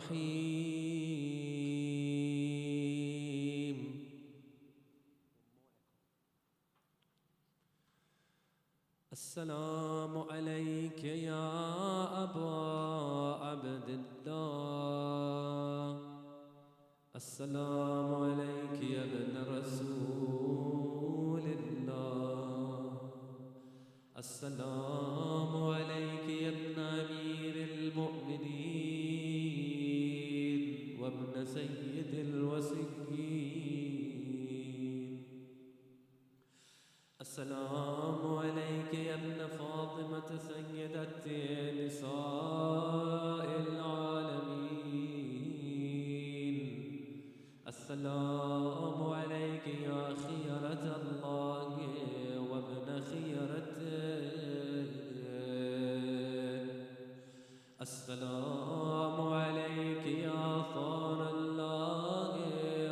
الرحيم. السلام عليك يا أبا عبد الله، السلام عليك يا ابن رسول الله، السلام عليك يا ابن أمير المؤمنين وابن سيد الوصيين، السلام عليك يا ابن فاطمة سيدة نساء العالمين، السلام عليك يا خيرة الله وابن خيرته، السلام عليك يا ثار الله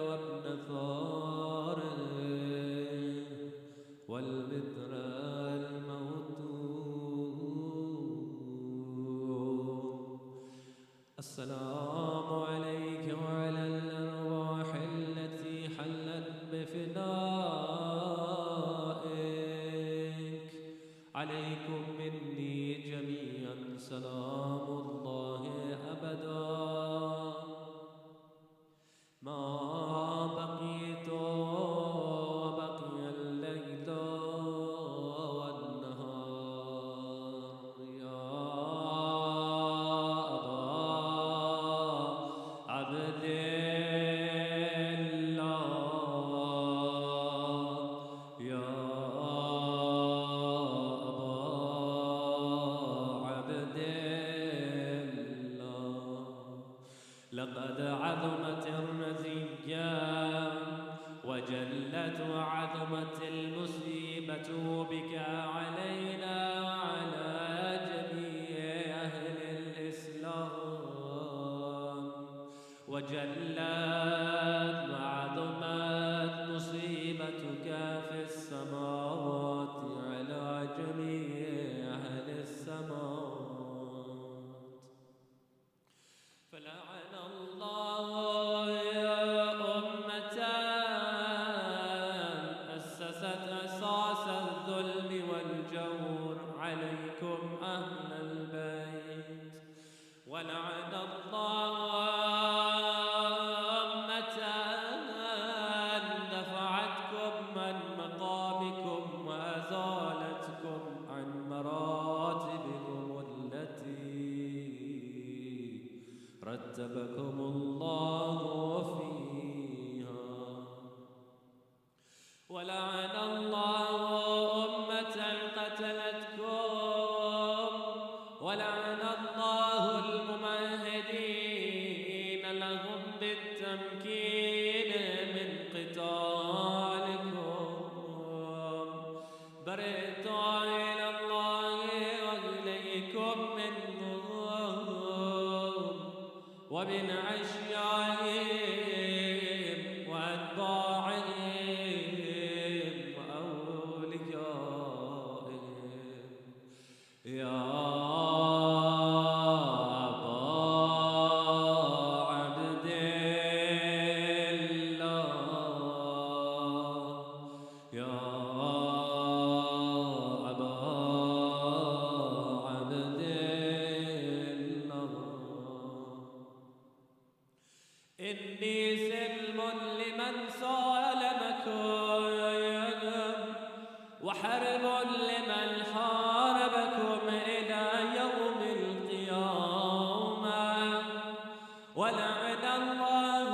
وابن ثاره والبدر الموتور، السلام عليك وعلى الأرواح التي حلت بفدائك، عليكم مني جميعا سلام الله أبدا ما بقيت وبقي الليل والنهار. يا أبا عبد الله، يا لقد عظمت الرزية وجلت وعظمت المصيبة بك علينا وعلى جميع أهل الإسلام، وجلت وعظمت مصيبتك في السماوات على جميع أهل السماوات. فلعن الله يا أمة أسست أساس الظلم والجور عليكم أهل البيت، ولعن الله أمة دفعتكم عن مقامكم وأزالتكم عن مراتبكم التي رتبكم الله فيها، ولعن الله أمة قتلتكم، ولعن الله الممهدين لهم بالتمكين من قتالكم. برئت إلى الله وإليكم منهم ومن عشيائهم وأتباعهم وأوليائهم. يا أبا عبد الله، يا أبا عبد الله، إني سلم لمن سالمكم وحرب لمن حاربكم إلى يوم القيامة. ولعن الله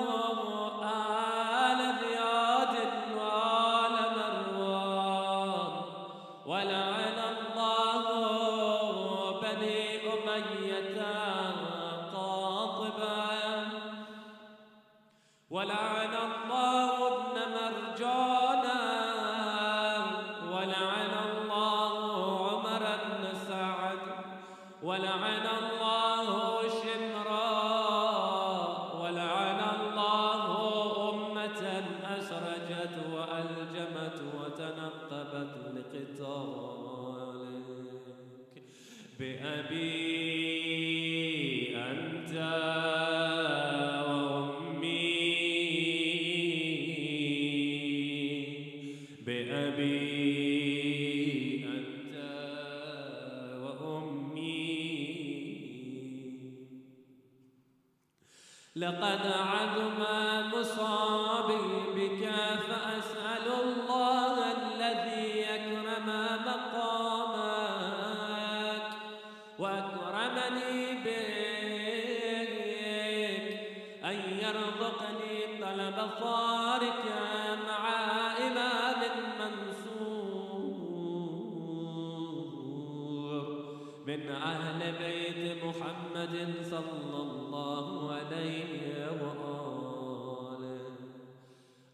آل زياد وآل مروان، ولعن الله بني أمية قاطبة، ولعن الله ابن مرجانا، ولعن الله عمر بن سعد، ولعن الله شمرا، ولعن الله أمة أسرجت وألجمت وتنقبت لقتالك. بأبي أنت لقد عظم مصابي بك فأسأل الله الذي أكرم مقامك وأكرمني بك أن يرزقني طلب ثارك مع إمام منصور من أهل بيت محمد صلى الله عليه وآله.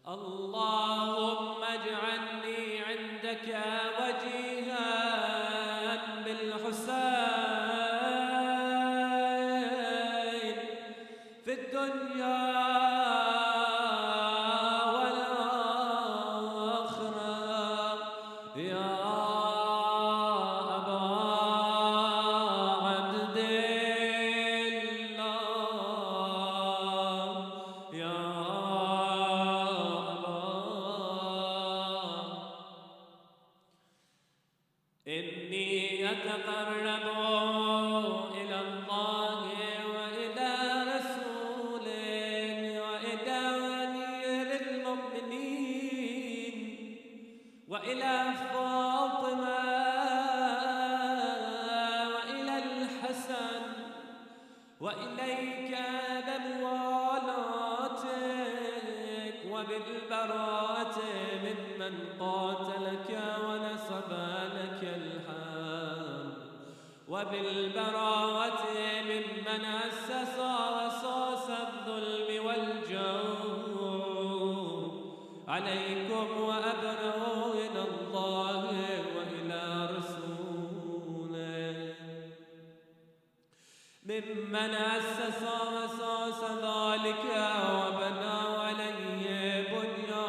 اللهم اجعلني عندك وجيها بالحسين في الدنيا والآخرة يا إني أتقرب إلى الله وإلى رسوله وإلى أمير المؤمنين وإلى فاطمة وإلى الحسن وإليك بموالاتك وبالبراءة ممن قاتلك ونصب لك الحال وبالبراءة ممن أسس وصاص الظلم والجور عليكم وأبرأوا إلى الله وإلى رسوله ممن أسس وصاص ذلك وبنى عليه بنيانا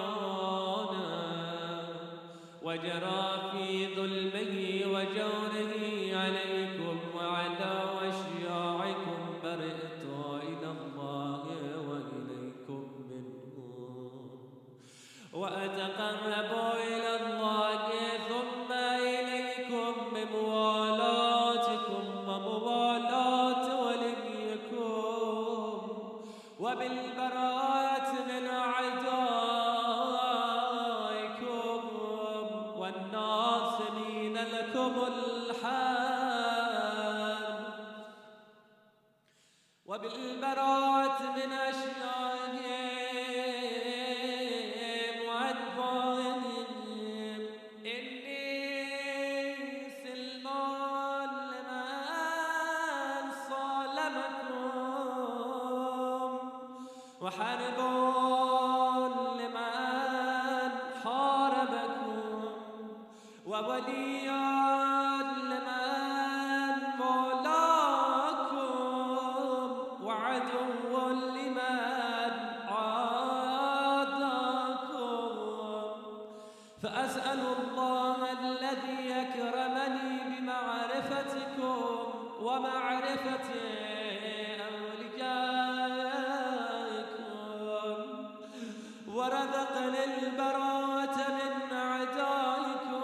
وجرى في ظلمه وجوره عليكم وعلى أشياعكم برئت إلى الله وإليكم منه وأتقرب إلى الله ثم إليكم بموالاتكم وموالاة وليكم وبالبراءة من أعدائكم والناصرين لكم الحال وبالبراءة من أشيائهم وأتباعهم إني سلمان لمن صالمكم وحرب لمن حاربكم وولي لمن مولاكم وعدو لمن عاداكم فأسأل الله الذي أكرمني بمعرفتكم ومعرفة أوليائكم ورزقني البراءة من أعدائكم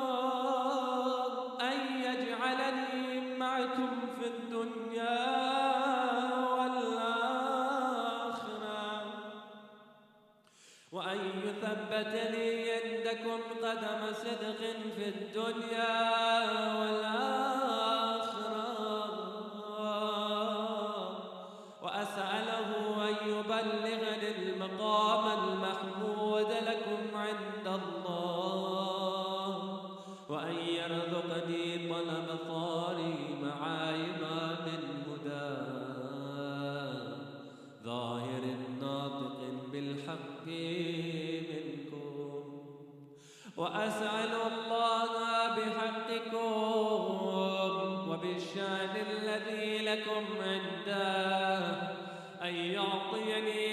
أن يجعلني معكم في الدنيا والآخرة وأن يثبت لي عندكم قدم صدق في الدنيا والآخرة وأسأله أن يبلغني المقام المحمود لكم عند الله وأن يرزقني طلب ثاري مع إمام هداه ظاهر ناطق بالحق منكم وأسأل الله بحقكم وبالشأن الذي لكم عنده أن يعطيني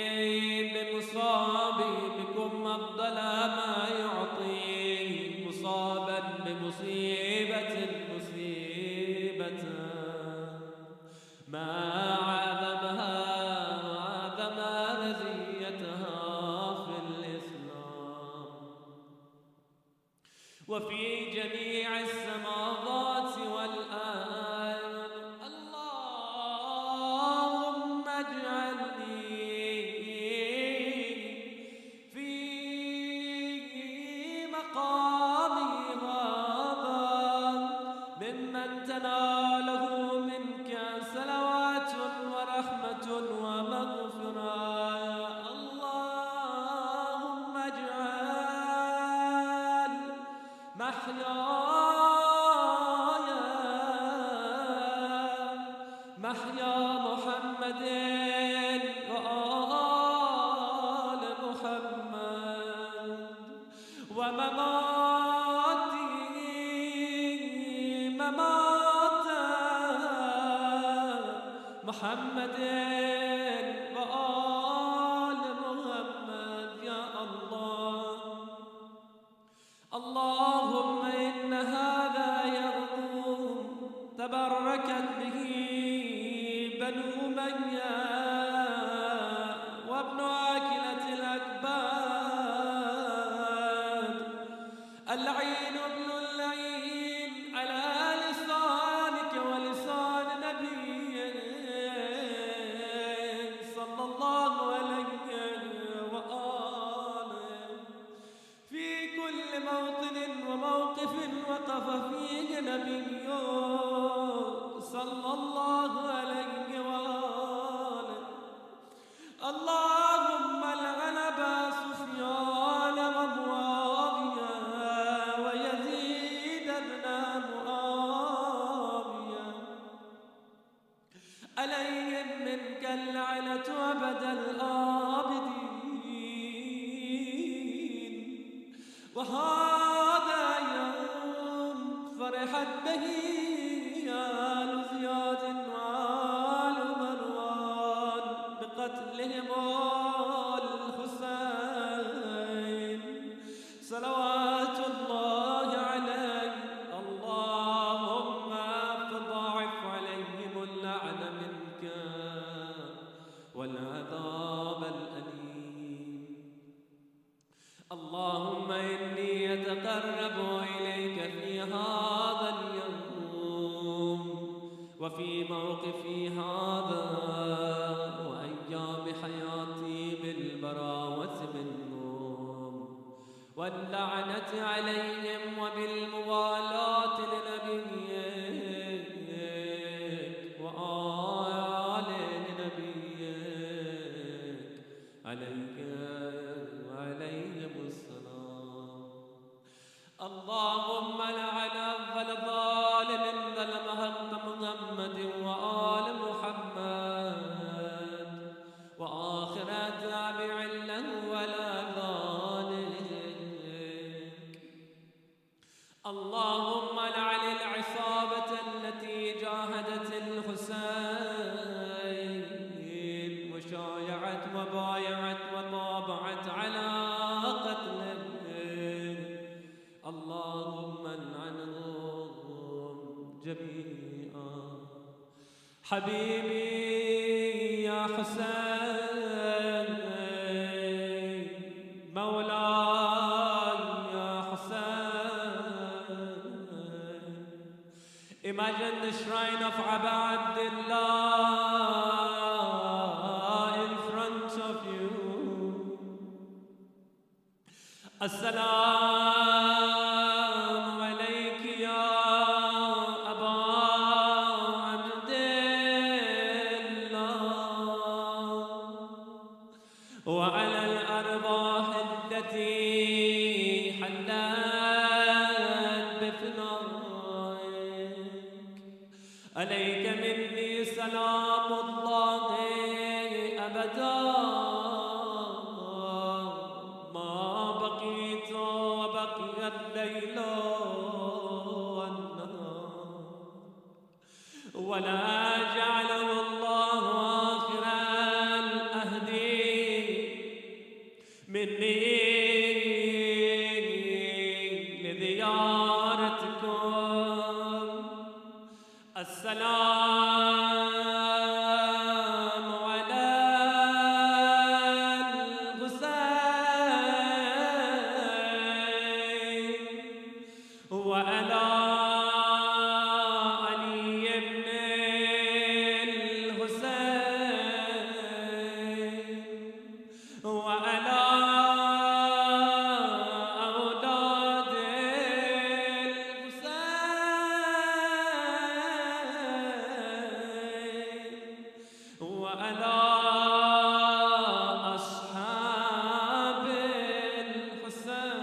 بمصابي بكم أفضل ما يعطي مصابا بمصيبة ما عظمها وعظم رزيتها في الإسلام وفي جميع السماوات والأرض. اللهم اجعلني محمد وآل محمد يا الله. اللهم إن هذا يوم تبركت به بنو أمية وابن عاكلة الأكباد، اللعين ابن اللعين على لسانك ولسان نبيك صلى الله عليه وآله، في كل موطن وموقف وقف فيه نبيك صلى الله عليه وآله. اللهم لعن أبا سفيان ومعاوية ويزيد بن معاوية، عليهم منك اللعنة أبد الآبدين. وهذا يوم فرحت به آل زياد وآل مروان بقتلهم الحسين صلوات الله عليه. اللهم فضاعف عليهم اللعن منك والعذاب الأليم. اللهم إني أتقرب إليك في هذا اليوم وفي موقفي هذا وأيام حياتي بالبراءة منهم واللعنة عليهم وبالموالاة لنبيك وآل نبيك عليك وعليهم السلام. اللهم لعن أول ظالم ظلم حق محمد وآل محمد وآخر تابع له ولا ذلك. اللهم لعن العصابة التي جاهدت الحسين وشايعت وبايعت وطابعت على قتله. اللهم لعنهم جميعا. حبيبي يا حسين، مولاي يا حسين. Imagine the shrine of Aba Abdullah in front of you. Assalamu alayk ya Aba Abdullah wa ala al-arwah allati hallat bifnaik. عليك مني سلام الله أبدا ما بقيت وبقي الليل والنهار، ولا جعله الله آخر الأهد مني لزيارتكم. السلام على الحسين وعلى علي بن الحسين وعلى أولاد الحسين وعلى أصحاب الحسين.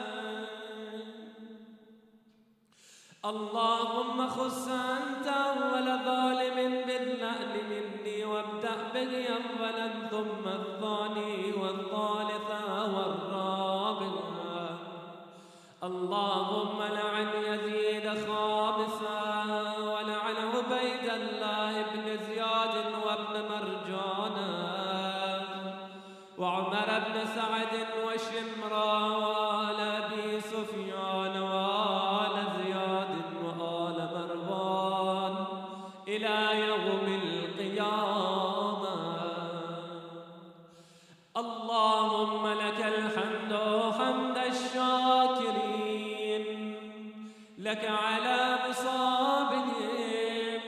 اللهم خص أنت أول ظالم باللعن مني وابدأ به أولا ثم الثاني والثالث والرابع. اللهم لعن يزيد خامسا ولعن عبيد الله بن زياد وابن وعمر بن سعد وشمرا وآل أبي سفيان وآل زياد وآل مروان إلى يوم القيامة. اللهم لك الحمد حمد الشاكرين، لك على مصابهم،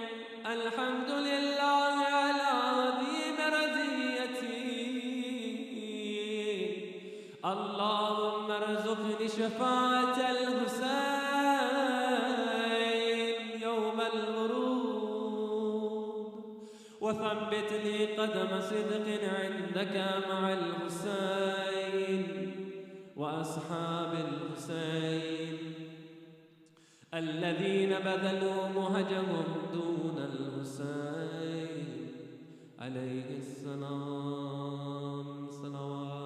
الحمد لله على عظيم رزيتي. اللهم ارزقني شفاعة الحسين يوم الورود، وثبت لي قدم صدق عندك مع الحسين وأصحاب الحسين الذين بذلوا مهجهم دون الحسين عليه السلام. صلوات.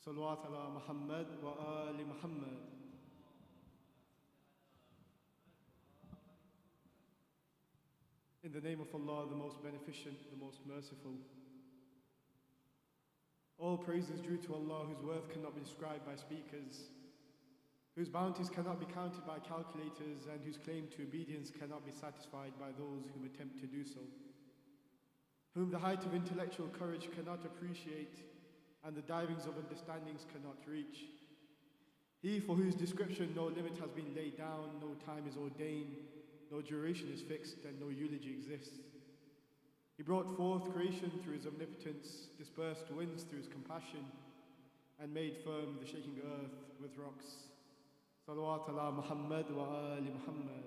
Salawat ala Muhammad wa ali Muhammad. In the name of Allah, the most beneficent, the most merciful. All praise is due to Allah, whose worth cannot be described by speakers, whose bounties cannot be counted by calculators, and whose claim to obedience cannot be satisfied by those whom attempt to do so, whom the height of intellectual courage cannot appreciate, and the divings of understandings cannot reach. He for whose description no limit has been laid down, no time is ordained, no duration is fixed, and no eulogy exists. He brought forth creation through his omnipotence, dispersed winds through his compassion, and made firm the shaking earth with rocks. Salawat ala Muhammad wa ali Muhammad.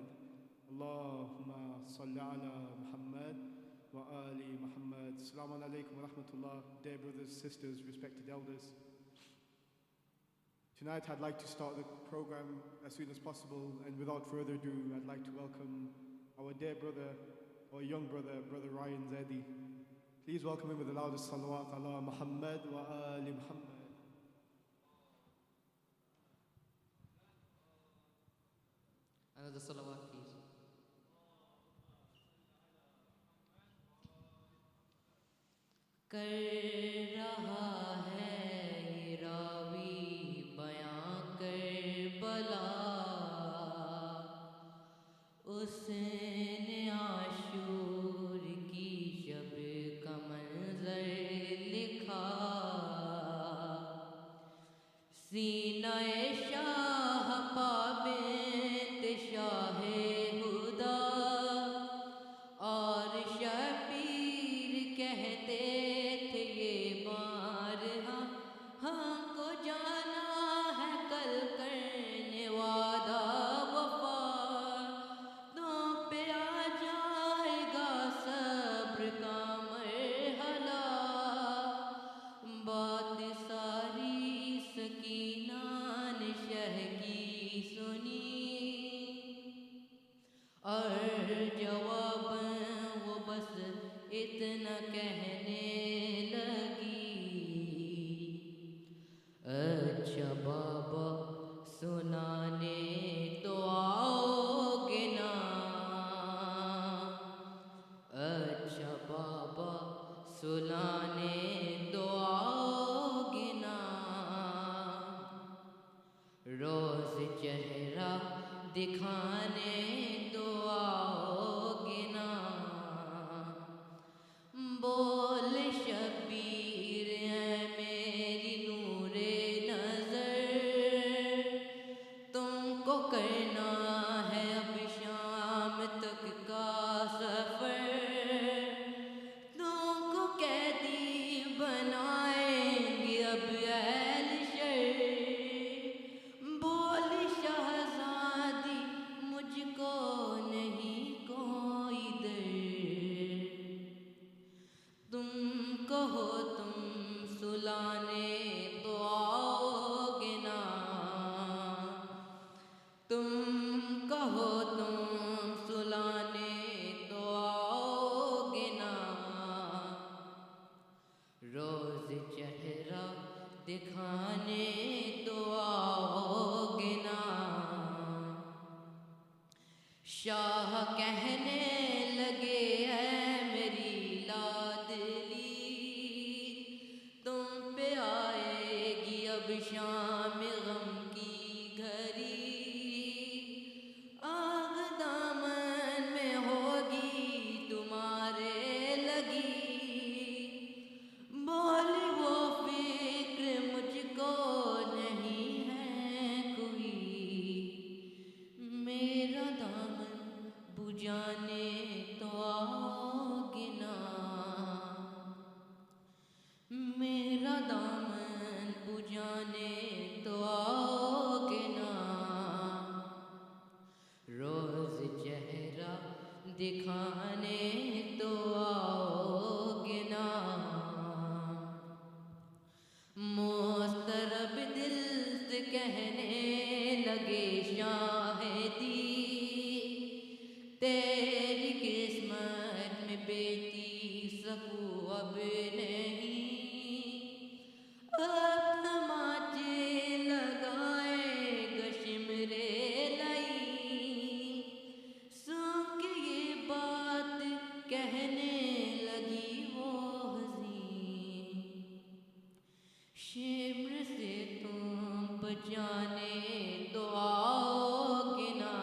Allahumma salli ala Muhammad wa ali Muhammad. Assalamu alaikum wa rahmatullah. Dear brothers, sisters, respected elders. Tonight I'd like to start the program as soon as possible, and without further ado, I'd like to welcome our dear brother, our young brother, Brother Ryan Zedi. Please welcome him with the loudest salawat ala Muhammad wa ali Muhammad. Another salawat, please. कर रहा है ये रावी बयां Karbala, उसने आशूर की शब का मंजर लिखा, सीनाए शाह पाबिंत शाहे हुदा और शबीर कहते थे ये बारहा, हमको जाना है कल करने वादा वफा, तो पे आ जाएगा सब्र का मरहला, बात सारी सकीना ने शह की सुनी, और जवाब वो बस इतना कहने लगी, अच्छा बाबा सुनाने तो आओगे ना, अच्छा बाबा सुनाने तो आओगे ना, روز چہرہ دکھانے تو آؤ گے نا، بول شبیر ہے میری نور نظر، تم کو کرنا ہے اب شام تک کا سفر، تم کو قیدی بنائیں گے اب اہل شر، بول شہزادی مجھ کو نہیں کوئی در، تم کہو تم سلانے تو آؤ گے نا، تم کہو تم سلانے تو آؤ گے نا، روز چہرہ دکھانے تو آؤ گے نا، شاہ کہنے لگے اے میری لادلی، تم پہ آئے گی اب شام غم کی گھڑی، آگ دامن میں ہوگی تمہارے لگی، بولی وہ فکر مجھ کو نہیں ہے کوئی، میرا دامن بجھانے تو آؤ گے نا، میرا دامن بجھانے تو آؤ گے نا، روز چہرہ دکھانے تو آؤ گے نا، مسترب دل سے کہنے لگے شاہدی، تیری قسمت میں بیٹی سکو اب نہیں، اب تماچے لگائے گشمرے لئی، سن کے یہ بات کہنے لگی وہ حزین، شمر سے تم بچانے تو آؤ گے نا،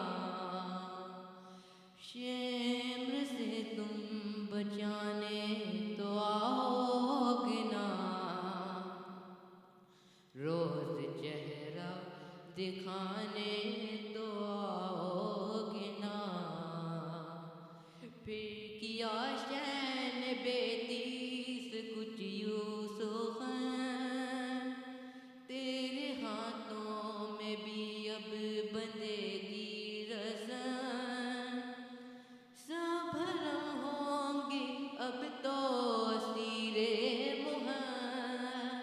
شمر سے تم بچانے تو آؤ گے نا، روز چہرہ دکھانے تو آؤ گے نا، پھر کیا شین بیٹی سے کچھ یوں سخن، تیرے ہاتھوں میں بھی اب بندے گی رسم، سب حرم ہوں گے اب تو اسیر مہم،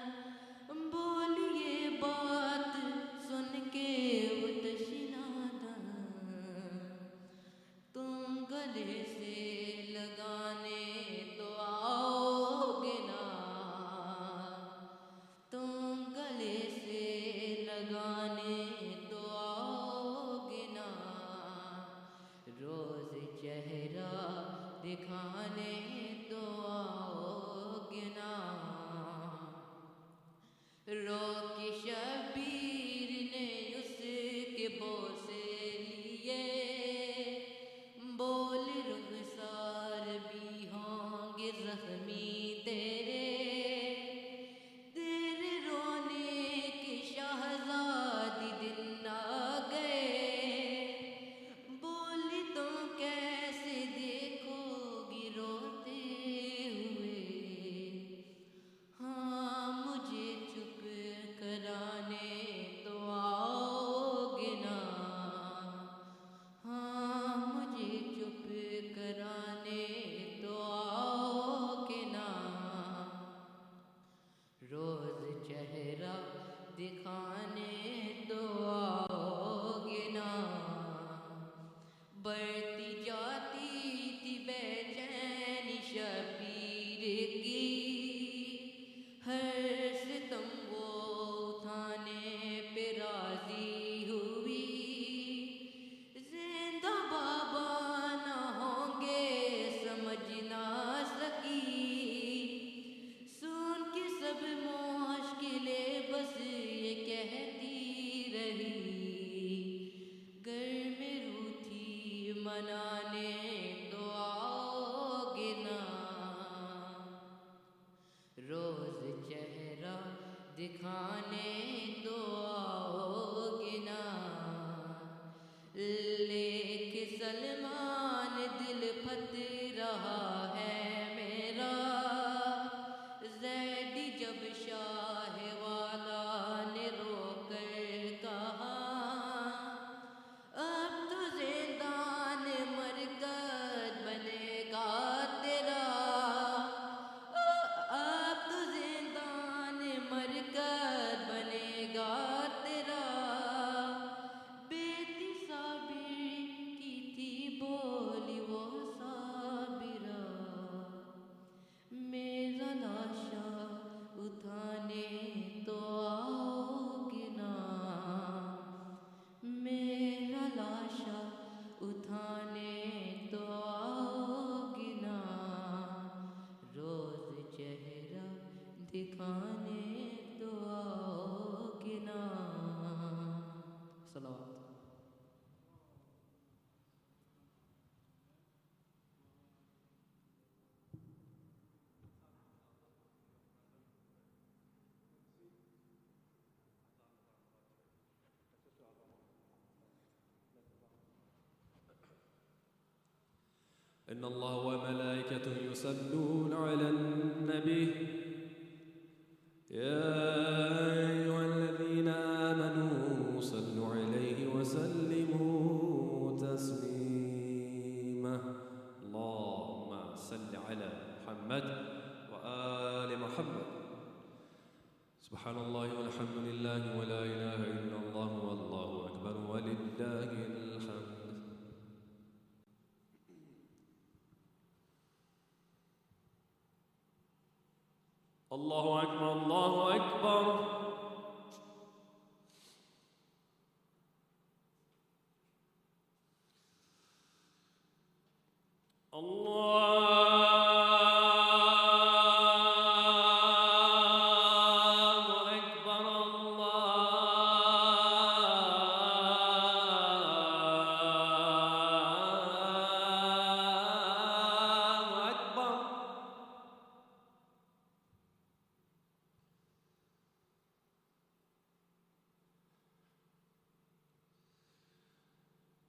بولیے بات سن کے وہ تشنادم، تم گلے سے لگانے تو آؤ گے نا، تم گلے سے لگانے تو آؤ گے نا، روز چہرہ دکھانے تو آؤ گے نا، رو کے شبیر نے اس کے بوسے لیے، بول رخسار بھی ہوں گے زخمی تیرے، تیرے رونے کے شہزادی دن آ گئے، بولی تم کیسے دیکھو گی روتے ہوئے، ہاں مجھے چپ کرانے تو آؤ گے نا، ہاں مجھے چپ کرانے تو آؤ گے نا، روز چہرہ دکھانے تو آؤ گے نا، بڑھتی جاتی تھی بے چینی شبیر کی، ہر ستم وہ اٹھانے پہ راضی ہوئی، زندہ بابا نہ ہوں گے سمجھ نہ سکی، سن کے سب مشکلیں بس یہ کہتی दिखाने तो आओगे ना। लेक सलमान दिल फत रहा है मेरा, ज़ैदी जब शाह वाला ने रोकर कहा, अब तो ज़िंदान मरकज़ बनेगा तेरा, अब तो ज़िंदान मरकज़ बनेगा तेरा। बेटी साबिर की थी बोली वो साबिरा, मेरा लाशा उठाने तो आओगे ना, मेरा लाशा उठाने तो आओगे ना, रोज़ चेहरा दिखाने तो आओगे ना। सलावत। إن الله وملائكته يصلون على النبي يا أيها الذين آمنوا صلوا عليه وسلموا تسليما. اللهم صل على محمد وآل محمد. سبحان الله والحمد لله ولا إله إلا الله والله أكبر ولله الحمد. الله أكبر الله أكبر.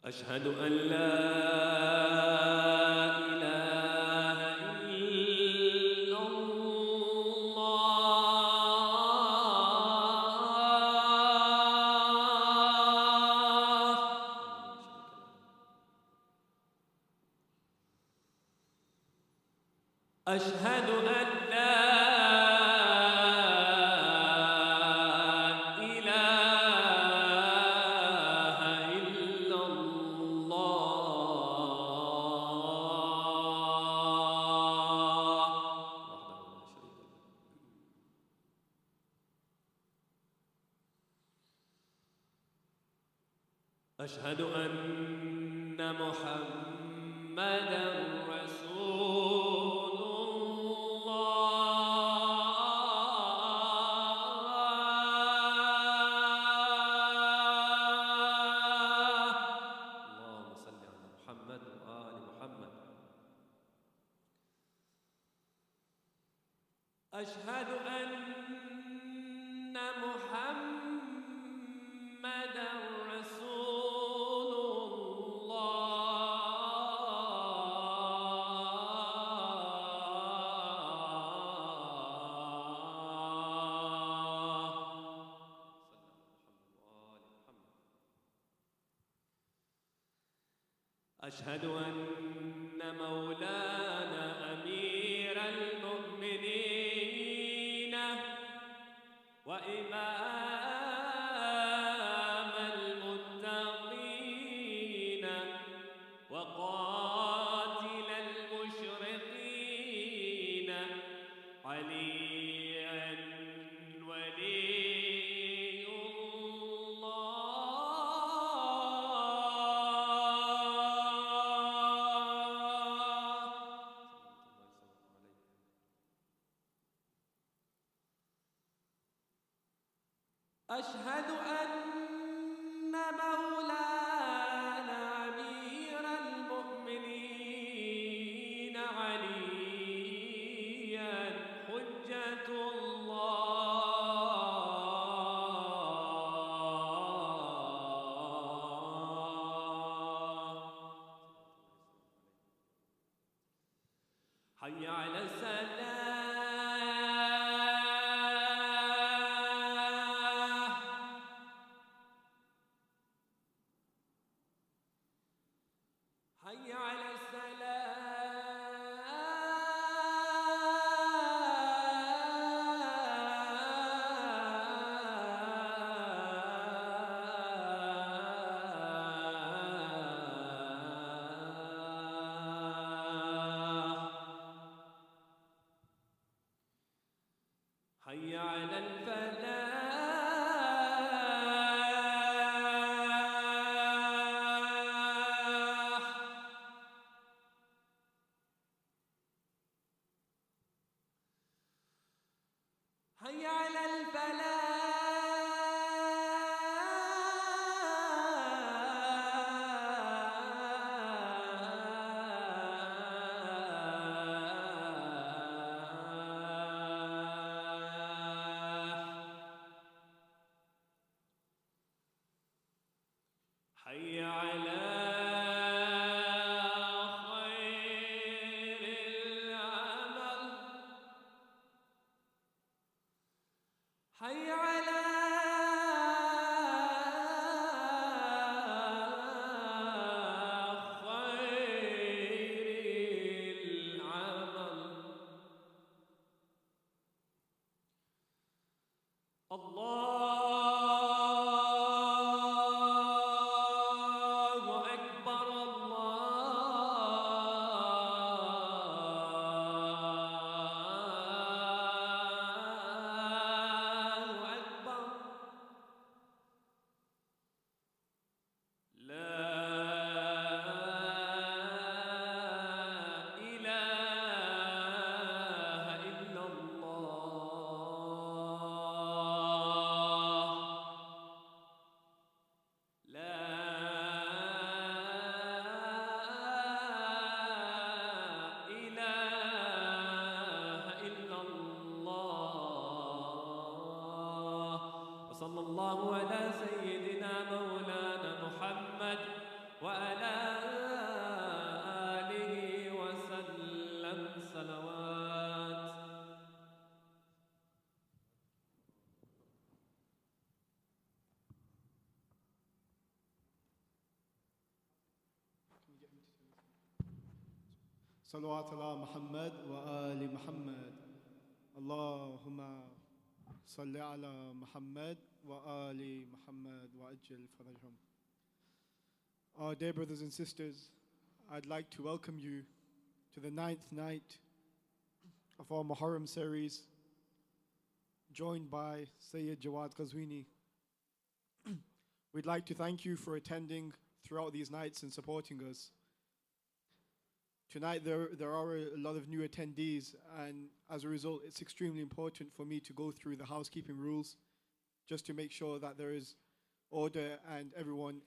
أشهد أن لا إله إلا الله. أشهد أن لا أشهد أن محمدًا رسول الله. اللهم صل على محمد وآل محمد. أشهد أن محمدًا رسول أشهد أن مولانا أمير المؤمنين وإمام المتقين وقاتل المشرقين عليا ولي أشهد أن مولانا أمير المؤمنين عليا حجة الله حي على خير العمل حي على خير العمل الله أكبر الله أكبر لا إله إلا الله لا إله إلا الله وصلى الله على سيدنا مولانا محمد وعلى آله وسلم صلوات صلوات على محمد وآل محمد. اللهم صل على محمد وآل محمد وأجل فرجهم. Our dear brothers and sisters, I'd like to welcome you to the 9th night of our Muharram series, joined by Sayyid Jawad Qazwini. We'd like to thank you for attending throughout these nights and supporting us. Tonight there are a lot of new attendees, and as a result it's extremely important for me to go through the housekeeping rules just to make sure that there is order and everyone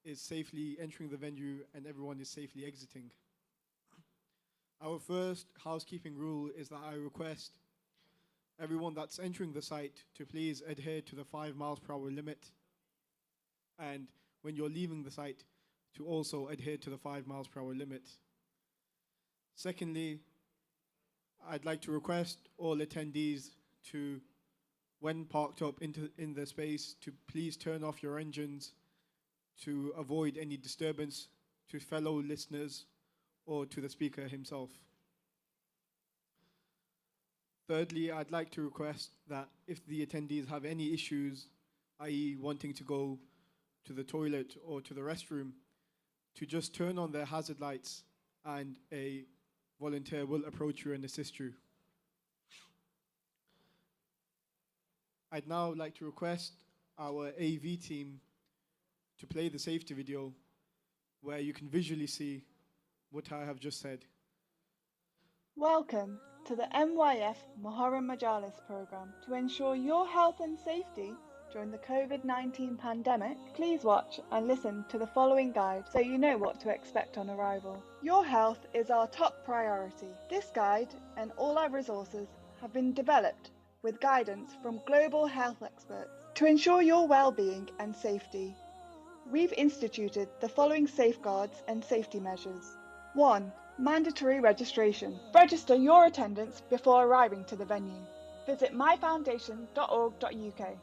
is safely entering the venue and everyone is safely exiting. Our first housekeeping rule is that I request everyone that's entering the site to please adhere to the 5 miles per hour limit, and when you're leaving the site to also adhere to the 5 miles per hour limit. Secondly, I'd like to request all attendees to, when parked up in the space, to please turn off your engines to avoid any disturbance to fellow listeners or to the speaker himself. Thirdly, I'd like to request that if the attendees have any issues, i.e. wanting to go to the toilet or to the restroom, to just turn on their hazard lights and a volunteer will approach you and assist you. I'd now like to request our AV team to play the safety video where you can visually see what I have just said. Welcome to the MYF Muharram Majalis program. To ensure your health and safety during the COVID-19 pandemic, please watch and listen to the following guide so you know what to expect on arrival. Your health is our top priority. This guide and all our resources have been developed with guidance from global health experts. To ensure your well-being and safety, we've instituted the following safeguards and safety measures. 1. Mandatory registration. Register your attendance before arriving to the venue. Visit myfoundation.org.uk,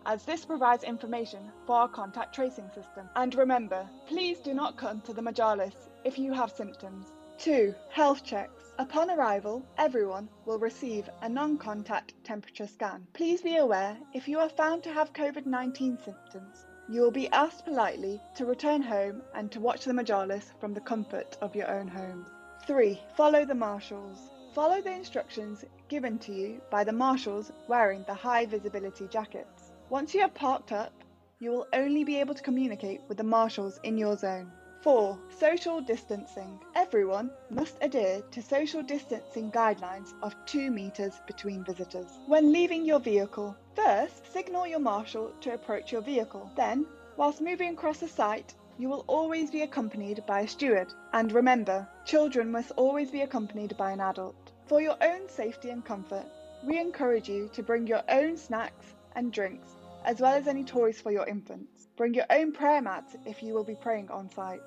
as this provides information for our contact tracing system. And remember, please do not come to the Majalis if you have symptoms. 2. Health checks. Upon arrival, everyone will receive a non-contact temperature scan. Please be aware, if you are found to have COVID-19 symptoms, you will be asked politely to return home and to watch the Majalis from the comfort of your own homes. 3. Follow the marshals. Follow the instructions given to you by the marshals wearing the high visibility jackets. Once you have parked up, you will only be able to communicate with the marshals in your zone. 4. Social distancing. Everyone must adhere to social distancing guidelines of 2 meters between visitors. When leaving your vehicle, first signal your marshal to approach your vehicle. Then, whilst moving across the site, you will always be accompanied by a steward. And remember, children must always be accompanied by an adult. For your own safety and comfort, we encourage you to bring your own snacks and drinks as well as any toys for your infants. Bring your own prayer mats if you will be praying on site.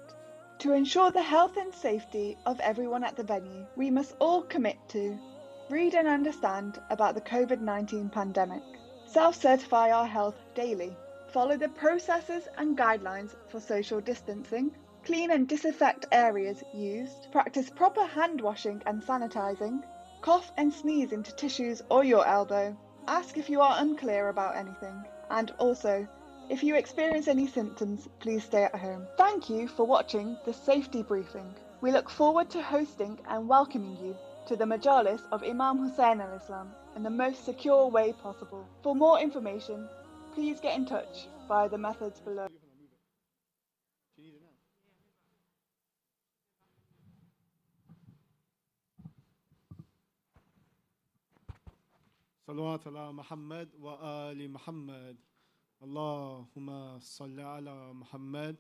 To ensure the health and safety of everyone at the venue, we must all commit to read and understand about the COVID-19 pandemic, self-certify our health daily, follow the processes and guidelines for social distancing, clean and disinfect areas used, practice proper hand washing and sanitizing, cough and sneeze into tissues or your elbow, ask if you are unclear about anything, and also, if you experience any symptoms, please stay at home. Thank you for watching the safety briefing. We look forward to hosting and welcoming you to the Majalis of Imam Hussain al-Islam in the most secure way possible. For more information, please get in touch via the methods below. Salawat ala Muhammad wa ali Muhammad. Allahumma salli ala Muhammad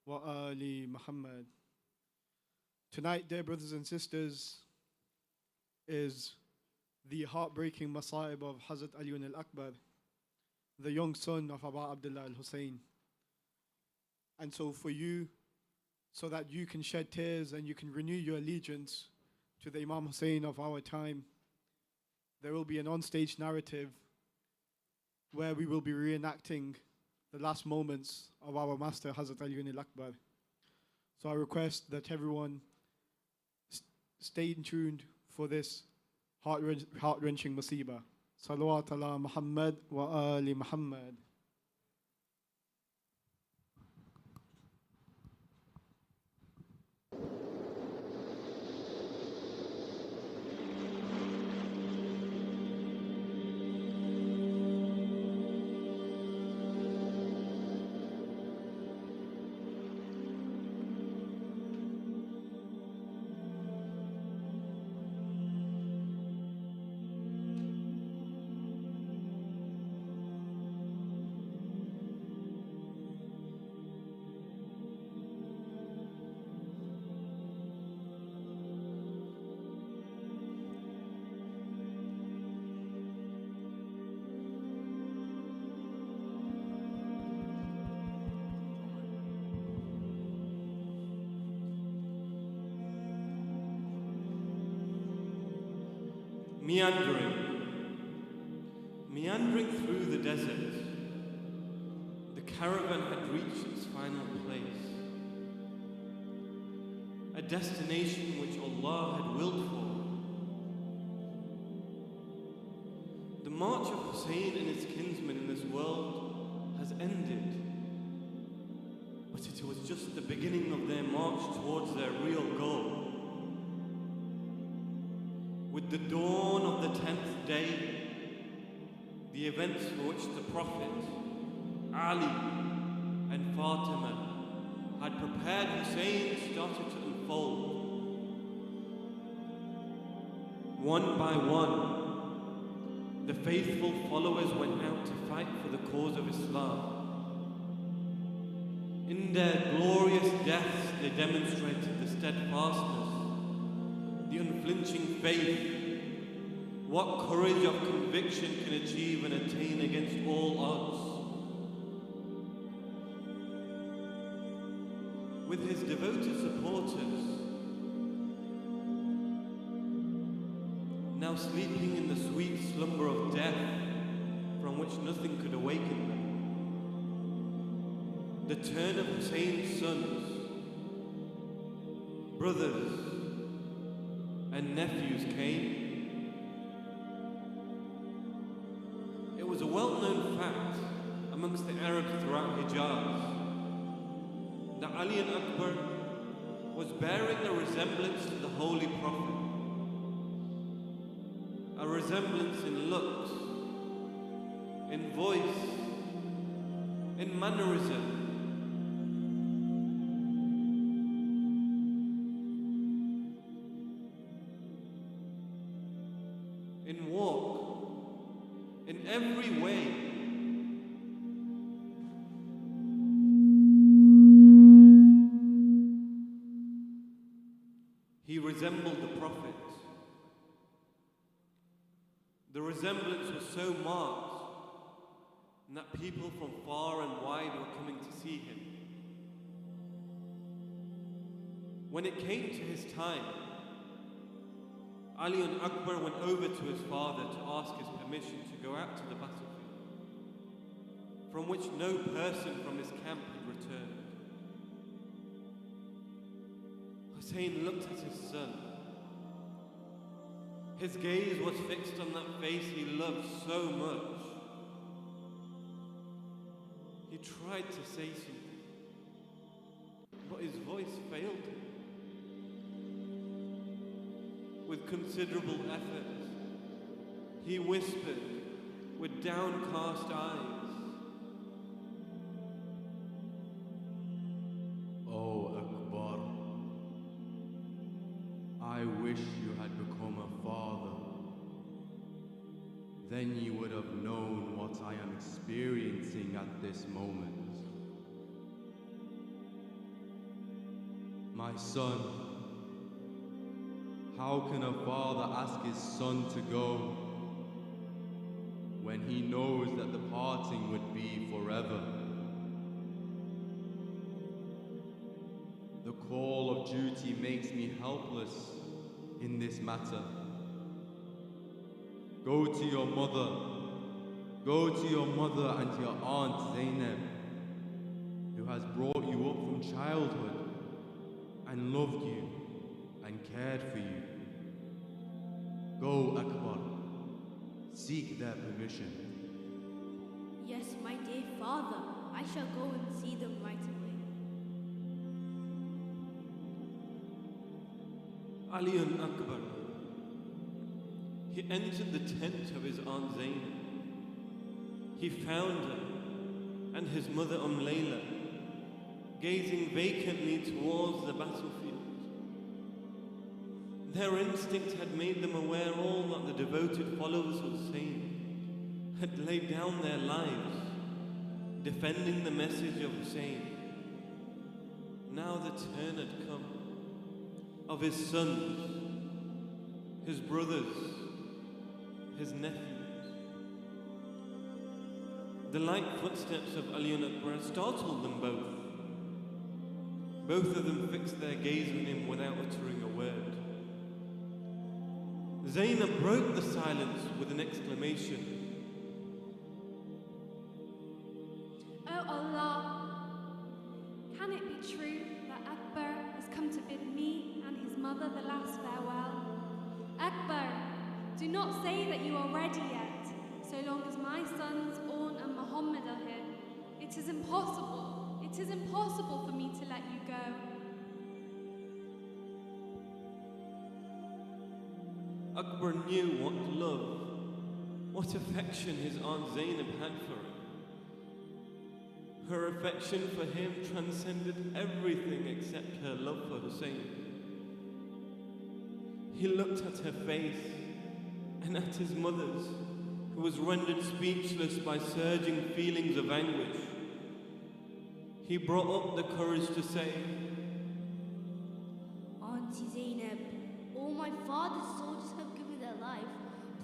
wa ali Muhammad. Tonight, dear brothers and sisters, is the heartbreaking masa'ib of Hazrat Ali al-Akbar, the young son of Aba Abdullah al-Hussein. And so for you, so that you can shed tears and you can renew your allegiance to the Imam Hussein of our time, there will be an on-stage narrative where we will be reenacting the last moments of our master Hazrat Ali al-Akbar. So I request that everyone stay tuned for this heart-wrenching musibah. Salawat ala Muhammad wa ali Muhammad. Meandering through the desert, the caravan had reached its final place, a destination which Allah had willed for. The march of Hussein and his kinsmen in this world has ended, but it was just the beginning of their march towards their real goal. With the dawn of the 10th day, the events for which the Prophet, Ali and Fatima had prepared Hussein started to unfold. One by one, the faithful followers went out to fight for the cause of Islam. In their glorious deaths, they demonstrated the steadfastness, the unflinching faith, what courage of conviction can achieve and attain against all odds. With his devoted supporters, now sleeping in the sweet slumber of death from which nothing could awaken them, the turn of Hussein's sons, brothers, and nephews came. It was a well-known fact amongst the Arabs throughout Hijaz that Ali al-Akbar was bearing a resemblance to the Holy Prophet, a resemblance in looks, in voice, in mannerism, in walk, in every way. He resembled the Prophet. The resemblance was so marked and that people from far and wide were coming to see him. When it came to his time, Ali al-Akbar went over to his father to ask his permission to go out to the battlefield, from which no person from his camp had returned. Hussein looked at his son. His gaze was fixed on that face he loved so much. He tried to say something, but his voice failed him. With considerable effort, he whispered with downcast eyes, "Oh Akbar, I wish you had become a father. Then you would have known what I am experiencing at this moment. My son, how can a father ask his son to go when he knows that the parting would be forever? The call of duty makes me helpless in this matter. Go to your mother and your aunt Zainab, who has brought you up from childhood and loved you and cared for you. Go, Akbar, seek their permission." Yes, my dear father, I shall go and see them right away. Ali al-Akbar, he entered the tent of his aunt Zainab. He found her and his mother Layla gazing vacantly towards the battlefield. Their instinct had made them aware all that the devoted followers of Hussein had laid down their lives defending the message of Hussein. Now the turn had come of his sons, his brothers, his nephews. The light footsteps of Ali al-Akbar startled them both. Both of them fixed their gaze on him without uttering a word. Zainab broke the silence with an exclamation. Oh Allah, can it be true that Akbar has come to bid me and his mother the last farewell? Akbar, do not say that you are ready yet, so long as my sons Orn and Muhammad are here. It is impossible for me to let you go. Akbar knew what love, what affection his aunt Zainab had for him. Her affection for him transcended everything except her love for Hussein. He looked at her face and at his mother's, who was rendered speechless by surging feelings of anguish. He brought up the courage to say, Auntie Zainab, all my father's soldiers have given their life.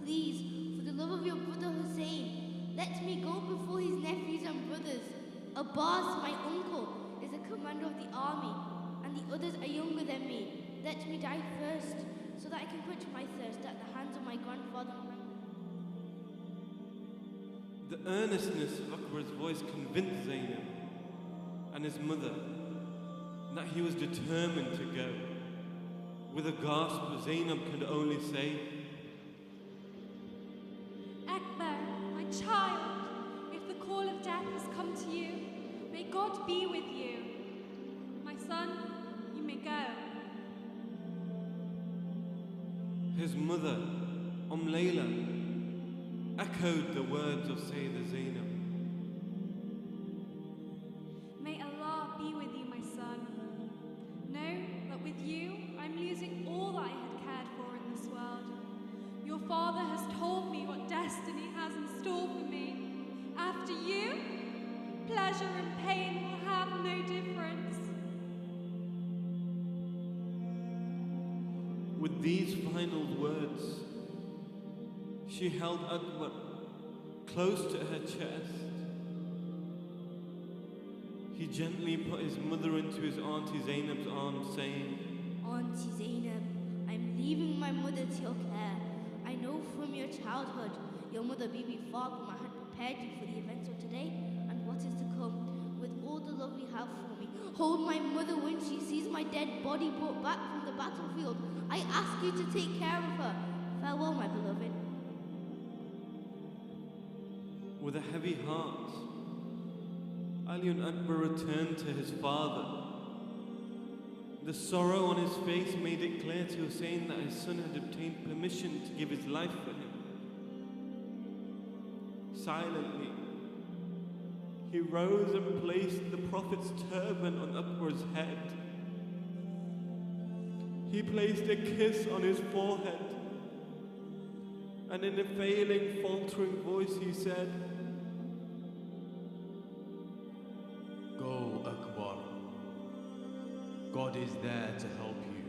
Please, for the love of your brother Hussein, let me go before his nephews and brothers. Abbas, my uncle, is a commander of the army, and the others are younger than me. Let me die first, so that I can quench my thirst at the hands of my grandfather. The earnestness of Akbar's voice convinced Zainab and his mother that he was determined to go. With a gasp, Zainab could only say, Akbar, my child, if the call of death has come to you, may God be with you. My son, you may go. His mother, Layla, echoed the words of Sayyidah Zainab. May Allah be with you, my son. Know that with you, I'm losing all that I had cared for in this world. Your father has told me what destiny has in store for me. After you, pleasure and pain will have no difference. With these final words, she held Akbar close to her chest he gently put his mother into his Auntie Zainab's arms, saying, Auntie Zainab, I'm leaving my mother to your care. I know from your childhood, your mother Bibi Fatima had prepared you for the events of today and what is to come. With all the love you have for me, hold my mother when she sees my dead body brought back from the battlefield. I ask you to take care of her. Farewell, my beloved. With a heavy heart, Ali al-Akbar returned to his father. The sorrow on his face made it clear to Hussein that his son had obtained permission to give his life for him. Silently, he rose and placed the Prophet's turban on Akbar's head. He placed a kiss on his forehead, and in a failing, faltering voice he said, Go, Akbar. God is there to help you.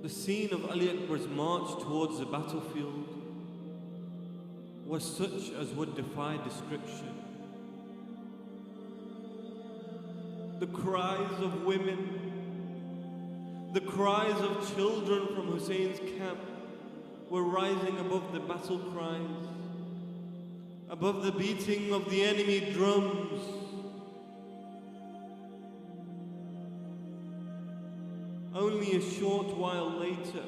The scene of Ali Akbar's march towards the battlefield was such as would defy description. The cries of women, the cries of children from Hussein's camp were rising above the battle cries, above the beating of the enemy drums. Only a short while later,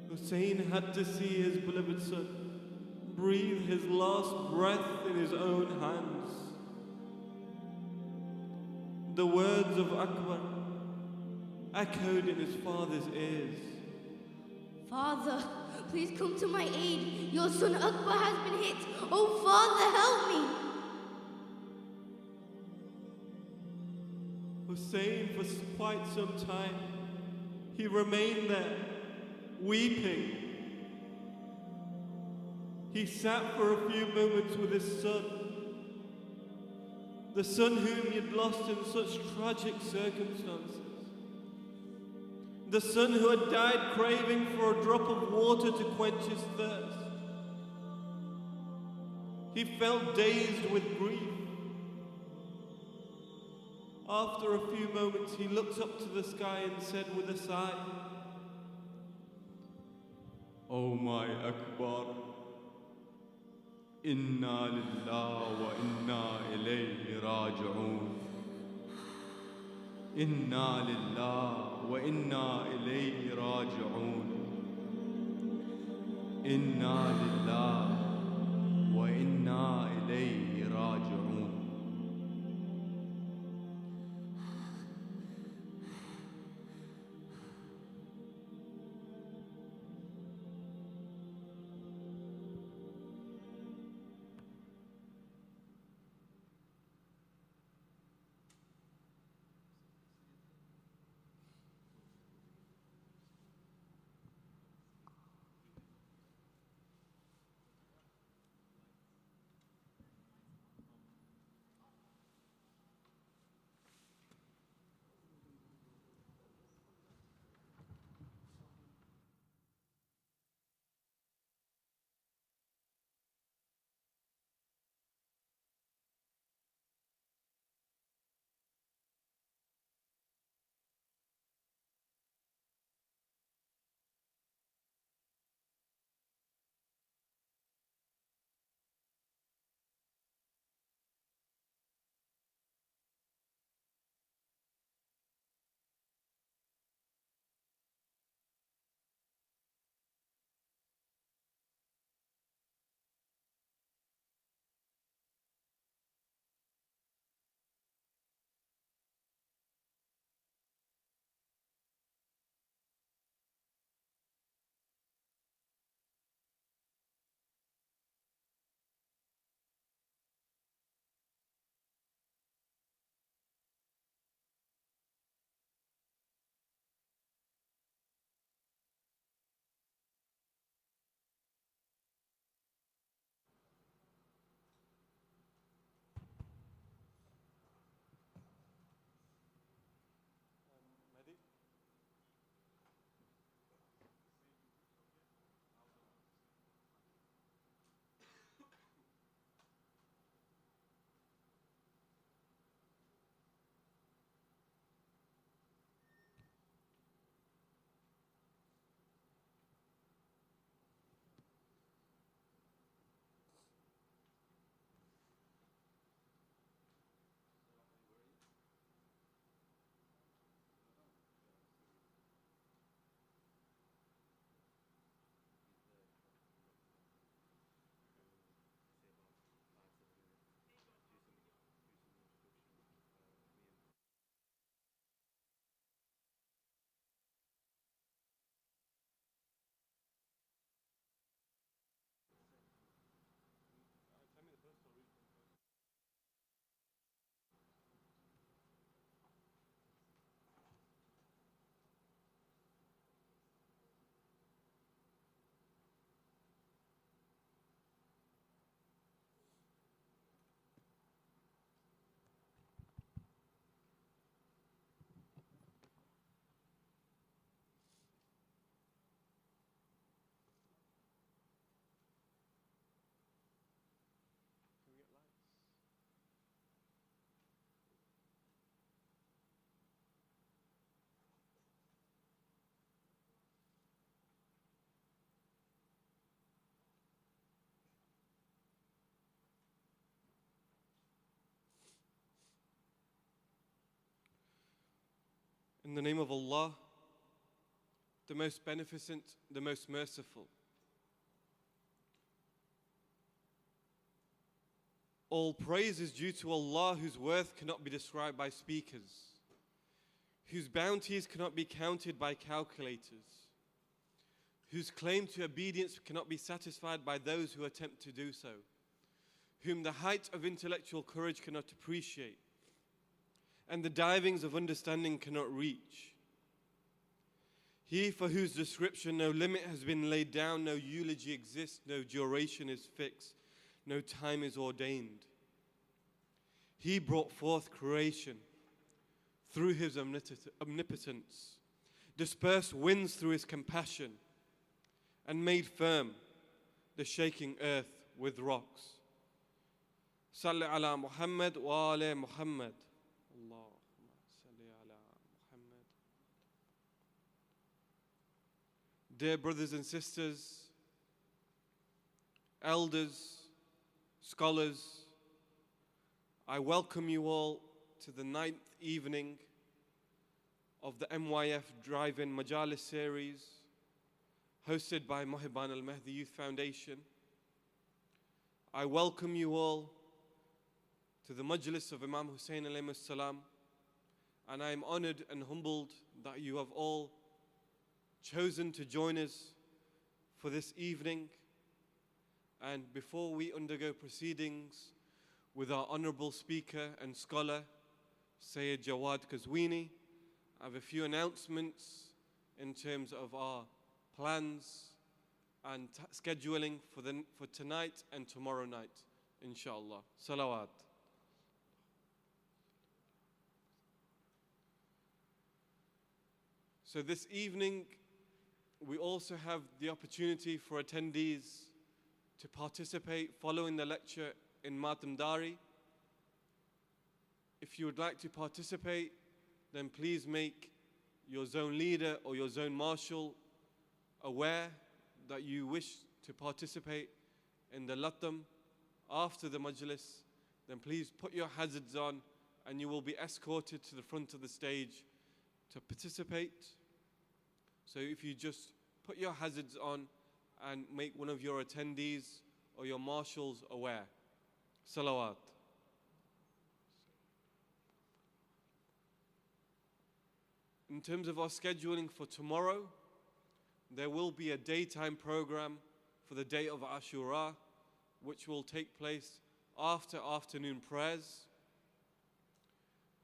Hussein had to see his beloved son breathe his last breath in his own hands. The words of Akbar echoed in his father's ears. Father, please come to my aid. Your son Akbar has been hit. Oh, Father, help me. Hussein, for quite some time, he remained there, weeping. He sat for a few moments with his son, the son whom he had lost in such tragic circumstances, the son who had died craving for a drop of water to quench his thirst. He felt dazed with grief. After a few moments, he looked up to the sky and said with a sigh, Oh my Akbar, Inna lillah wa inna ilayhi raji'un. Inna lillah wa inna ilayhi raji'un. Inna lillah wa inna ilayhi raji'un. In the name of Allah, the most beneficent, the most merciful. All praise is due to Allah, whose worth cannot be described by speakers, whose bounties cannot be counted by calculators, whose claim to obedience cannot be satisfied by those who attempt to do so, whom the height of intellectual courage cannot appreciate, and the divings of understanding cannot reach. He for whose description no limit has been laid down, no eulogy exists, no duration is fixed, no time is ordained. He brought forth creation through his omnipotence, dispersed winds through his compassion, and made firm the shaking earth with rocks. Salli ala Muhammad wa ala Muhammad. Allahumma salli ala Muhammad. Dear brothers and sisters, elders, scholars, I welcome you all to the 9th evening of the MYF Drive-In Majalis series hosted by Muharram al-Mahdi Youth Foundation. I welcome you all to the Majlis of Imam Hussein alayhi salam, and I am honored and humbled that you have all chosen to join us for this evening. And before we undergo proceedings with our honorable speaker and scholar, Sayyid Jawad Qazwini, I have a few announcements in terms of our plans and scheduling for tonight and tomorrow night, inshallah. Salawat. So this evening, we also have the opportunity for attendees to participate following the lecture in martyrdom. If you would like to participate, then please make your zone leader or your zone marshal aware that you wish to participate in the latam after the majlis. Then please put your hazards on and you will be escorted to the front of the stage to participate. So if you just put your hazards on and make one of your attendees or your marshals aware. Salawat. In terms of our scheduling for tomorrow, there will be a daytime program for the day of Ashura, which will take place after afternoon prayers.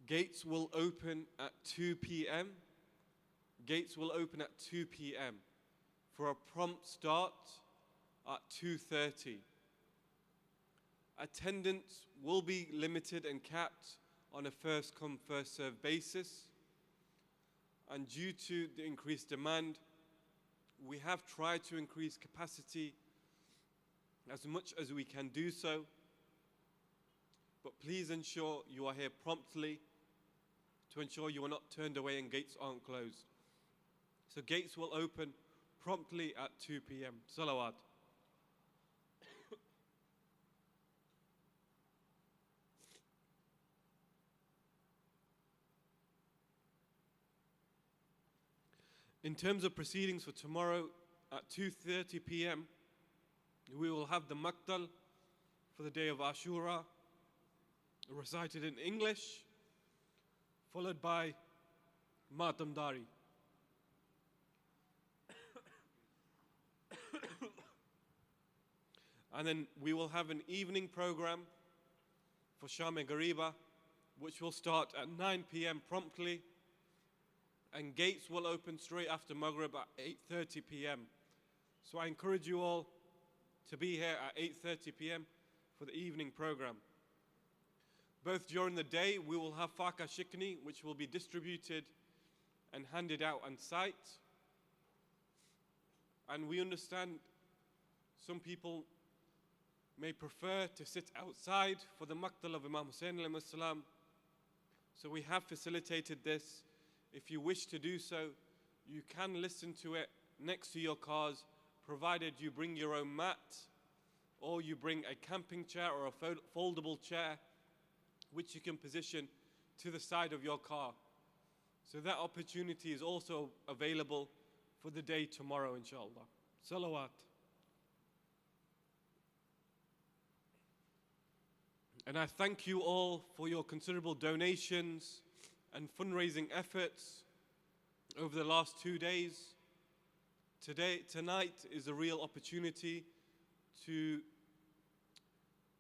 Gates will open at 2 p.m. Gates will open at 2 p.m. for a prompt start at 2:30. Attendance will be limited and capped on a first-come, first-served basis. And due to the increased demand, we have tried to increase capacity as much as we can do so. But please ensure you are here promptly to ensure you are not turned away and gates aren't closed. So gates will open promptly at 2 p.m. Salawat. In terms of proceedings for tomorrow at 2:30 p.m., we will have the Maktal for the day of Ashura recited in English, followed by Matamdari. And then we will have an evening program for Sham-e Gariba, which will start at 9 p.m. promptly, and gates will open straight after Maghrib at 8:30 p.m. So I encourage you all to be here at 8:30 p.m. for the evening program. Both during the day, we will have Faka Shikni, which will be distributed and handed out on site. And we understand some people may prefer to sit outside for the Maqtal of Imam Hussein alayhi salam. So we have facilitated this. If you wish to do so, you can listen to it next to your cars, provided you bring your own mat, or you bring a camping chair or a foldable chair, which you can position to the side of your car. So that opportunity is also available for the day tomorrow, inshallah. Salawat. And I thank you all for your considerable donations and fundraising efforts over the last 2 days. Tonight is a real opportunity to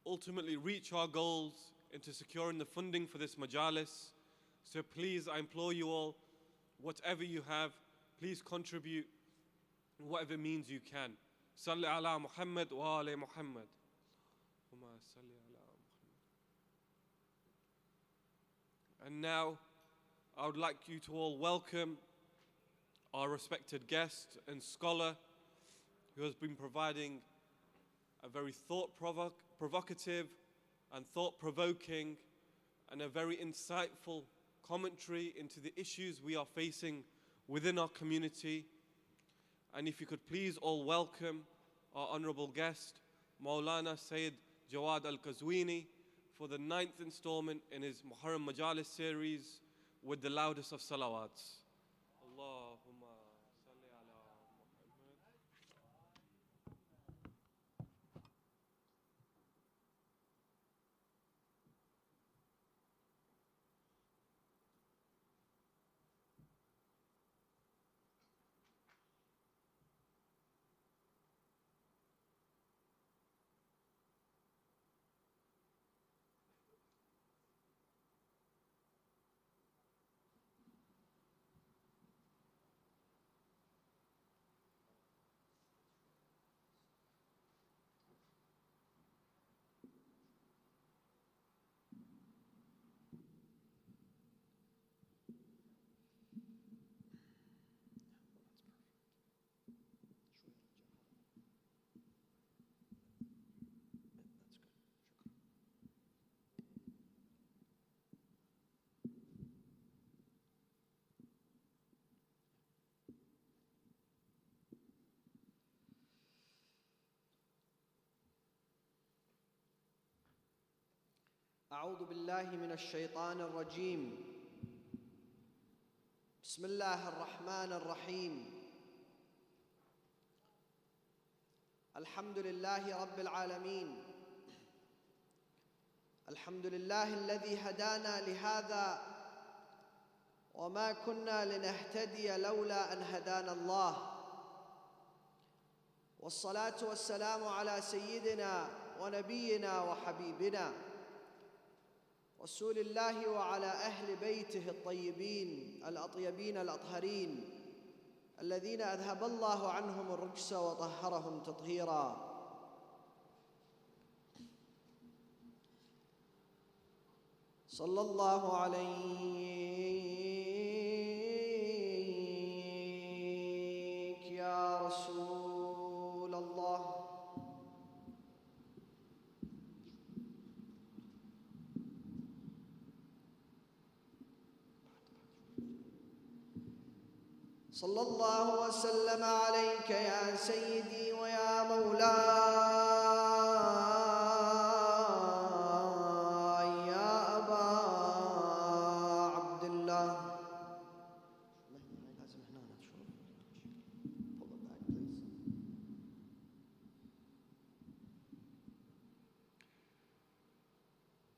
ultimately reach our goals into securing the funding for this majalis. So please, I implore you all, whatever you have, please contribute whatever means you can. Salli ala Muhammad wa ali Muhammad. And now, I would like you to all welcome our respected guest and scholar who has been providing a very thought-provocative and thought-provoking and a very insightful commentary into the issues we are facing within our community. And if you could please all welcome our honorable guest, Maulana Sayyid Jawad al-Qazwini, for the 9th installment in his Muharram Majalis series with the loudest of salawats. Allahumma salli ala Muhammad. أعوذ بالله من الشيطان الرجيم. بسم الله الرحمن الرحيم. الحمد لله رب العالمين. الحمد لله الذي هدانا لهذا وما كنا لنهتدي لولا أن هدانا الله. والصلاة والسلام على سيدنا ونبينا وحبيبنا رسول الله وعلى أهل بيته الطيبين الأطيبين الأطهرين الذين أذهب الله عنهم الرجس وطهرهم تطهيرا. صلى الله عليك يا رسول الله. صلى الله وسلم عليك يا سيدي ويا مولاي يا أبا عبد الله. لازم هنا نشوف.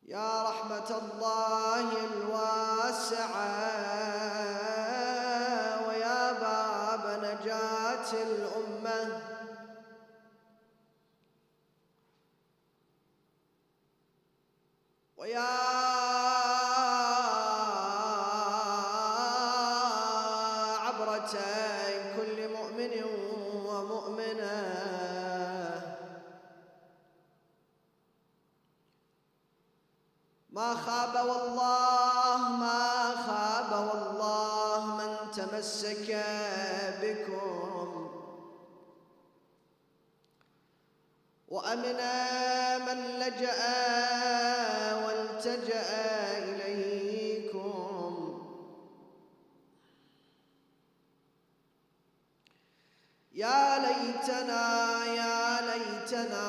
يا رحمة الله الواسعة نجاة الأمة، ويا عبرة كل مؤمن ومؤمنة، ما خاب والله ما خاب والله من تمسك بكم وأمن من لجأ والتجأ إليكم. يا ليتنا يا ليتنا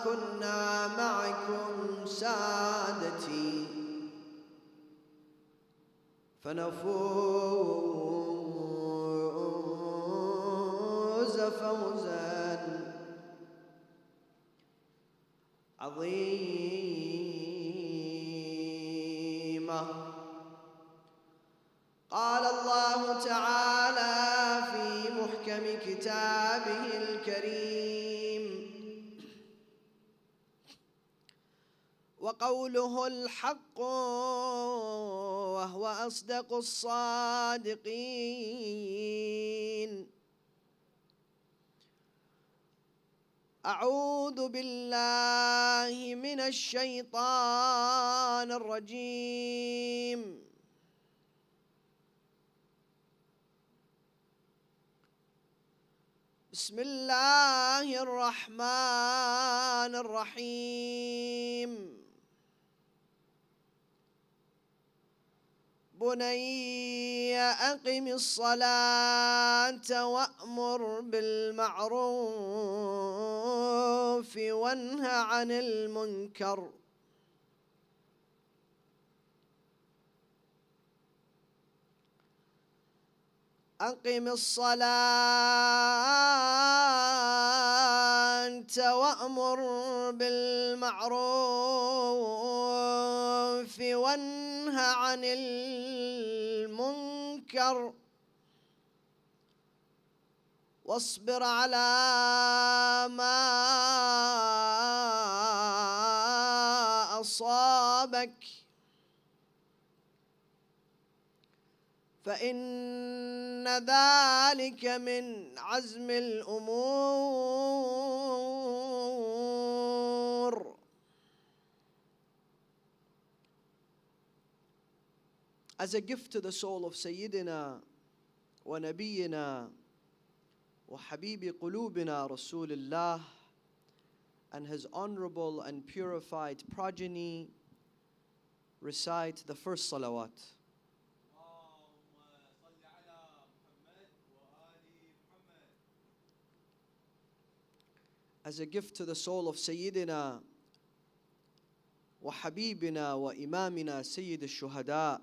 كنا معكم سادتي. فنفوز فوزا عظيما. قال الله تعالى في محكم كتابه الكريم: وقوله الحق وهو أصدق الصادقين. أعوذ بالله من الشيطان الرجيم. بسم الله الرحمن الرحيم. بني أقم الصلاة وأمر بالمعروف وانه عن المنكر. أقم الصلاة وأمر بالمعروف وانه عن المنكر واصبر على ما أصابك فإن ذلك من عزم الأمور. As a gift to the soul of Sayyidina wa Nabiyyina wa Habibi Qulubina Rasulullah and his honorable and purified progeny, recite the first salawat. As a gift to the soul of Sayyidina wa Habibina wa Imamina Sayyid al-Shuhada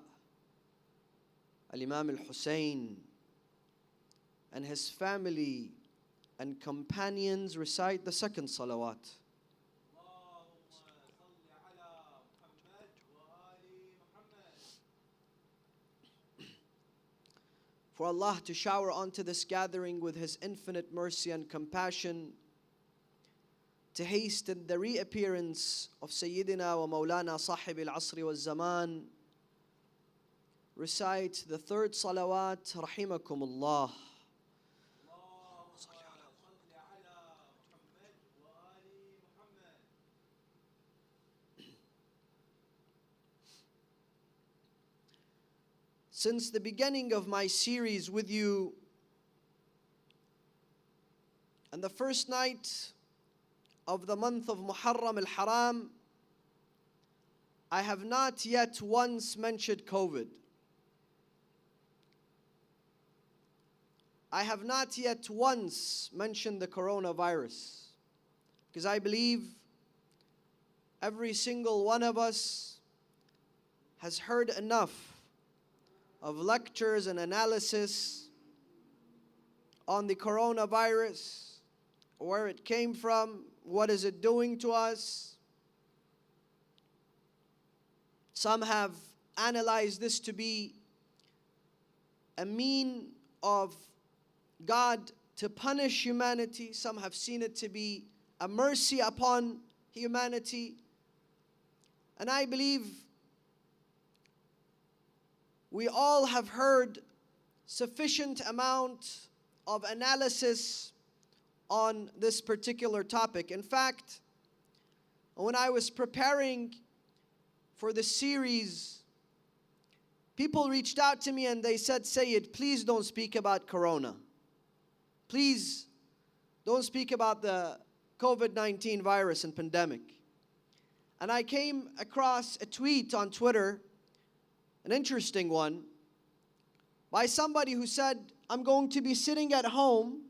Al-Imam al-Hussein and his family and companions, recite the second salawat. For Allah to shower onto this gathering with His infinite mercy and compassion, to hasten the reappearance of Sayyidina wa Mawlana Sahib al-Asri wal Zaman, recite the third salawat, Rahimakumullah. Since the beginning of my series with you, and the first night of the month of Muharram al-Haram, I have not yet once mentioned COVID. I have not yet once mentioned the coronavirus, because I believe every single one of us has heard enough of lectures and analysis on the coronavirus, where it came from, what is it doing to us. Some have analyzed this to be a mean of God to punish humanity. Some have seen it to be a mercy upon humanity. And I believe we all have heard sufficient amount of analysis on this particular topic. In fact, when I was preparing for the series, people reached out to me and they said, Sayyid, please don't speak about Corona. Please don't speak about the COVID-19 virus and pandemic. And I came across a tweet on Twitter, an interesting one, by somebody who said, I'm going to be sitting at home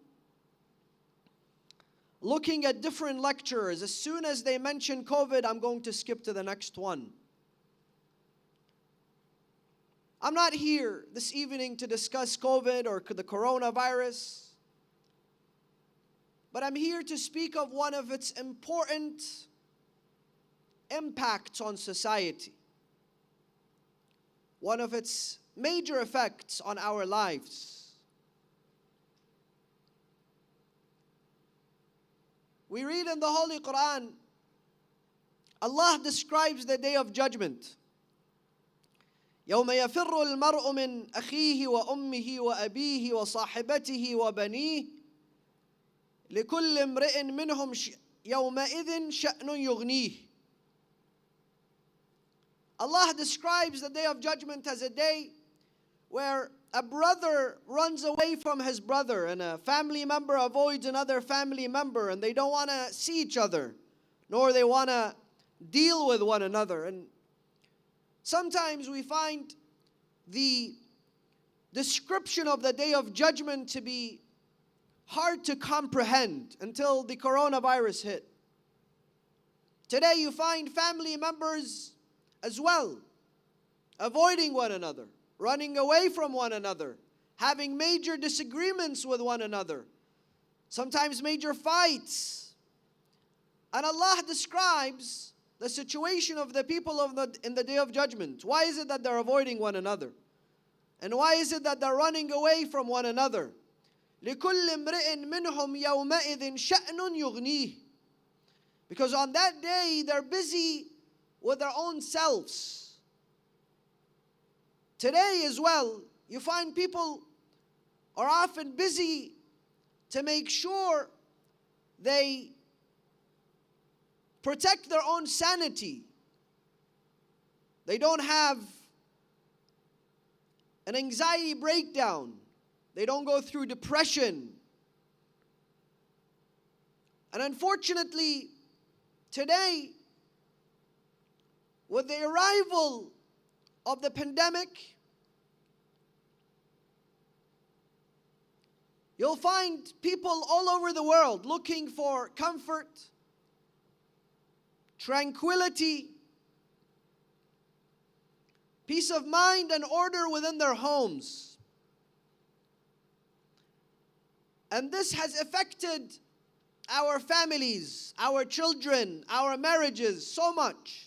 looking at different lectures. As soon as they mention COVID, I'm going to skip to the next one. I'm not here this evening to discuss COVID or the coronavirus, but I'm here to speak of one of its important impacts on society, one of its major effects on our lives. We read in the Holy Quran, Allah describes the Day of Judgment. يوم يفر المرء من أخيه وأمه وأبيه وصاحبته وبنيه لكل امرئ منهم يومئذ شأن يغنيه. Allah describes the Day of Judgment as a day where a brother runs away from his brother and a family member avoids another family member, and they don't want to see each other, nor they want to deal with one another. And sometimes we find the description of the Day of Judgment to be hard to comprehend until the coronavirus hit. Today you find family members as well avoiding one another, running away from one another, having major disagreements with one another, sometimes major fights. And Allah describes the situation of the people in the Day of Judgment. Why is it that they're avoiding one another? And why is it that they're running away from one another? لِكُلِّ امْرِئٍ مِّنْهُمْ يَوْمَئِذٍ شَأْنٌ يُغْنِيهِ. Because on that day they're busy with their own selves. Today as well, you find people are often busy to make sure they protect their own sanity. They don't have an anxiety breakdown. They don't go through depression. And unfortunately, today, with the arrival of the pandemic, you'll find people all over the world looking for comfort, tranquility, peace of mind, and order within their homes. And this has affected our families, our children, our marriages so much.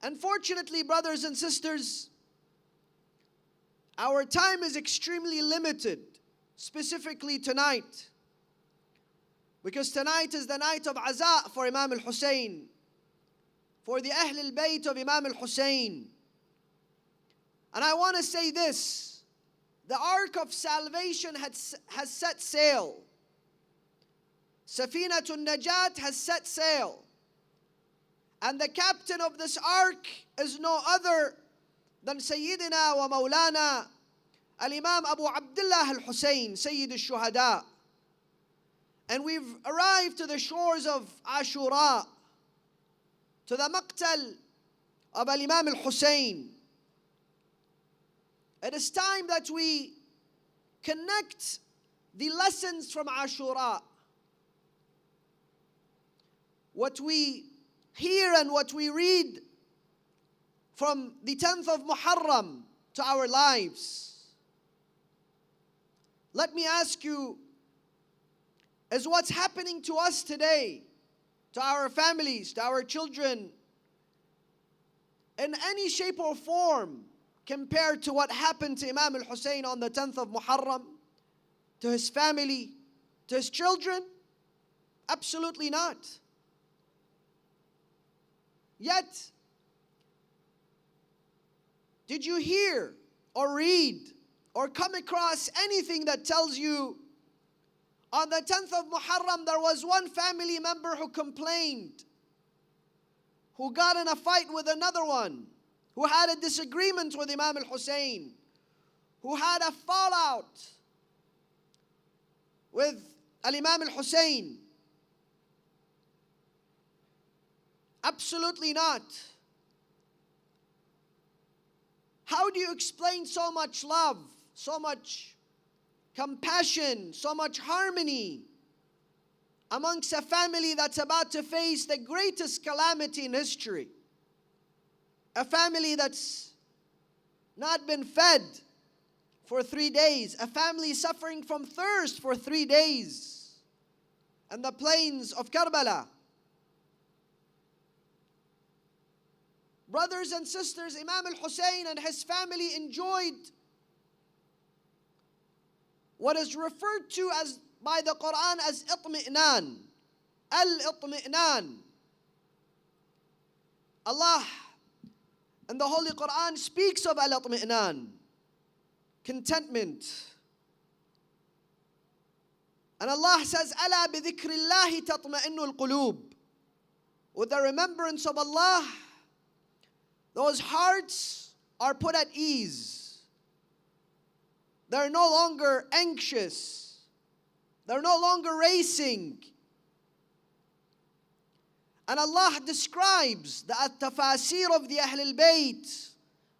Unfortunately, brothers and sisters, our time is extremely limited, specifically tonight. Because tonight is the night of Aza for Imam al-Hussein, for the Ahl al-Bayt of Imam al-Hussein. And I want to say this, the Ark of Salvation has set sail. Safinatul Najat has set sail. And the captain of this ark is no other than Sayyidina wa Mawlana al-Imam Abu Abdullah al-Hussein, Sayyid al-Shuhada. And we've arrived to the shores of Ashura, to the Maqtal of al-Imam al-Hussein. It is time that we connect the lessons from Ashura. What we hear and what we read from the 10th of Muharram to our lives. Let me ask you, is what's happening to us today, to our families, to our children, in any shape or form compared to what happened to Imam al-Hussein on the 10th of Muharram, to his family, to his children? Absolutely not. Yet, did you hear or read or come across anything that tells you on the 10th of Muharram there was one family member who complained, who got in a fight with another one, who had a disagreement with Imam al-Hussein, who had a fallout with al-Imam al-Hussein? Absolutely not. How do you explain so much love, so much compassion, so much harmony amongst a family that's about to face the greatest calamity in history. A family that's not been fed for 3 days. A family suffering from thirst for 3 days. And the plains of Karbala. Brothers and sisters, Imam al-Hussein and his family enjoyed what is referred to as by the Quran as itmi'nan. Al-itmi'nan. Allah and the Holy Quran speaks of al-itmi'nan, contentment. And Allah says, "Ala bi dhikrillahi tatma'innu al-qulub." With the remembrance of Allah, those hearts are put at ease. They're no longer anxious. They're no longer racing. And Allah describes the at-tafasir of the Ahlul Bayt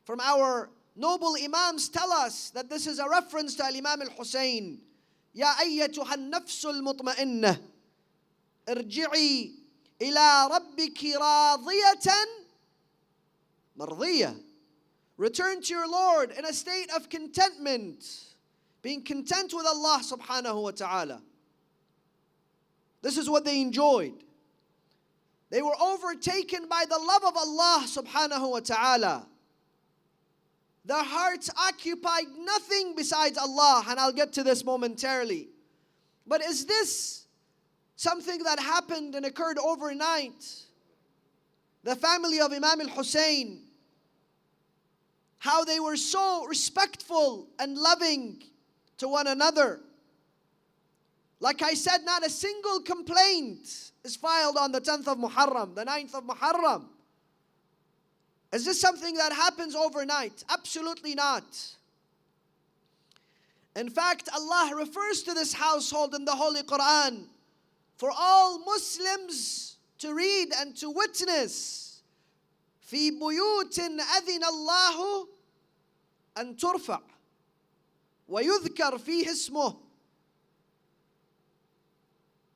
from our noble Imams tell us that this is a reference to Imam al-Hussein. Ya ayyatuha an-nafsu al-mutma'innah irji'i ila rabbiki radiyatan mardiyah. Return to your Lord in a state of contentment, being content with Allah subhanahu wa ta'ala. This is what they enjoyed. They were overtaken by the love of Allah subhanahu wa ta'ala. Their hearts occupied nothing besides Allah, and I'll get to this momentarily. But is this something that happened and occurred overnight? The family of Imam al-Hussein, how they were so respectful and loving to one another. Like I said, not a single complaint is filed on the 10th of Muharram, the 9th of Muharram. Is this something that happens overnight? Absolutely not. In fact, Allah refers to this household in the Holy Quran for all Muslims to read and to witness. في بيوت أذن الله أن ترفع ويذكر فيه اسمه.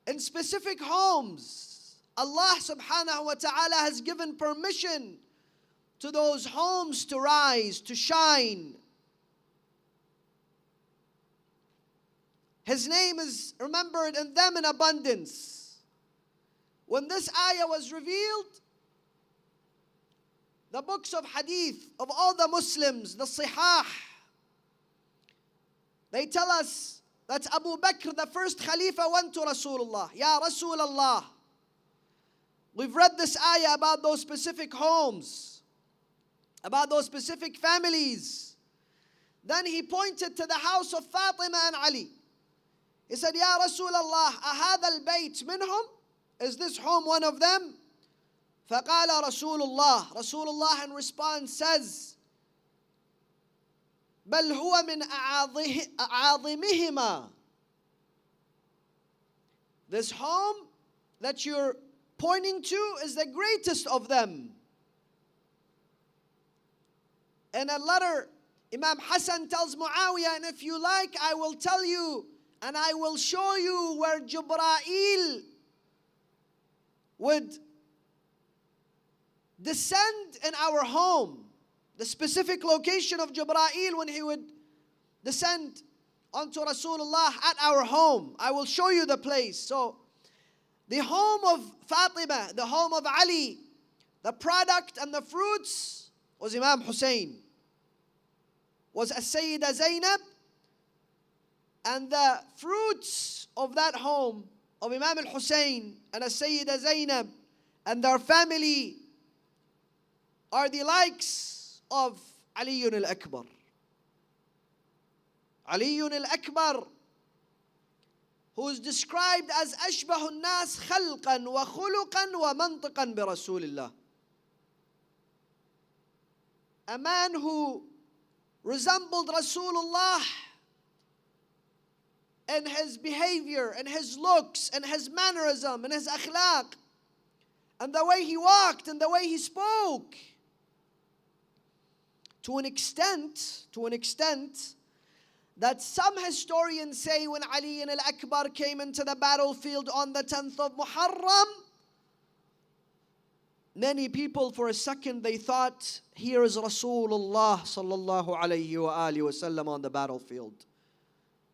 In specific homes, Allah subhanahu wa ta'ala has given permission to those homes to rise, to shine. His name is remembered in them in abundance. When this ayah was revealed, the books of hadith of all the Muslims, the Sihah, they tell us that Abu Bakr, the first Khalifa, went to Rasulullah. Ya Rasulullah. We've read this ayah about those specific homes, about those specific families. Then he pointed to the house of Fatima and Ali. He said, Ya Rasulullah, ahadha al-bayt minhum? Is this home one of them? فقال رسول الله. Rasulullah in response says, بل هو من أعاظمهما. This home that you're pointing to is the greatest of them. In a letter, Imam Hassan tells Muawiyah, and if you like, I will tell you and I will show you where Jibreel would descend in our home. The specific location of Jibreel when he would descend onto Rasulullah at our home. I will show you the place. So, the home of Fatima, the home of Ali, the product and the fruits was Imam Hussein. Was as-Sayyida Zainab, and the fruits of that home of Imam al-Hussein and as-Sayyida Zainab and their family are the likes of Ali al-Akbar. Ali al-Akbar, who is described as أشبه الناس خلقا وخلقا ومنطقا برسول الله. A man who resembled Rasulullah in his behavior, in his looks, in his mannerism, in his akhlaq, and the way he walked, and the way he spoke. To an extent that some historians say when Ali and al-Akbar came into the battlefield on the 10th of Muharram, many people for a second they thought, here is Rasulullah sallallahu alayhi wa alihi wasallam on the battlefield,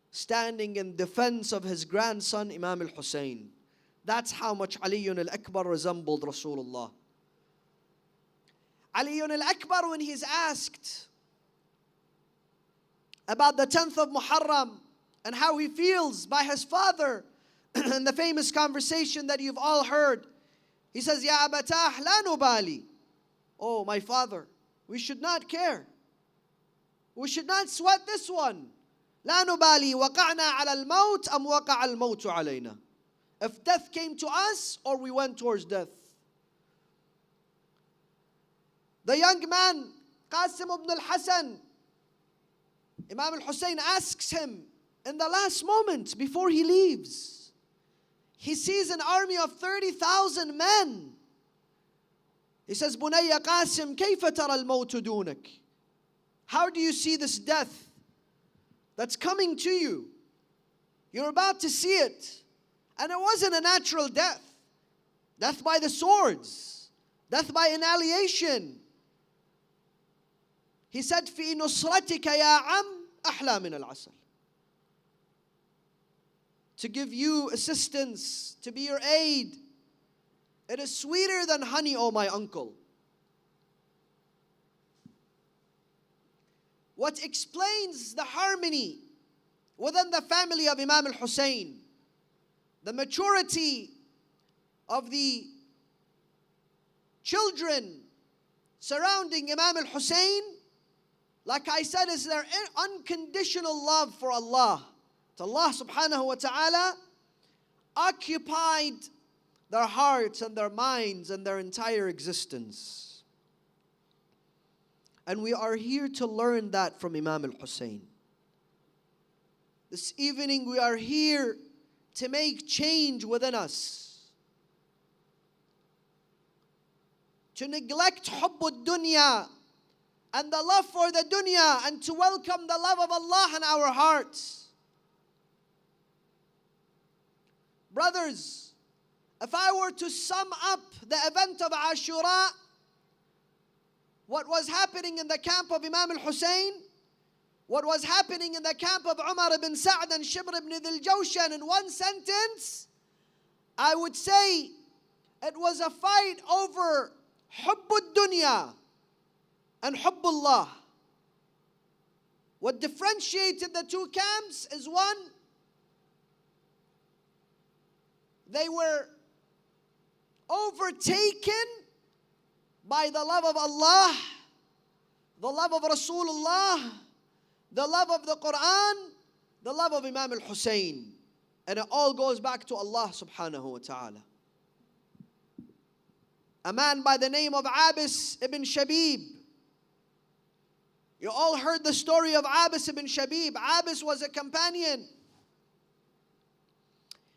standing in defense of his grandson Imam al-Hussein. That's how much Ali and al-Akbar resembled Rasulullah. Ali and al-Akbar, when he's asked about the 10th of Muharram and how he feels by his father, in the famous conversation that you've all heard, he says, Ya abatah la nubali. Oh, my father, we should not care. We should not sweat this one. La nubali waqa'na ala al-maut am waqa'a al-mautu alayna. If death came to us or we went towards death. The young man, Qasim ibn al-Hasan, Imam al-Hussein asks him in the last moment before he leaves. He sees an army of 30,000 men. He says, Bunayya Qasim, kayfa tara al-mawtu dunak? How do you see this death that's coming to you? You're about to see it. And it wasn't a natural death. Death by the swords. Death by annihilation. He said, في نصرتك يا عم أحلى من العسل. To give you assistance, to be your aid. It is sweeter than honey, O my uncle. What explains the harmony within the family of Imam al-Hussein, the maturity of the children surrounding Imam al-Hussein, like I said, is their unconditional love for Allah. To Allah subhanahu wa ta'ala occupied their hearts and their minds and their entire existence. And we are here to learn that from Imam al-Hussein. This evening we are here to make change within us. To neglect hubb dunya and the love for the dunya, and to welcome the love of Allah in our hearts. Brothers, if I were to sum up the event of Ashura, what was happening in the camp of Imam al-Hussein, what was happening in the camp of Umar ibn Sa'd and Shibr ibn Dhil Jawshan in one sentence, I would say it was a fight over hubb dunya and hubbullah. What differentiated the two camps is one, they were overtaken by the love of Allah, the love of Rasulullah, the love of the Quran, the love of Imam al-Hussein. And it all goes back to Allah subhanahu wa ta'ala. A man by the name of Abis ibn Shabib. You all heard the story of Abis ibn Shabib. Abis was a companion.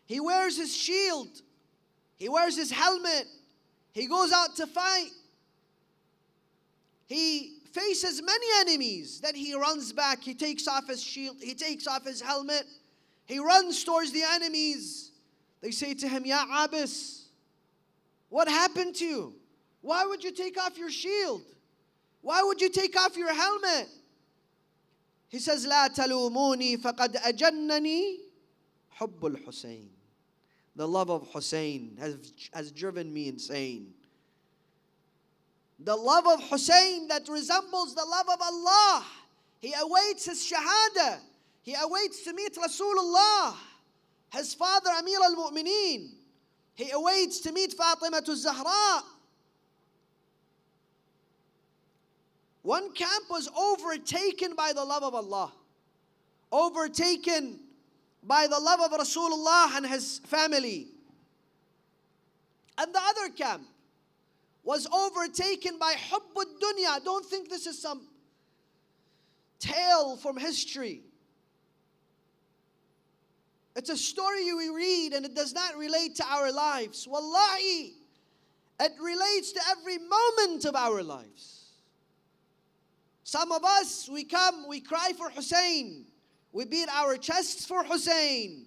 He wears his shield. He wears his helmet. He goes out to fight. He faces many enemies. Then he runs back. He takes off his shield. He takes off his helmet. He runs towards the enemies. They say to him, Ya Abis, what happened to you? Why would you take off your shield? Why would you take off your helmet? He says, لا تلوموني فقد أجنني حب الحسين. The love of Hussein has driven me insane. The love of Hussein that resembles the love of Allah. He awaits his shahada. He awaits to meet Rasulullah, his father Amir al-Mu'mineen. He awaits to meet Fatima al-Zahra. One camp was overtaken by the love of Allah, overtaken by the love of Rasulullah and his family. And the other camp was overtaken by hubb dunya. Don't think this is some tale from history. It's a story we read and it does not relate to our lives. Wallahi, it relates to every moment of our lives. Some of us, we come, we cry for Hussein. We beat our chests for Hussein.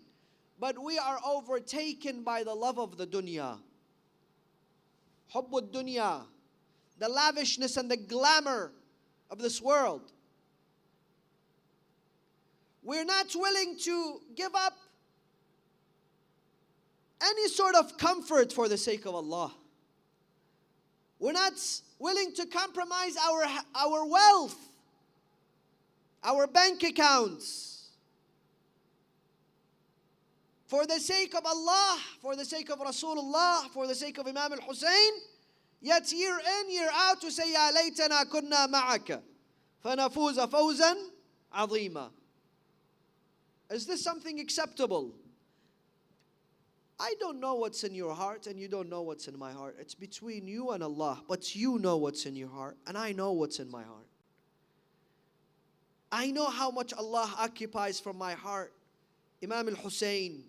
But we are overtaken by the love of the dunya. Hubbud dunya. The lavishness and the glamour of this world. We're not willing to give up any sort of comfort for the sake of Allah. We're not willing to compromise our wealth, our bank accounts, for the sake of Allah, for the sake of Rasulullah, for the sake of Imam al-Hussein. Yet year in, year out, to say, يا ليتنا كنا معك فنفوز فوزا عظيما. Is this something acceptable? I don't know what's in your heart, and you don't know what's in my heart. It's between you and Allah. But you know what's in your heart, and I know what's in my heart. I know how much Allah occupies from my heart. Imam al-Hussein,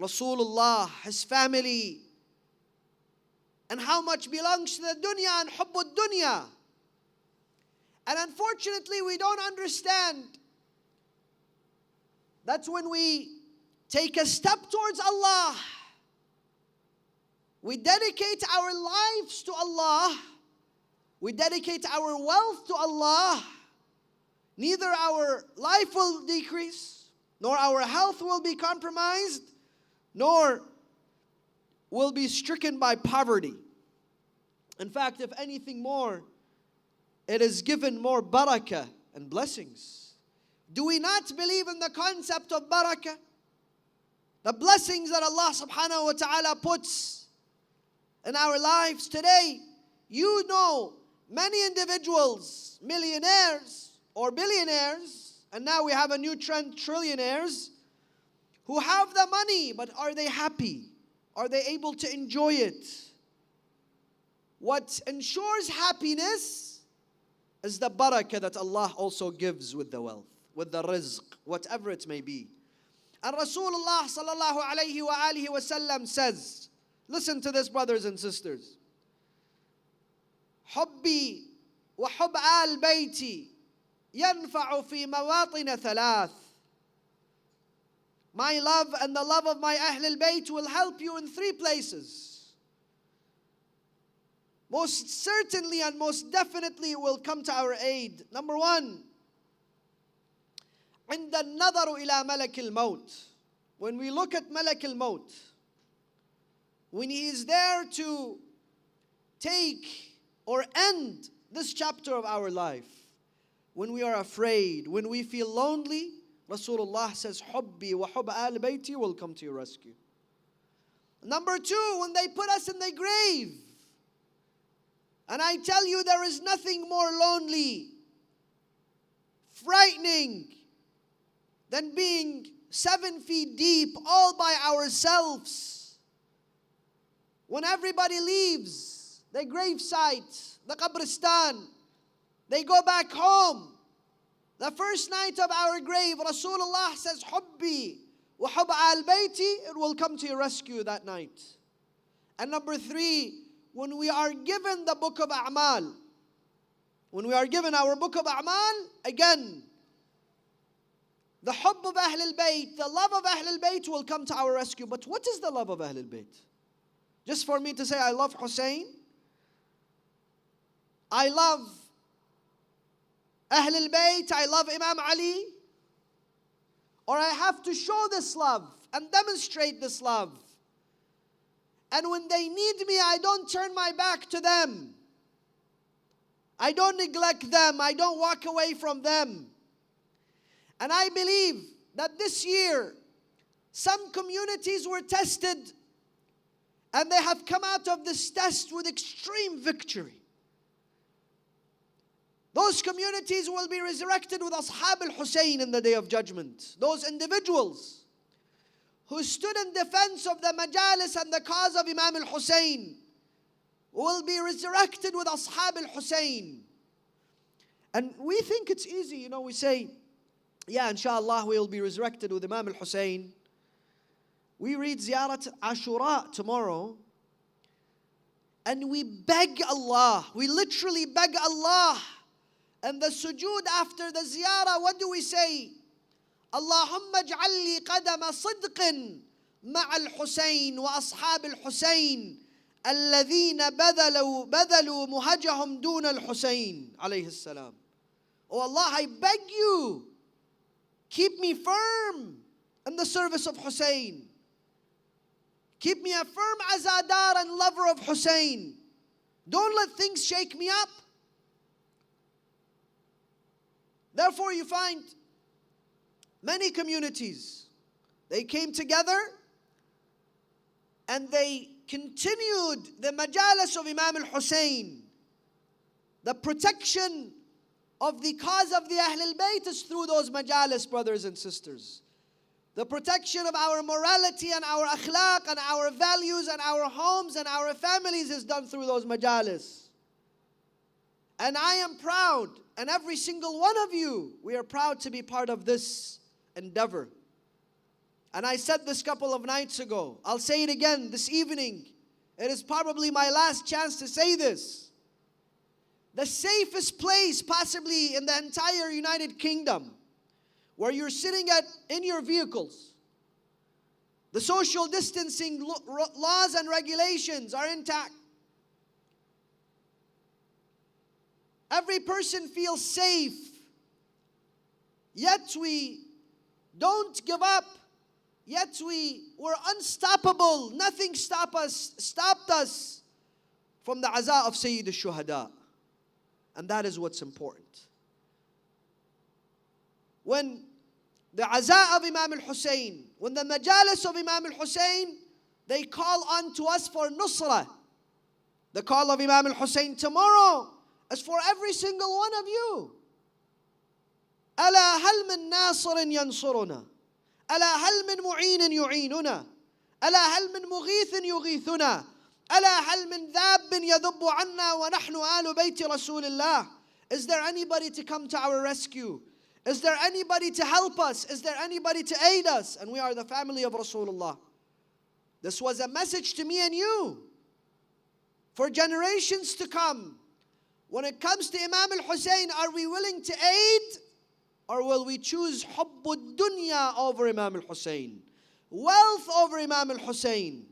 Rasulullah, his family, and how much belongs to the dunya and hubbud dunya. And unfortunately, we don't understand that's when we take a step towards Allah. We dedicate our lives to Allah. We dedicate our wealth to Allah. Neither our life will decrease, nor our health will be compromised, nor will be stricken by poverty. In fact, if anything more, it is given more barakah and blessings. Do we not believe in the concept of barakah? The blessings that Allah subhanahu wa ta'ala puts in our lives today. You know many individuals, millionaires or billionaires, and now we have a new trend, trillionaires, who have the money, but are they happy? Are they able to enjoy it? What ensures happiness is the barakah that Allah also gives with the wealth, with the rizq, whatever it may be. And Rasulullah sallallahu alayhi wa alihi wa sallam says, listen to this, brothers and sisters. حبي وحب آل بيتي ينفع في مواطن ثلاث. My love and the love of my Ahl al-Bayt will help you in three places. Most certainly and most definitely it will come to our aid. Number one, عند النظر إلى ملك الموت. When we look at Malak al-Maut, when he is there to take or end this chapter of our life, when we are afraid, when we feel lonely, Rasulullah says, Hubbi wa hub al bayti will come to your rescue. Number two, when they put us in the grave, and I tell you there is nothing more lonely, frightening, than being 7 feet deep all by ourselves. When everybody leaves the gravesite, the qabristan, they go back home. The first night of our grave, Rasulullah says, Hubbi wa hub al bayti, it will come to your rescue that night. And number three, when we are given the book of A'mal, when we are given our book of A'mal, again, the hubb of Ahl al-Bayt, the love of Ahl al-Bayt will come to our rescue. But what is the love of Ahl al-Bayt? Just for me to say, I love Hussein, I love Ahl al-Bayt, I love Imam Ali, or I have to show this love and demonstrate this love. And when they need me, I don't turn my back to them. I don't neglect them. I don't walk away from them. And I believe that this year, some communities were tested and they have come out of this test with extreme victory. Those communities will be resurrected with Ashab al-Hussein in the Day of Judgment. Those individuals who stood in defense of the majalis and the cause of Imam al-Hussein will be resurrected with Ashab al-Hussein. And we think it's easy, we say, yeah, inshallah, we'll be resurrected with Imam al-Hussein. We read Ziyarat Ashura tomorrow, and we beg Allah, we literally beg Allah And the sujood after the ziyarah, what do we say? Allahumma ij'al li qadama sidqin ma'a al-Husayn wa ashab al-Husayn alladhina badalu muhajahum duna al-Husayn alayhi salam. Oh Allah, I beg you, keep me firm in the service of Hussein. Keep me a firm azadar and lover of Hussein. Don't let things shake me up. Therefore, you find many communities, they came together and they continued the majalis of Imam al-Hussein. The protection of the cause of the Ahl al-Bayt is through those majalis, brothers and sisters. The protection of our morality and our akhlaq and our values and our homes and our families is done through those majalis. And I am proud, and every single one of you, we are proud to be part of this endeavor. And I said this a couple of nights ago. I'll say it again this evening. It is probably my last chance to say this. The safest place possibly in the entire United Kingdom, where you're sitting in your vehicles, the social distancing laws and regulations are intact. Every person feels safe. Yet we don't give up. Yet we're unstoppable. Nothing stopped us from the aza of Sayyid al-Shuhada. And that is what's important. When the aza of Imam al-Hussein, when the majalis of Imam al-Hussein, they call on to us for nusrah. The call of Imam al-Hussein tomorrow is for every single one of you. ألا هل من ناصر ينصرنا ألا هل من معين يعيننا ألا هل من مغيث يغيثنا ألا هل من ذاب يذب عنا ونحن آل بيت رسول الله. Is there anybody to come to our rescue? Is there anybody to help us? Is there anybody to aid us? And we are the family of Rasulullah. This was a message to me and you for generations to come. When it comes to Imam al-Hussein, are we willing to aid? Or will we choose hubbud dunya over Imam al-Hussein? Wealth over Imam al-Hussein?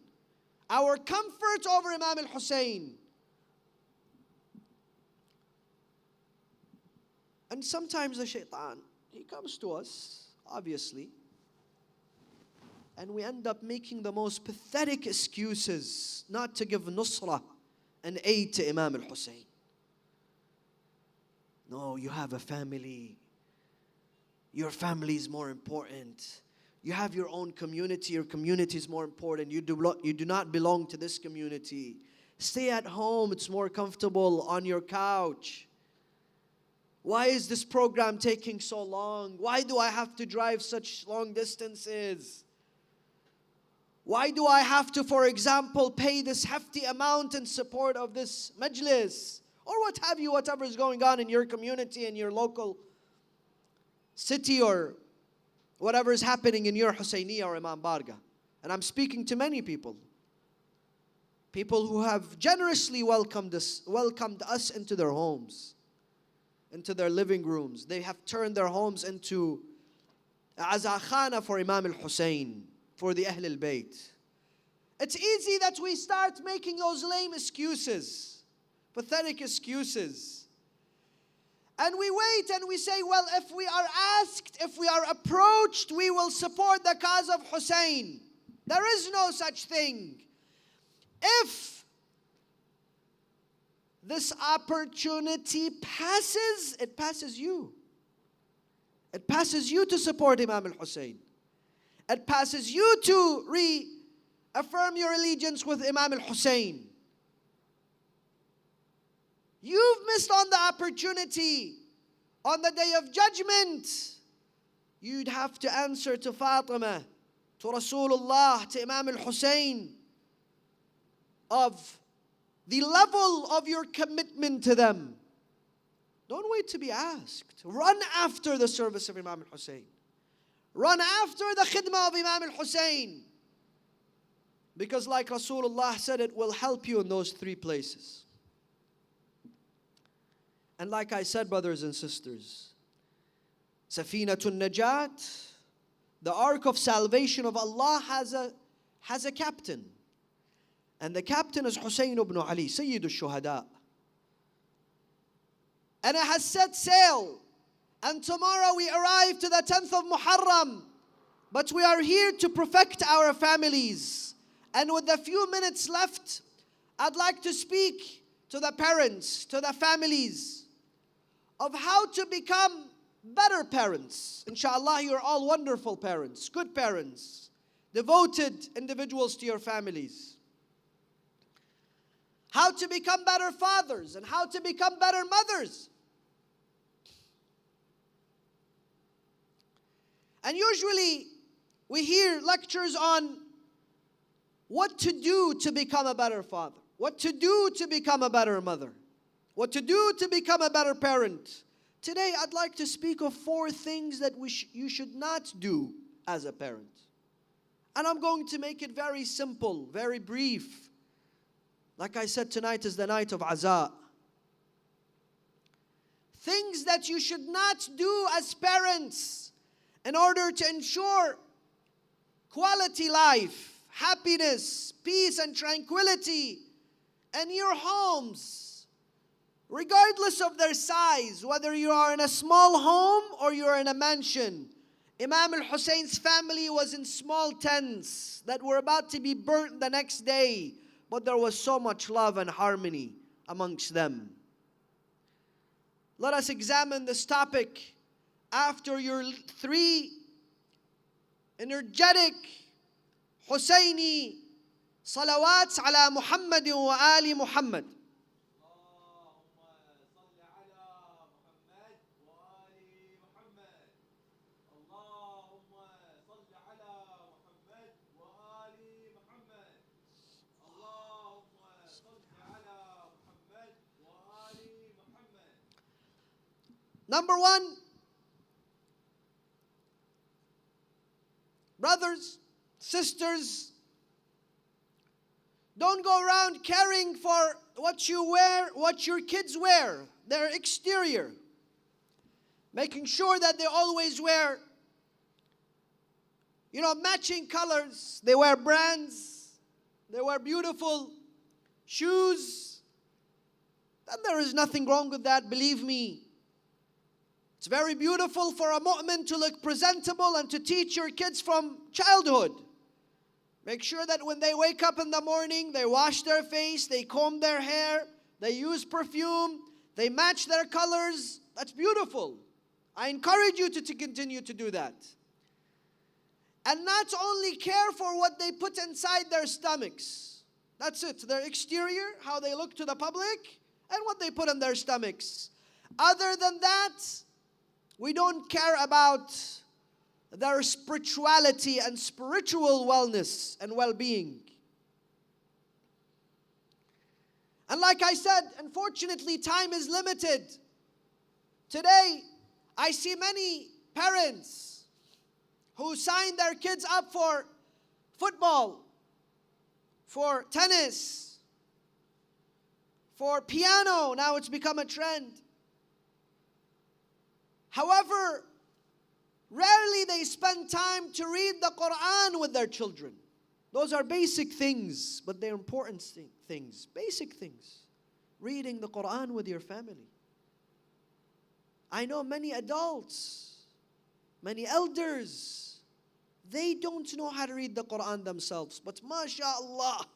Our comfort over Imam al-Hussein? And sometimes the shaitan, he comes to us, obviously, and we end up making the most pathetic excuses not to give nusrah and aid to Imam al-Hussein. No, you have a family. Your family is more important. You have your own community. Your community is more important. You do not belong to this community. Stay at home. It's more comfortable on your couch. Why is this program taking so long? Why do I have to drive such long distances? Why do I have to, for example, pay this hefty amount in support of this majlis? Or what have you, whatever is going on in your community, in your local city, or whatever is happening in your Husayniyah or Imam Barga. And I'm speaking to many people. People who have generously welcomed us into their homes, into their living rooms. They have turned their homes into azakhana for Imam al-Hussein, for the Ahl al-Bayt. It's easy that we start making those lame excuses, pathetic excuses. And we wait and we say, well, if we are asked, if we are approached, we will support the cause of Hussein. There is no such thing. If this opportunity passes, it passes you. It passes you to support Imam al-Hussein. It passes you to reaffirm your allegiance with Imam al-Hussein. You've missed on the opportunity. On the day of judgment, you'd have to answer to Fatima, to Rasulullah, to Imam al-Hussein, of the level of your commitment to them. Don't wait to be asked. Run after the service of Imam al-Hussein. Run after the khidmah of Imam al-Hussein. Because like Rasulullah said, it will help you in those three places. And like I said, brothers and sisters, Safinatun Najat, the Ark of Salvation of Allah has a captain. And the captain is Husayn ibn Ali, Sayyid al-Shuhada. And it has set sail. And tomorrow we arrive to the 10th of Muharram. But we are here to perfect our families. And with the few minutes left, I'd like to speak to the parents, to the families, of how to become better parents. Inshallah, you're all wonderful parents, good parents, devoted individuals to your families. How to become better fathers and how to become better mothers. And usually we hear lectures on what to do to become a better father, what to do to become a better mother, what to do to become a better parent. Today I'd like to speak of 4 things that you should not do as a parent. And I'm going to make it very simple, very brief. Like I said, tonight is the night of Aza. Things that you should not do as parents in order to ensure quality life, happiness, peace and tranquility in your homes, regardless of their size, whether you are in a small home or you are in a mansion. Imam al-Husayn's family was in small tents that were about to be burnt the next day, but there was so much love and harmony amongst them. Let us examine this topic after your 3 energetic Husayni salawats ala Muhammad wa ali Muhammad. Number 1, brothers, sisters, don't go around caring for what you wear, what your kids wear, their exterior. Making sure that they always wear, matching colors. They wear brands. They wear beautiful shoes. And there is nothing wrong with that, believe me. It's very beautiful for a mu'min to look presentable and to teach your kids from childhood. Make sure that when they wake up in the morning, they wash their face, they comb their hair, they use perfume, they match their colors. That's beautiful. I encourage you to continue to do that. And not only care for what they put inside their stomachs. That's it. Their exterior, how they look to the public, and what they put in their stomachs. Other than that, we don't care about their spirituality and spiritual wellness and well-being. And like I said, unfortunately, time is limited. Today, I see many parents who sign their kids up for football, for tennis, for piano. Now it's become a trend. However, rarely they spend time to read the Quran with their children. Those are basic things, but they're important things. Basic things. Reading the Quran with your family. I know many adults, many elders, they don't know how to read the Quran themselves. But mashallah,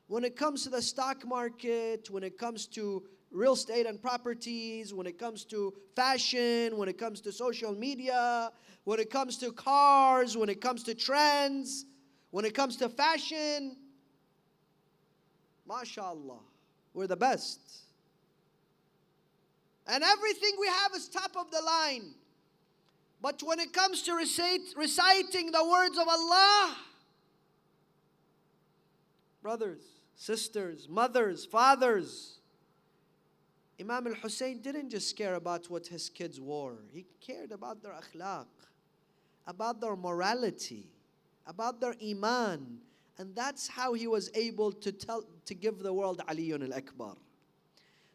when it comes to the stock market, when it comes to real estate and properties, when it comes to fashion, when it comes to social media, when it comes to cars, when it comes to trends, when it comes to fashion, mashallah, we're the best. And everything we have is top of the line. But when it comes to reciting the words of Allah, brothers, sisters, mothers, fathers, Imam al-Husayn didn't just care about what his kids wore. He cared about their akhlaq, about their morality, about their iman. And that's how he was able to give the world Aliyun al-Akbar.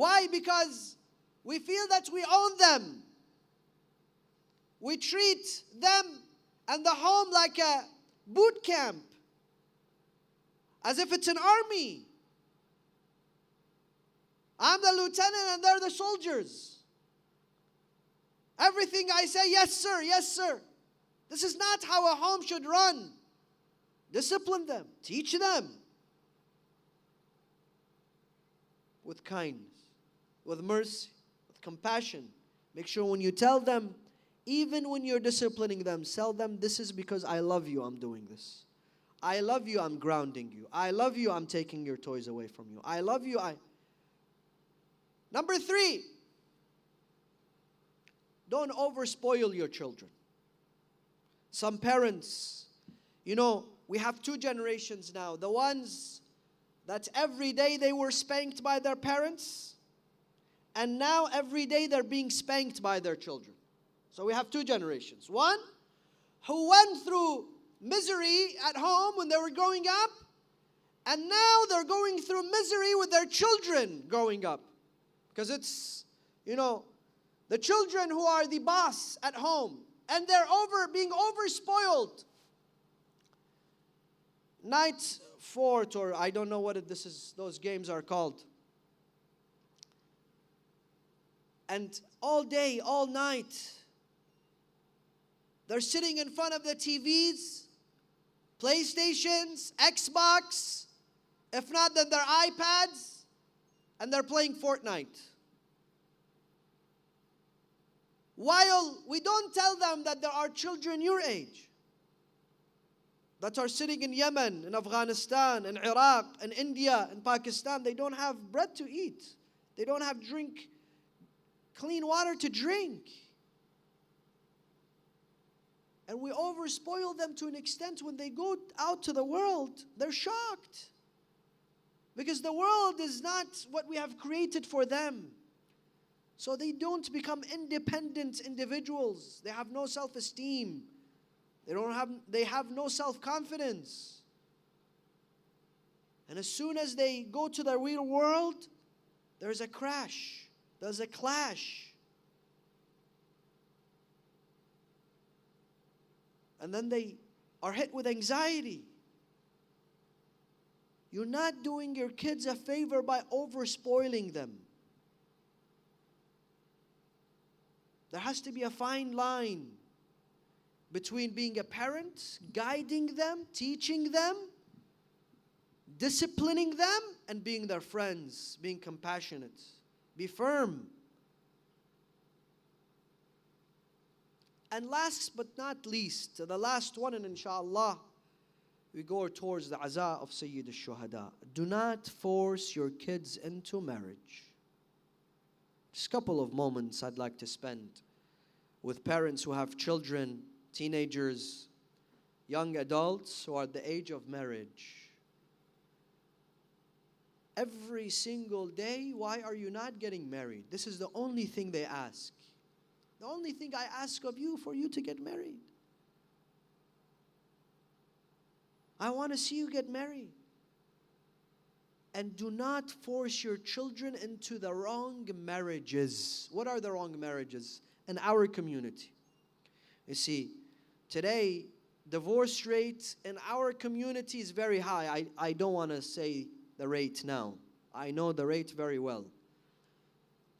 Why? Because we feel that we own them. We treat them and the home like a boot camp, as if it's an army. I'm the lieutenant and they're the soldiers. Everything I say, yes sir, yes sir. This is not how a home should run. Discipline them, teach them with kindness, with mercy, with compassion. Make sure when you tell them, even when you're disciplining them, tell them, this is because I love you, I'm doing this. I love you, I'm grounding you. I love you, I'm taking your toys away from you. I love you, Number 3, don't overspoil your children. Some parents, we have 2 generations now. The ones that every day they were spanked by their parents, and now every day they're being spanked by their children. So we have 2 generations. One who went through misery at home when they were growing up, and now they're going through misery with their children growing up. Because it's, the children who are the boss at home, and they're being overspoiled. Night fort, or I don't know what those games are called. And all day, all night, they're sitting in front of the TVs, PlayStations, Xbox, if not then their iPads, and they're playing Fortnite. While we don't tell them that there are children your age that are sitting in Yemen, in Afghanistan, in Iraq, in India, in Pakistan, they don't have bread to eat. They don't have clean water to drink. And we overspoil them to an extent when they go out to the world, they're shocked. Because the world is not what we have created for them. So they don't become independent individuals. They have no self-esteem. They have no self-confidence. And as soon as they go to the real world, there's a crash. There's a clash. And then they are hit with anxiety. You're not doing your kids a favor by overspoiling them. There has to be a fine line between being a parent, guiding them, teaching them, disciplining them, and being their friends, being compassionate. Be firm. And last but not least, the last one, and inshallah, we go towards the aza of Sayyid al-Shuhada. Do not force your kids into marriage. Just a couple of moments I'd like to spend with parents who have children, teenagers, young adults who are at the age of marriage. Every single day, why are you not getting married? This is the only thing they ask. The only thing I ask of you for you to get married. I want to see you get married. And do not force your children into the wrong marriages. What are the wrong marriages in our community? You see, today, divorce rate in our community is very high. I don't want to say the rate now. I know the rate very well.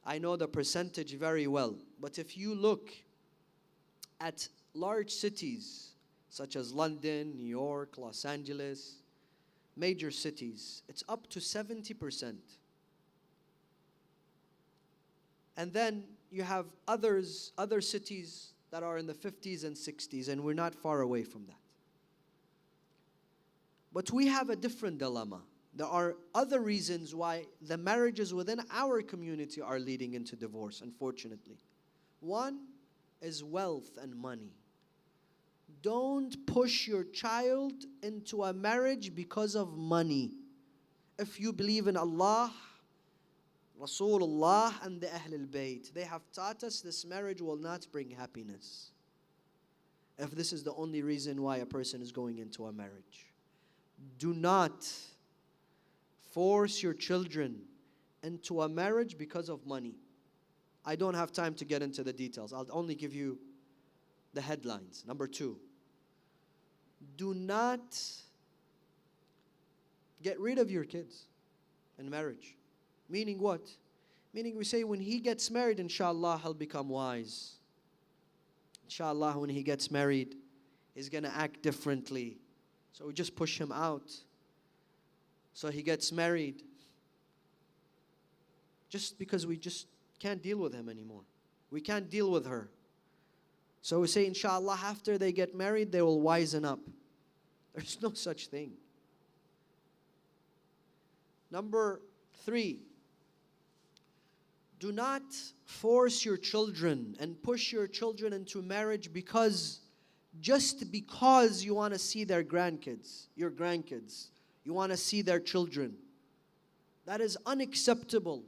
I know the percentage very well. But if you look at large cities such as London, New York, Los Angeles, major cities, it's up to 70%. And then you have other cities that are in the 50s and 60s, and we're not far away from that. But we have a different dilemma. There are other reasons why the marriages within our community are leading into divorce, unfortunately. One is wealth and money. Don't push your child into a marriage because of money. If you believe in Allah, Rasulullah, and the Ahlul Bayt, they have taught us this marriage will not bring happiness. If this is the only reason why a person is going into a marriage. Do not force your children into a marriage because of money. I don't have time to get into the details. I'll only give you the headlines. Number 2, do not get rid of your kids in marriage. Meaning what? Meaning we say when he gets married, inshallah, he'll become wise. Inshallah, when he gets married, he's going to act differently. So we just push him out. So he gets married. Just because we just can't deal with him anymore. We can't deal with her. So we say, inshallah, after they get married, they will wisen up. There's no such thing. Number 3, do not force your children and push your children into marriage just because you want to see their grandkids, your grandkids. You want to see their children. That is unacceptable.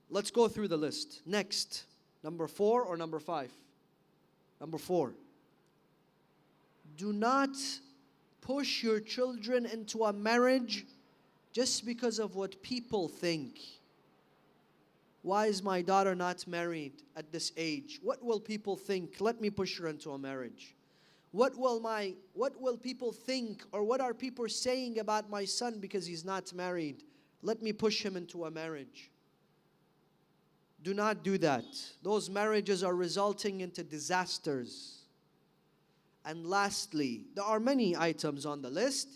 Let's go through the list. Next, number 4 or number 5? Number 4. Do not push your children into a marriage just because of what people think. Why is my daughter not married at this age? What will people think? Let me push her into a marriage. What will people think, or what are people saying about my son because he's not married? Let me push him into a marriage. Do not do that. Those marriages are resulting into disasters. And lastly, there are many items on the list.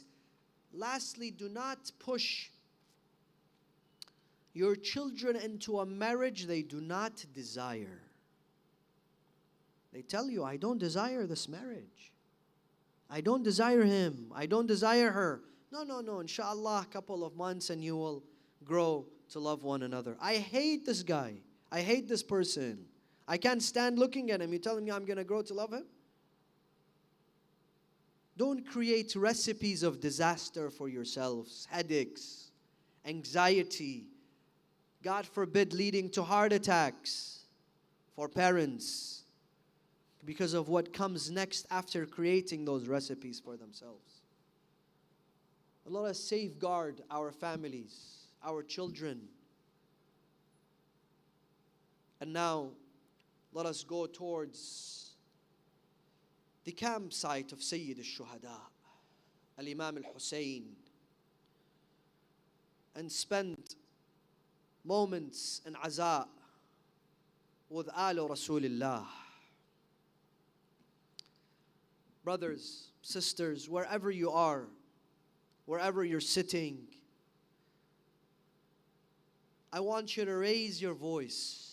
Lastly, do not push your children into a marriage they do not desire. They tell you, I don't desire this marriage. I don't desire him. I don't desire her. No. Inshallah, a couple of months and you will grow to love one another. I hate this guy. I hate this person. I can't stand looking at him. You're telling me I'm going to grow to love him? Don't create recipes of disaster for yourselves, headaches, anxiety, God forbid, leading to heart attacks for parents because of what comes next after creating those recipes for themselves. Let us safeguard our families, our children. And now, let us go towards the campsite of Sayyid al-Shuhada, al-Imam al-Hussein, and spend moments in aza with Al Rasulillah. Brothers, sisters, wherever you are, wherever you're sitting, I want you to raise your voice.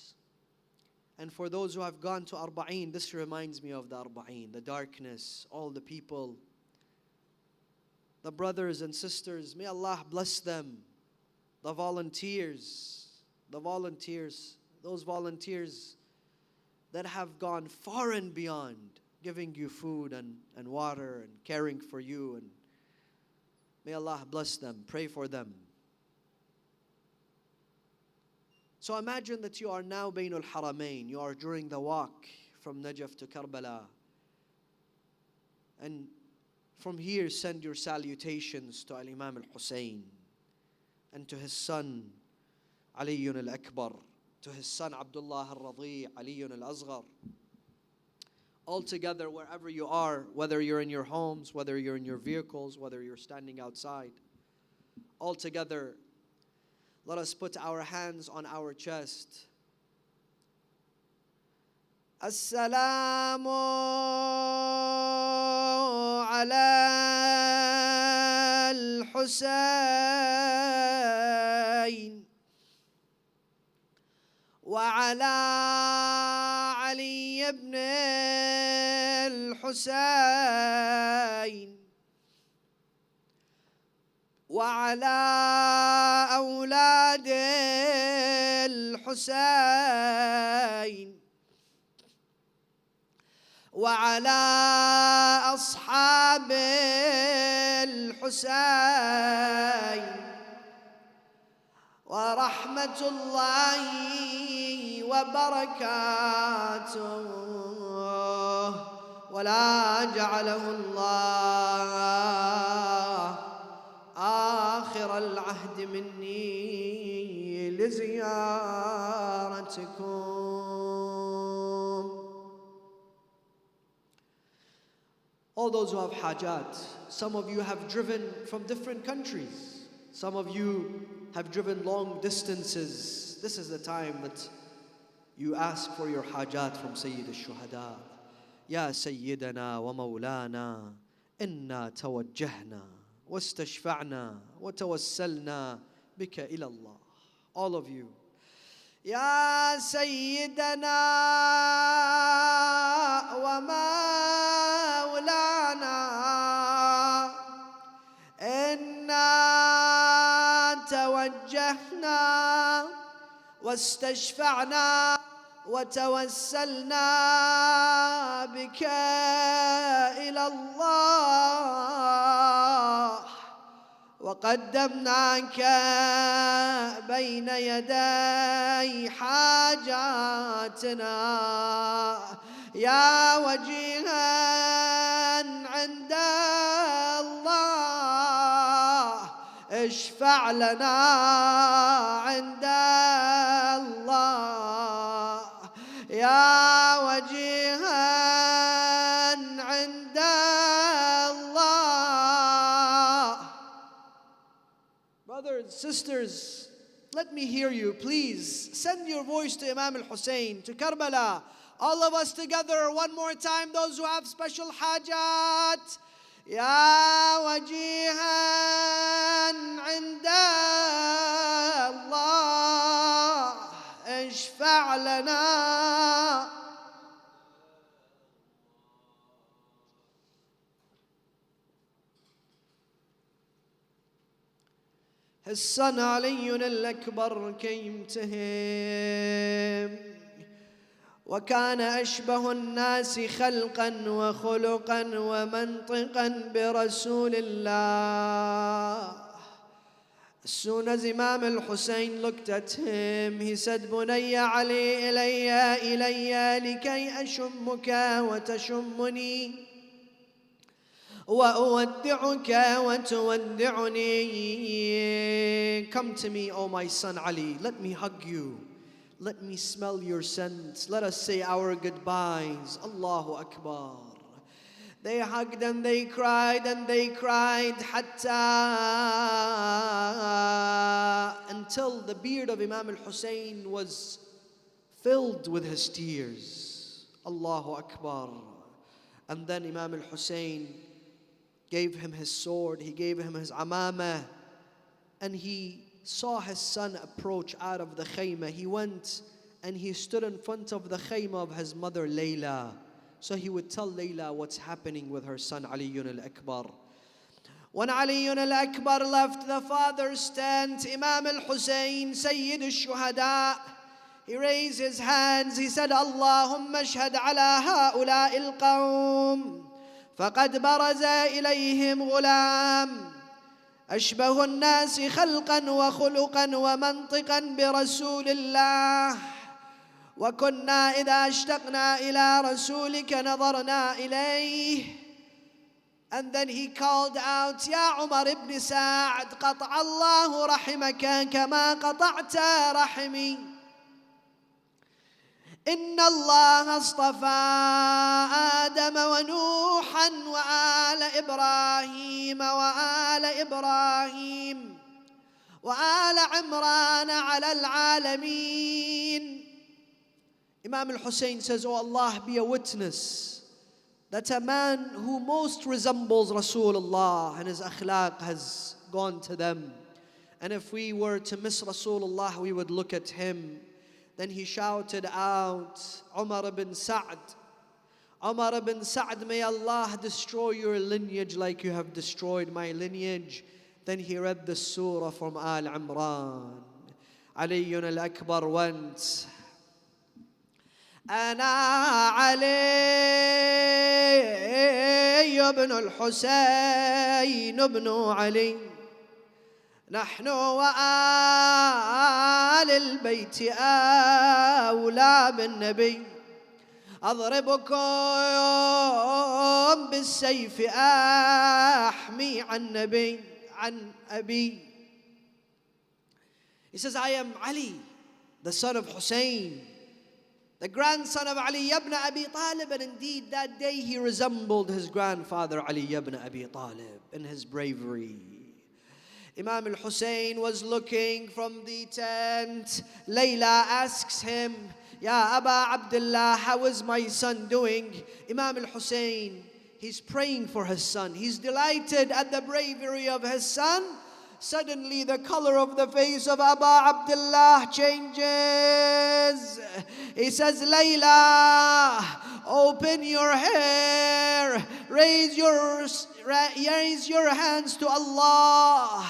And for those who have gone to Arba'een, this reminds me of the Arba'een, the darkness, all the people, the brothers and sisters, may Allah bless them, the volunteers, those volunteers that have gone far and beyond, giving you food and water and caring for you. And may Allah bless them, pray for them. So imagine that you are now Bainul Haramain. You are during the walk from Najaf to Karbala. And from here, send your salutations to Al-Imam al-Hussein and to his son, Ali al-Akbar, to his son, Abdullah al-Radi, Ali al-Asghar. All together, wherever you are, whether you're in your homes, whether you're in your vehicles, whether you're standing outside, all together, let us put our hands on our chest. Assalamu ala al-Husayn wa ala Ali ibn al-Husayn وعلى أولاد الحسين وعلى أصحاب الحسين ورحمة الله وبركاته ولا جعله الله العهد مني لزيارتكم. All those who have hajat, some of you have driven from different countries. Some of you have driven long distances. This is the time that you ask for your hajat from Sayyid al-Shuhada. Ya Sayyidana wa Mawlana, inna tawajjahna, wastashfa'na, wa tawassalna bika ila Allah. All of you. Ya Sayyidana wa Mawlana, inna tawajjahna, واستشفعنا وتوسلنا بك إلى الله وقدمناك بين يدي حاجاتنا يا وجيها عند الله اشفع لنا عند الله يا وجيها عند الله. Brothers and sisters, let me hear you. Please send your voice to Imam al-Hussein, to Karbala. All of us together one more time, those who have special hajat. يا وجيها عند الله اشفع لنا. His son Ali الأكبر came to him. وكان أشبه الناس خلقا وخلقا ومنطقا برسول الله. As soon as Imam al-Hussein looked at him, he said, بني علي إلي لكي أشمك وتشمني وأودعك وتودعني. Come to me, O my son Ali, let me hug you. Let me smell your scent. Let us say our goodbyes. Allahu Akbar. They hugged and they cried until the beard of Imam al-Hussein was filled with his tears. Allahu Akbar. And then Imam al-Hussein gave him his sword, he gave him his amama, and he saw his son approach out of the khaymah. He went and he stood in front of the khaymah of his mother Layla. So he would tell Layla what's happening with her son Ali al-Akbar. When Ali al-Akbar left the father's tent, Imam al-Hussein, Sayyid al-Shuhada, he raised his hands, he said, Allahumma ashhad ala ha'ula'i al-qawm, faqad baraza ilayhim ghulam, أشبه الناس خلقا وخلقا ومنطقا برسول الله وكنا إذا اشتقنا إلى رسولك نظرنا إليه. And then he called out, يا عمر ibn Sa'd, قطع الله رحمك كما قطعت رحمي. إن الله اصطفى آدم ونوحا وآل إبراهيم وآل عمران على العالمين. Imam al-Hussein says, Oh Allah, be a witness that a man who most resembles Rasulullah and his akhlaq has gone to them. And if we were to miss Rasulullah, we would look at him. Then he shouted out, Umar ibn Sa'd, may Allah destroy your lineage like you have destroyed my lineage. Then he read the surah from Al Imran. Ali al-Akbar went, أنا علي بن الحسين بن علي نحن وآل البيت أولى بالنبي أضربكم بالسيف أحمي عن أبي He says, I am Ali, the son of Hussein, the grandson of Ali ibn Abi Talib. And indeed, that day he resembled his grandfather Ali ibn Abi Talib in his bravery. Imam al-Hussein was looking from the tent. Layla asks him, Ya Aba Abdullah, how is my son doing? Imam al-Hussein, he's praying for his son. He's delighted at the bravery of his son. Suddenly the color of the face of Aba Abdullah changes. He says, Layla, open your hair, raise your hands to Allah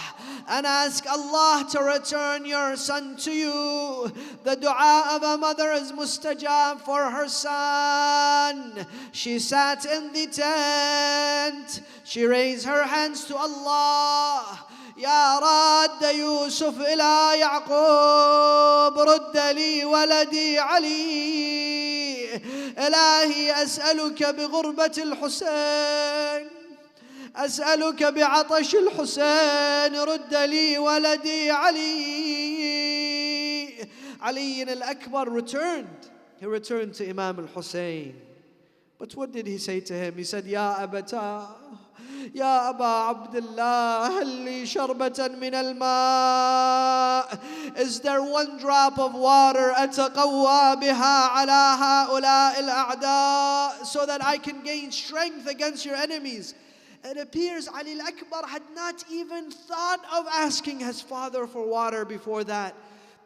and ask Allah to return your son to you. The dua of a mother is mustajab for her son. She sat in the tent. She raised her hands to Allah. يا راد يوسف إلى يعقوب رد لي ولدي علي إلهي أسألك بغربة الحسين أسألك بعطش الحسين رد لي ولدي علي. Ali al-Akbar returned. He returned to Imam al-Hussein. But what did he say to him? He said, Ya abata, يا أبا عبد الله هل لي شربة من الماء. Is there one drop of water أتقوى بها على هؤلاء الأعداء, so that I can gain strength against your enemies? It appears Ali al-Akbar had not even thought of asking his father for water before that.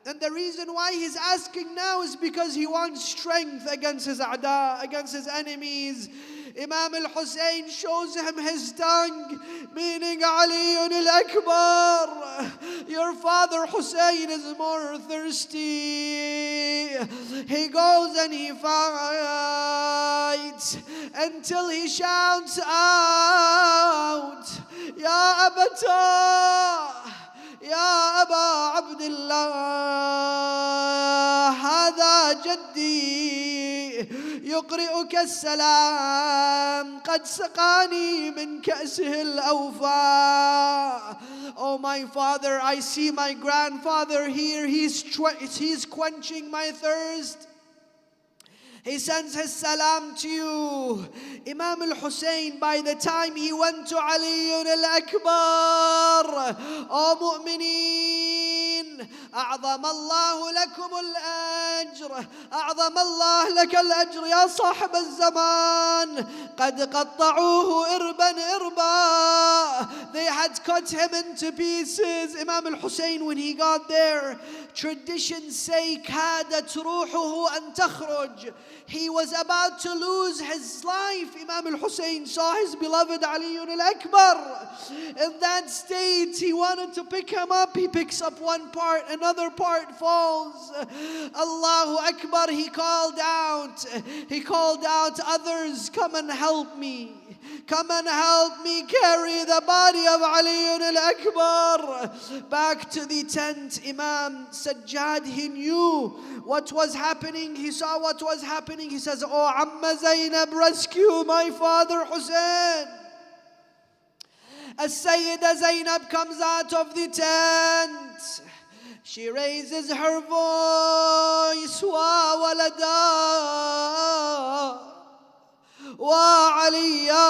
And the reason why he's asking now is because he wants strength against his a'da, against his enemies. Imam al-Hussein shows him his tongue, meaning Ali al-Akbar, your father Hussein is more thirsty. He goes and he fights until he shouts out, Ya Abata, يا أبا عبد الله هذا جدي يقرئك السلام قد سقاني من كأسه الأوفى. Oh my father, I see my grandfather here. He's quenching my thirst. He sends his salam to you. Imam al-Hussein, by the time he went to Ali al-Akbar, O mu'mineen, أعظم الله لكم الأجر أعظم الله لك الأجر يا صاحب الزمان قد قطعوه إربا إربا. They had cut him into pieces. Imam al-Hussein, when he got there, traditions say كادت روحه أن تخرج. He was about to lose his life. Imam al-Hussein saw his beloved Ali al-Akbar. In that state, he wanted to pick him up. He picks up one part, another part falls. Allahu Akbar, he called out. He called out, others, come and help me. Come and help me carry the body of Ali al-Akbar back to the tent. Imam Sajjad, he knew what was happening. He saw what was happening. He says, Oh Amma Zainab, rescue my father Hussein. As-Sayyida Zainab comes out of the tent. She raises her voice, Wa walada wa aliya.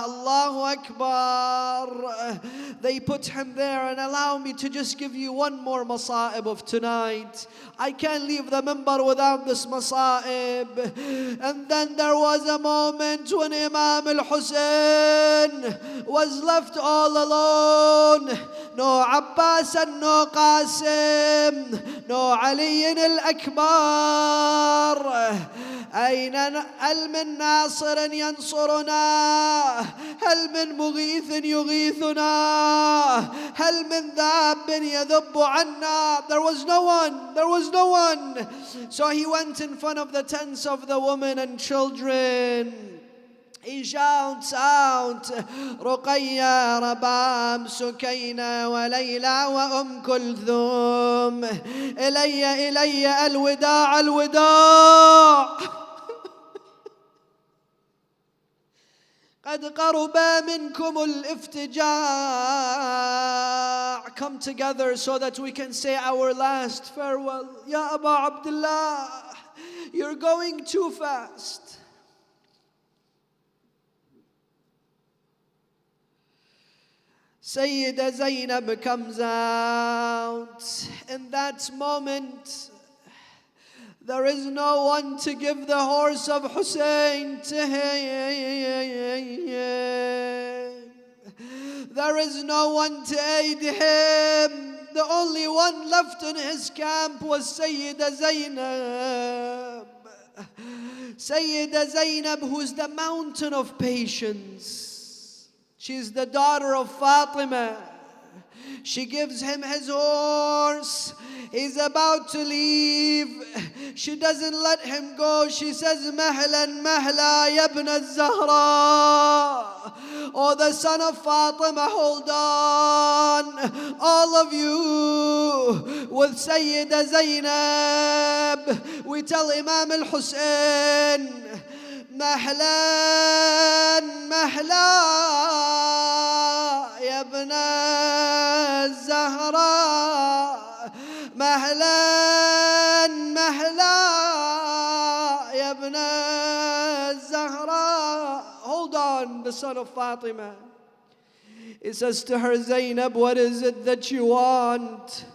Allahu Akbar. They put him there, and allow me to just give you one more masa'ib of tonight. I can't leave the minbar without this masa'ib. And then there was a moment when Imam al-Hussein was left all alone. No Abbas and no Qasim, no Ali al-Akbar. أين هل من ناصر ينصرنا هل من مغيث يغيثنا هل من ذاب يذب عنا. There was no one. So he went in front of the tents of the women and children. He shouts out, رقية رباب سكينة وليلى وأم كلثوم إلي الوداع. قد قرب منكم الافتجاع. Come together so that we can say our last farewell. Ya Aba Abdullah, you're going too fast. Sayyida Zainab comes out. In that moment, there is no one to give the horse of Hussein to him. There is no one to aid him. The only one left in his camp was Sayyida Zainab. Sayyida Zainab, who's the mountain of patience. She's the daughter of Fatima. She gives him his horse. He's about to leave. She doesn't let him go. She says, Mahlan, mahla, ya ibn al-Zahra. Oh, the son of Fatima, hold on. All of you with Sayyida Zainab. We tell Imam al-Hussein, Mahlan, mahla, ya ibn al-Zahra. مهلا مهلا يا ابن الزهراء. Hold on, the son of Fatima. He says to her, Zainab, what is it that you want?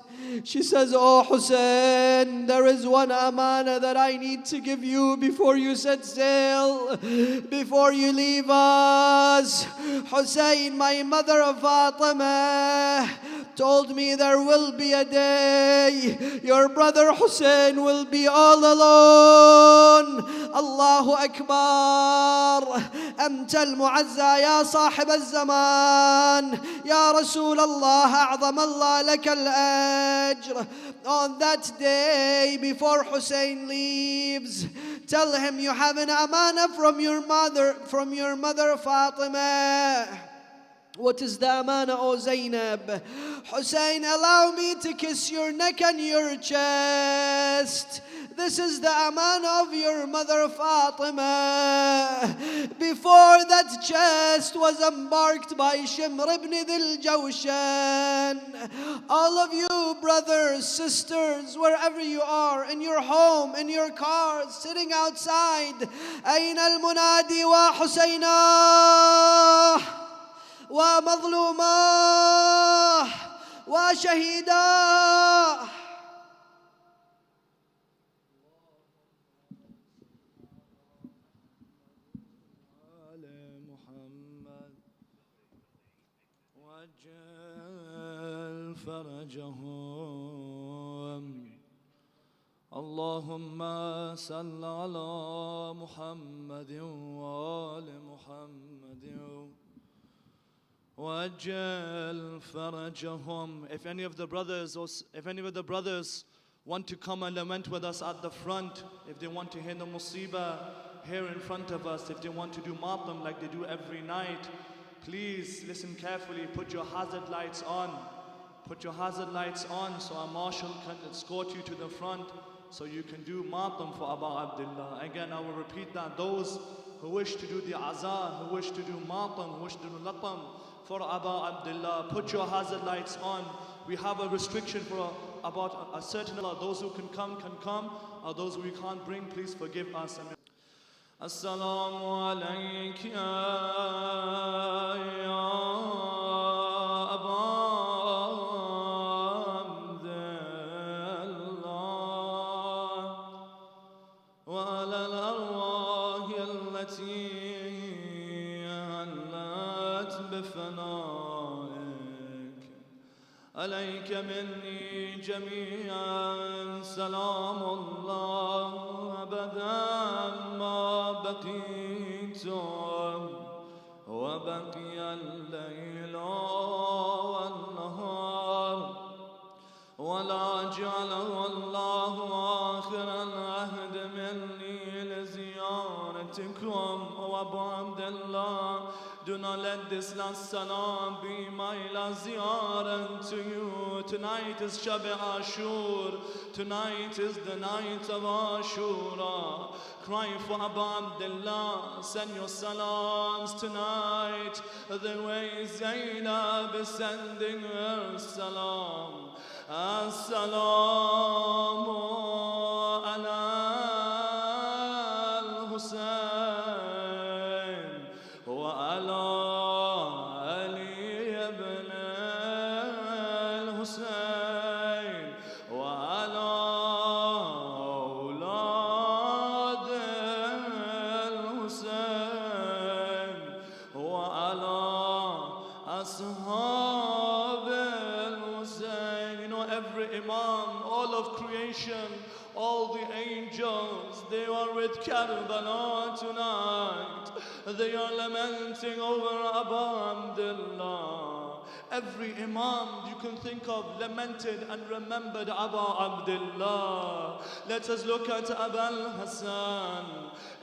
She says, oh Hussein, there is one amana that I need to give you before you set sail, before you leave us. Hussein, my mother of Fatima, told me there will be a day your brother Hussein will be all alone. Allahu Akbar. أنت المعزى يا صاحب الزمان يا رسول الله أعظم الله لك الأجر. On that day before Hussein leaves, tell him you have an amana from your mother Fatima. What is the amana, O Zainab? Hussein, allow me to kiss your neck and your chest. This is the amana of your mother Fatima. Before that chest was embarked by Shimr ibn Dhil Jawshan. All of you brothers, sisters, wherever you are, in your home, in your cars, sitting outside, أين المنادي وحسينا ومظلوما وشهيدا. وجل فرجهم. اللهم صل على محمد وآل محمد وجل فرجهم. If any of the brothers want to come and lament with us at the front, if they want to hear the musibah here in front of us, if they want to do martyrdom like they do every night, please listen carefully. Put your hazard lights on. Put your hazard lights on so a marshal can escort you to the front so you can do martyrdom for Aba Abdullah. Again, I will repeat that. Those who wish to do the azan, who wish to do martyrdom, who wish to do latam for Aba Abdullah, put your hazard lights on. We have a restriction for about a certain amount. Those who can come, or those who we can't bring, please forgive us. Assalamu alayka ya Aba Abdullah wa ala al-arwah allati hallat bifanaik alayka minni jami'an salamullah abadan بقيت وبقي الليل والنهار ولا جعله الله آخر العهد مني لزيارتكم وأبو عبد Allah. Do not let this last salam be my last ziyarat to you. Tonight is Shab Ashur. Tonight is the night of Ashura. Cry for Abu Abdullah. Send your salams tonight the way Zainab is sending her salam. As-salamu ala al-Husayn wa ala Ali ibn al-Husayn wa ala awlad al-Husayn wa ala ashab al-Husayn. You know, every imam, all of creation, all the angels, they are with Karbala tonight. They are lamenting over Abu Abdullah. Every imam you can think of lamented and remembered Abu Abdullah. Let us look at Abu al-Hassan.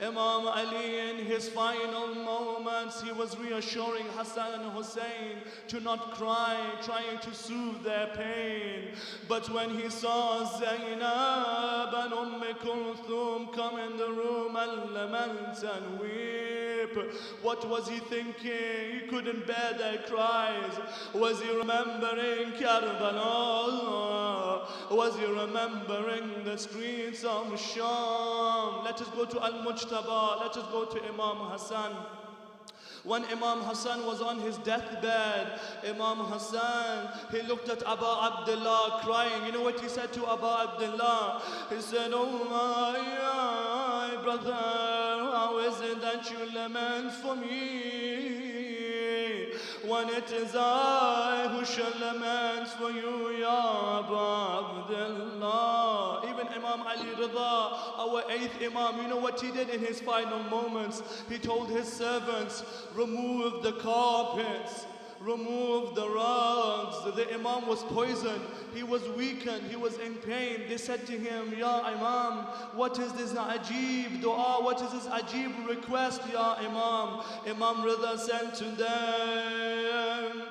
Imam Ali, in his final moments, he was reassuring Hassan and Hussein to not cry, trying to soothe their pain. But when he saw Zainab and Kulthum come in the room and lament and weep, what was he thinking? He couldn't bear their cries. Was he remembering Karbala? Was he remembering the streets of Sham? Let us go to Al-Mujtaba. Let us go to Imam Hassan. When Imam Hassan was on his deathbed, Imam Hassan, he looked at Abu Abdullah crying. You know what he said to Abu Abdullah? He said, "Oh my brother, how is it that you lament for me, when it is I who shall lament for you, Ya Abu Abdullah?" Even Imam Ali Rida, our 8th Imam, you know what he did in his final moments? He told his servants, remove the carpets, remove the rugs. The Imam was poisoned, he was weakened, he was in pain. They said to him, "Ya Imam, what is this ajib dua? What is this ajib request, Ya Imam?" Imam Rida said to them,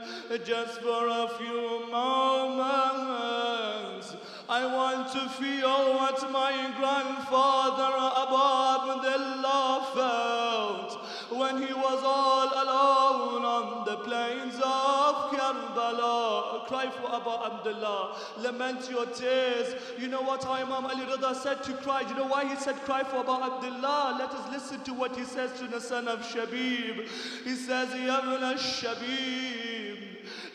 "Just for a few moments, I want to feel what my grandfather Abu Abdullah felt when he was all alone on the plains of Karbala." Cry for Abu Abdullah, lament your tears. You know what Imam Ali Rida said to cry? You know why he said cry for Abu Abdullah? Let us listen to what he says to the son of Shabib. He says, "Ya ibn al-Shabib,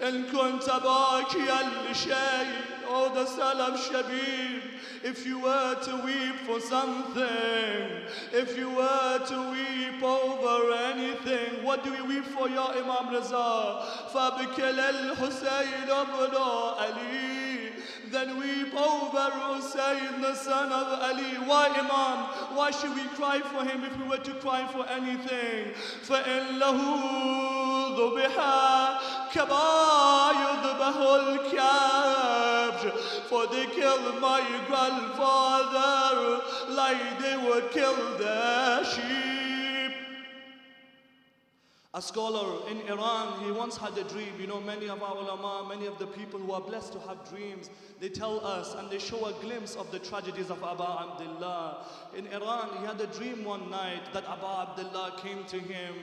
in kunta bakiyan li shay." Oh, the son of Shabib, if you were to weep for something, if you were to weep over anything, what do we weep for, Ya Imam Raza? فَبِكَلَ الْحُسَيْنَ ibn Ali. Then weep over Hussein, the son of Ali. Why, Imam? Why should we cry for him if we were to cry for anything? فَإِنَّهُ ذُبِحَ كَمَا يُذْبَحُ الْكَبْشُ. For they killed my grandfather like they would kill their sheep. A scholar in Iran, he once had a dream. You know, many of our ulama, many of the people who are blessed to have dreams, they tell us and they show a glimpse of the tragedies of Abu Abdullah. In Iran, he had a dream one night that Abu Abdullah came to him.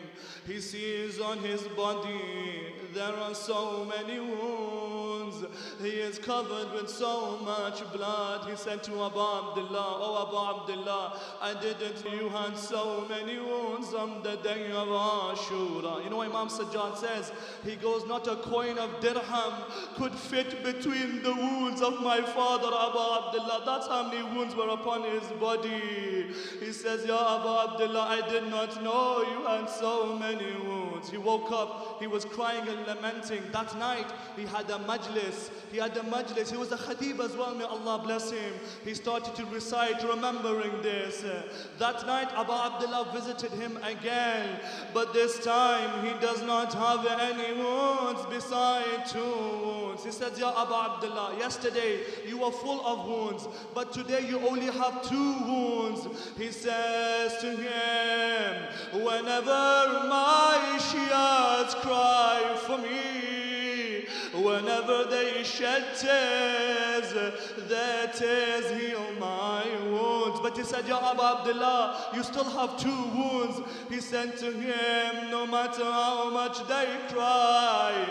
He sees on his body there are so many wounds. He is covered with so much blood. He said to Abu Abdullah, "Oh Abu Abdullah, I didn't know you had so many wounds on the day of Ashura." You know, Imam Sajjad says, he goes, "Not a coin of dirham could fit between the wounds of my father Abu Abdullah." That's how many wounds were upon his body. He says, "Ya Abu Abdullah, I did not know you had so many wounds." He woke up, he was crying and lamenting. That night, he had a majlis. He had a majlis. He was a khatib as well, may Allah bless him. He started to recite, remembering this. That night, Abu Abdullah visited him again. But this time, time, he does not have any wounds beside 2 wounds. He says, Ya Abu Abdullah, yesterday you were full of wounds, but today you only have 2 wounds. He says to him, whenever my Shias cry for me, whenever they shed tears, their tears heal my wounds. But he said, Ya Abu Abdullah, you still have 2 wounds. He said to him, no matter how much they cry,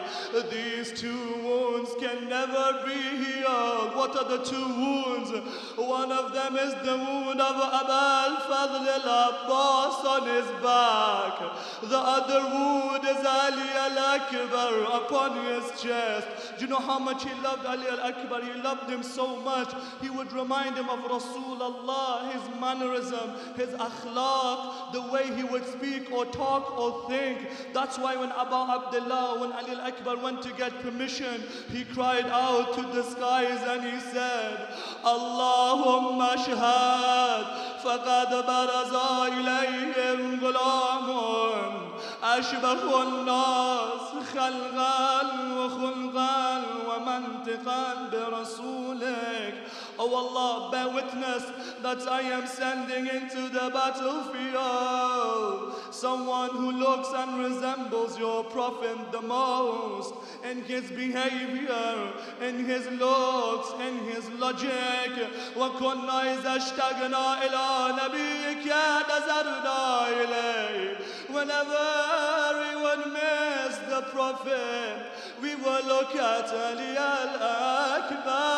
these 2 wounds can never be healed. What are the 2 wounds? One of them is the wound of Abu al-Fadl al-Abbas on his back. The other wound is Ali al-Akbar upon his chest. Do you know how much he loved Ali al-Akbar? He loved him so much. He would remind him of Rasulullah, his mannerism, his akhlaq, the way he would speak or talk or think. That's why when Abu Abdullah, when Ali al-Akbar went to get permission, he cried out to the skies and he said, Allahumma shahad, faqad baraza ilayhim gulamun, ashbahu an-nas khalqan wa khulqan wa mantiqan bi rasulik. Oh Allah, bear witness that I am sending into the battlefield someone who looks and resembles your Prophet the most in his behavior, in his looks, in his logic. وَكُنَّا إِذَا اشْتَقْنَا إِلَىٰ نَبِيِّكَ نَظَرْنَا إِلَيْهِ. Whenever we would miss the Prophet, we will look at Ali al-Akbar.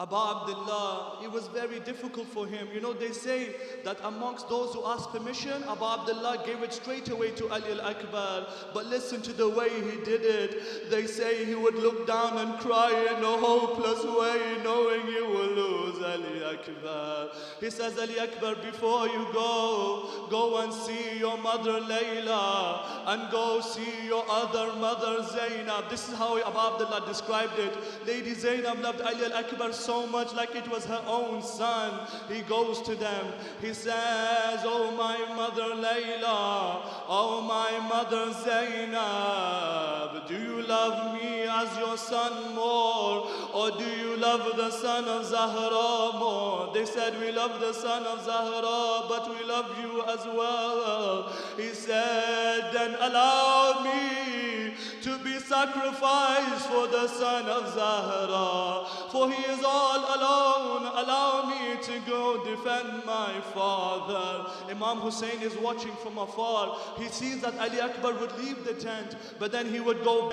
Abu Abdullah, it was very difficult for him. You know, they say that amongst those who asked permission, Abu Abdullah gave it straight away to Ali al-Akbar. But listen to the way he did it. They say he would look down and cry in a hopeless way, knowing he will lose Ali Akbar. He says, Ali Akbar, before you go and see your mother Layla, and go see your other mother Zainab. This is how Abu Abdullah described it. Lady Zainab loved Ali al-Akbar so much, like it was her own son. He goes to them. He says, oh my mother Layla, oh my mother Zainab, do you love me as your son more, or do you love the son of Zahra more? They said, we love the son of Zahra, but we love you as well. He said, then allow me to be sacrificed for the son of Zahra, for he is all alone. Allow me to go defend my father. Imam Hussein is watching from afar. He sees that Ali Akbar would leave the tent, but then he would go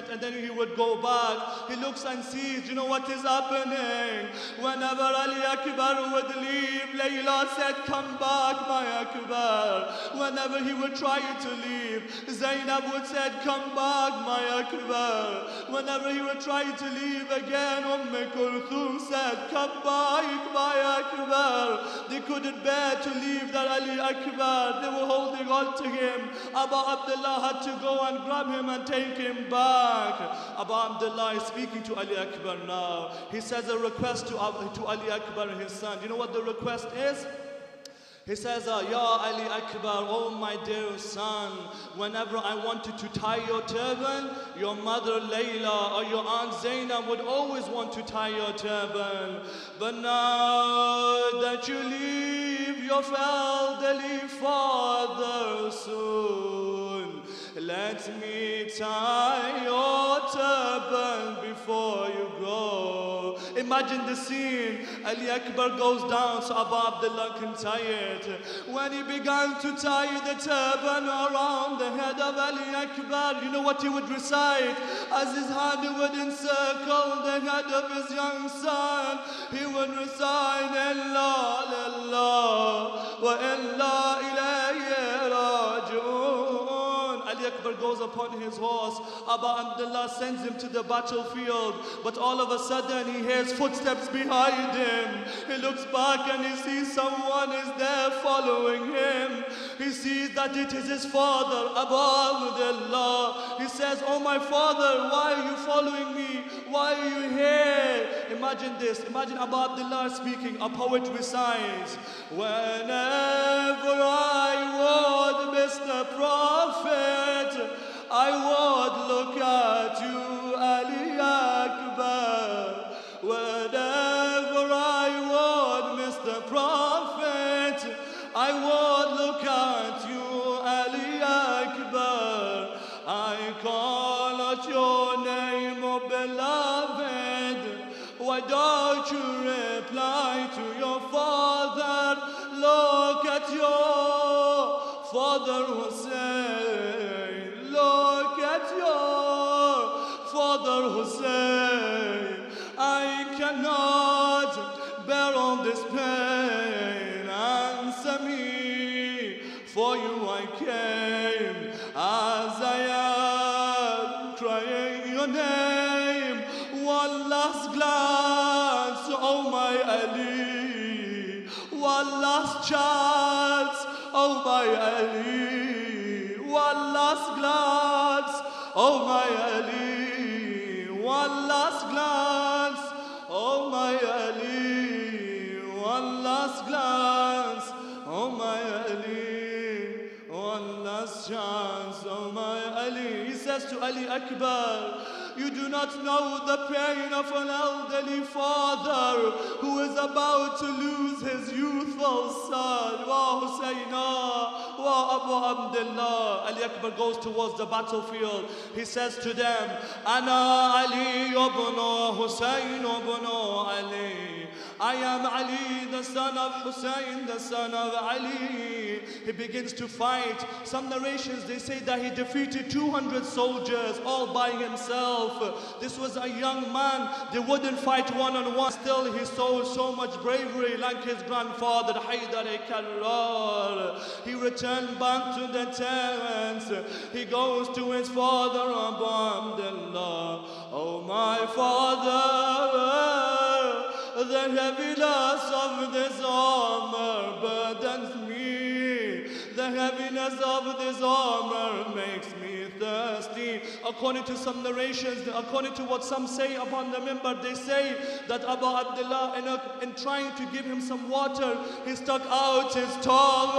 back. He looks and sees, you know what is happening? Whenever Ali Akbar would leave, Layla said, come back, my Akbar. Whenever he would try to leave, Zainab would said, come back, my Akbar. Whenever he would try to leave again, Kulthum said, come back, my Akbar. They couldn't bear to leave that Ali Akbar. They were holding on to him. Abu Abdullah had to go and grab him and take him back. Abu Abdullah is speaking to Ali Akbar now. He says a request to Ali Akbar and his son. You know what the request is? He says, Ya Ali Akbar, oh my dear son, whenever I wanted to tie your turban, your mother Layla or your aunt Zainab would always want to tie your turban. But now that you leave your elderly father soon, let me tie your turban before you go. Imagine the scene. Ali Akbar goes down so Abu Abdullah can tie it. When he began to tie the turban around the head of Ali Akbar, you know what he would recite? As his hand would encircle the head of his young son, he would recite, Illa lillah wa illa ilayhi raji'un. Ali Akbar Akbar goes upon his horse. Abu Abdullah sends him to the battlefield, but all of a sudden he hears footsteps behind him. He looks back and he sees someone is there following him. He sees that it is his father, Abu Abdullah. He says, "Oh my father, why are you following me? Why are you here?" Imagine this. Imagine Abu Abdullah speaking. A poet recites, "Whenever I would miss the Prophet, I would look at you, Ali Akbar. Whenever I would miss the Prophet, I would look at you, Ali Akbar. I call out your name, oh beloved. Why don't you reply to your father? Look at your father Hussein. Look at your father Hussein. I cannot bear all this pain. Answer me, for you I came. As I am crying your name, one last glance, oh my Ali. One last chance, oh my Ali. One last glance, oh my Ali. One last glance, oh my Ali. One last glance, oh my Ali. One last chance, oh my Ali. He says to Ali Akbar, "You do not know the pain of an elderly father who is about to lose his youthful son. Wa Husayna, wa Abu Abdullah." Ali Akbar goes towards the battlefield. He says to them, "Ana Ali ibn Husayn ibn Ali. I am Ali, the son of Hussein, the son of Ali." He begins to fight. Some narrations, they say that he defeated 200 soldiers all by himself. This was a young man. They wouldn't fight one-on-one. Still, he showed so much bravery, like his grandfather, Haydar Karrar. He returned back to the tents. He goes to his father, Abu Abdullah. "Oh, my father, the heaviness of this armor burdens me. The heaviness of this armor makes me thirsty." According to some narrations, according to what some say upon the minbar, they say that Abu Abdullah, in trying to give him some water, he stuck out his tongue.